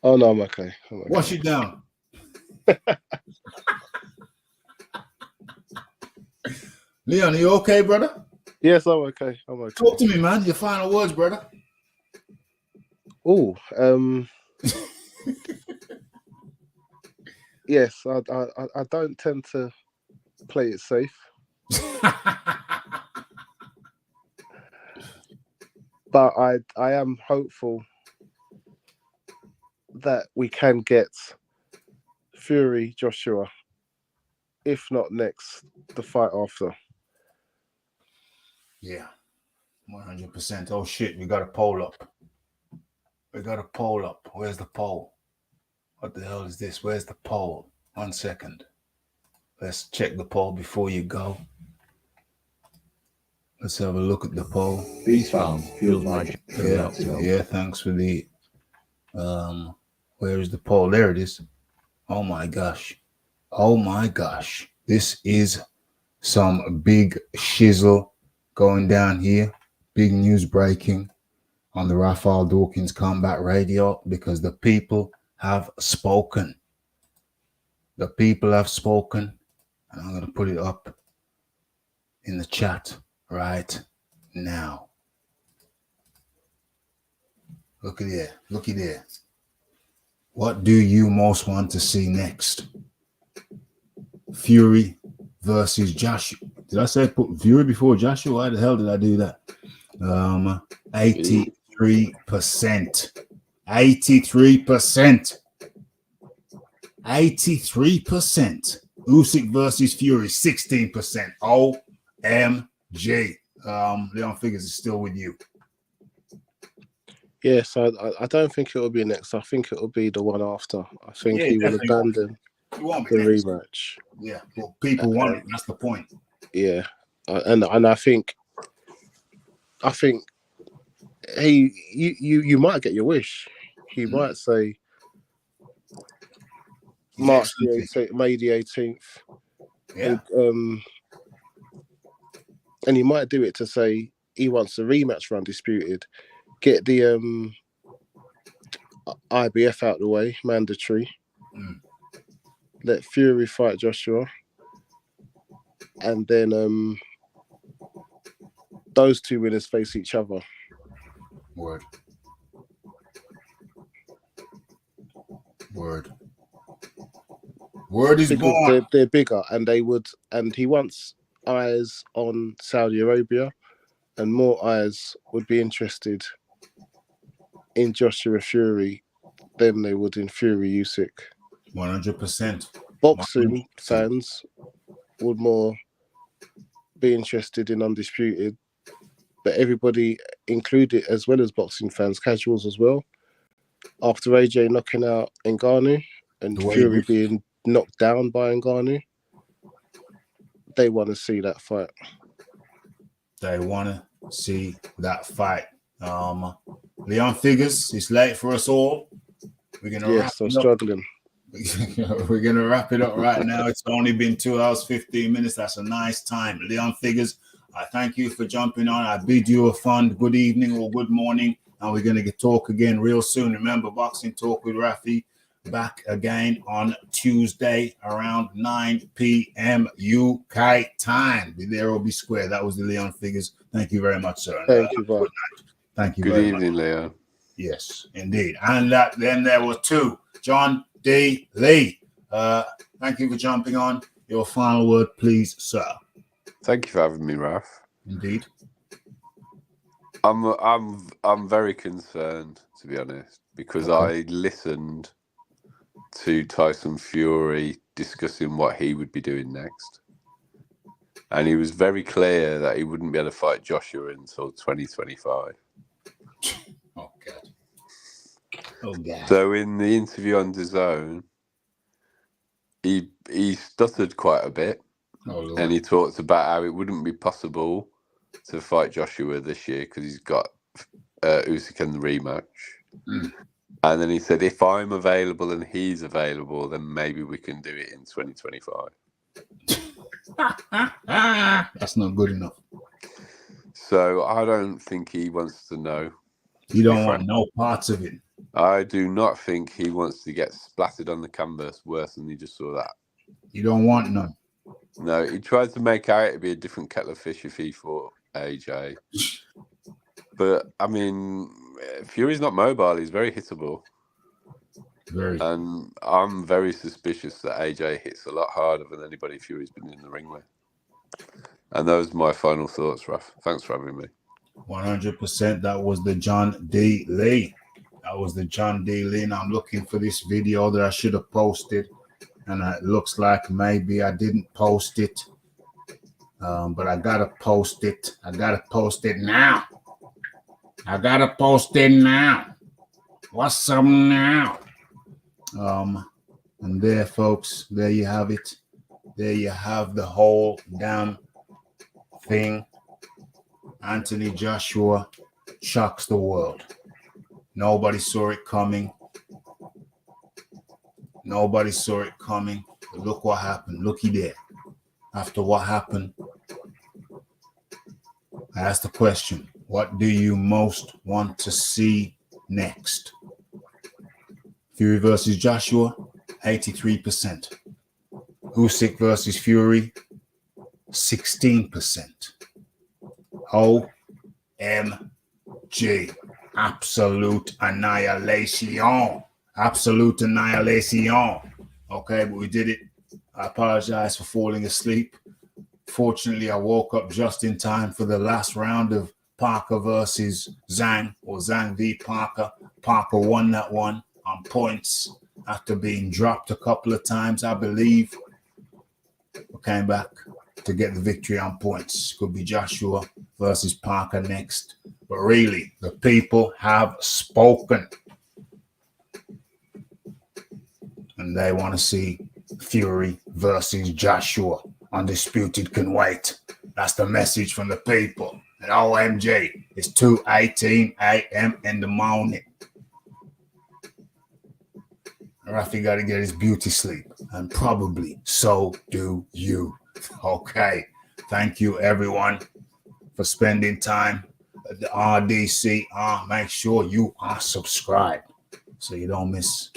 Oh, no, I'm okay. Wash it down. Leon, are you okay, brother? Yes, I'm okay. Talk to me, man. Your final words, brother. Oh, yes, I don't tend to play it safe. But I am hopeful that we can get Fury Joshua, if not next, the fight after. Yeah, 100%. Oh shit, we got a poll up. Where's the poll? What the hell is this? Where's the poll? 1 second. Let's check the poll before you go. Let's have a look at the poll. These found feels like yeah, thanks for the where is the poll? There it is. Oh my gosh. This is some big shizzle going down here. Big news breaking on the Raphael Dawkins Combat Radio, because the people have spoken. The people have spoken, and I'm going to put it up in the chat right now. Looky there. What do you most want to see next? Fury versus Joshua. Did I say put Fury before Joshua? Why the hell did I do that? 83%. 83%. Usyk versus Fury, 16%. OMG. Leon Figures is still with you. Yes, I don't think it will be next. I think it will be the one after. I think he will abandon the rematch. Yeah, well, people want it. That's the point. Yeah, and I think I think you might get your wish. He might say March the 18th, May the 18th. Yeah. And he might do it to say he wants a rematch for Undisputed. Get the IBF out the way, mandatory. Let Fury fight Joshua. And then those two winners face each other. Word. Word is because born. They're bigger, and he wants eyes on Saudi Arabia, and more eyes would be interested in Joshua Fury than they would in Fury Usyk. 100%. Boxing fans would more be interested in Undisputed, but everybody included, as well as boxing fans, casuals as well, after AJ knocking out Ngannou and Fury being knocked down by Ngannou, they want to see that fight. Leon Figures, it's late for us all. We're gonna wrap it up. Struggling. We're gonna wrap it up right now. It's only been 2 hours 15 minutes. That's a nice time. Leon Figures, I thank you for jumping on. I bid you a fond good evening or good morning, and we're gonna talk again real soon. Remember, Boxing Talk with Rafi back again on Tuesday around 9 p.m. UK time. Be there or be square. That was the Leon Figures. Thank you very much, sir. Thank you, Bob. Good night. Thank you. Good evening, Leon. Yes, indeed. And then there were two. John D. Lee. Thank you for jumping on. Your final word, please, sir. Thank you for having me, Raf. Indeed. I'm very concerned, to be honest, because I listened to Tyson Fury discussing what he would be doing next, and he was very clear that he wouldn't be able to fight Joshua until 2025. Oh God. So in the interview on DAZN, he stuttered quite a bit, and he talked about how it wouldn't be possible to fight Joshua this year because he's got Usyk in the rematch. And then he said, if I'm available and he's available, then maybe we can do it in 2025. That's not good enough. So I don't think he wants to know. You don't want no parts of it. I do not think he wants to get splattered on the canvas worse than he just saw that. You don't want none. No, he tried to make out it'd be a different kettle of fish if he fought AJ. But, I mean, Fury's not mobile. He's very hittable. And I'm very suspicious that AJ hits a lot harder than anybody Fury's been in the ring with. And those are my final thoughts, Raf. Thanks for having me. 100%. That was the John D. Lee. And I'm looking for this video that I should have posted. And it looks like maybe I didn't post it. But I got to post it. I got to post it now. What's up now? And there, folks, there you have it. There you have the whole damn thing. Anthony Joshua shocks the world. Nobody saw it coming. But look what happened. Looky there. After what happened, I asked the question, what do you most want to see next? Fury versus Joshua, 83%. Usyk versus Fury, 16%. OMG. Absolute annihilation. Okay, but we did it. I apologize for falling asleep. Fortunately, I woke up just in time for the last round of Parker versus Zhang, or Zhang v. Parker. Parker won that one on points after being dropped a couple of times, I believe. Came back to get the victory on points. Could be Joshua versus Parker next. But really, the people have spoken. And they want to see Fury versus Joshua. Undisputed can wait. That's the message from the people. And OMG, it's 2:18 a.m. in the morning. Rafi got to get his beauty sleep, and probably so do you. Okay. Thank you, everyone, for spending time at the RDC. Make sure you are subscribed so you don't miss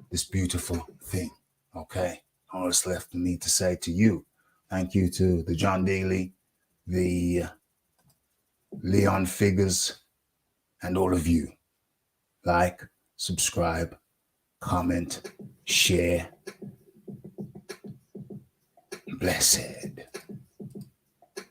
this beautiful thing. Okay. All that's left for me to say to you. Thank you to the John Daly, the Leon Figures, and all of you. Like, subscribe, comment, share. Blessed.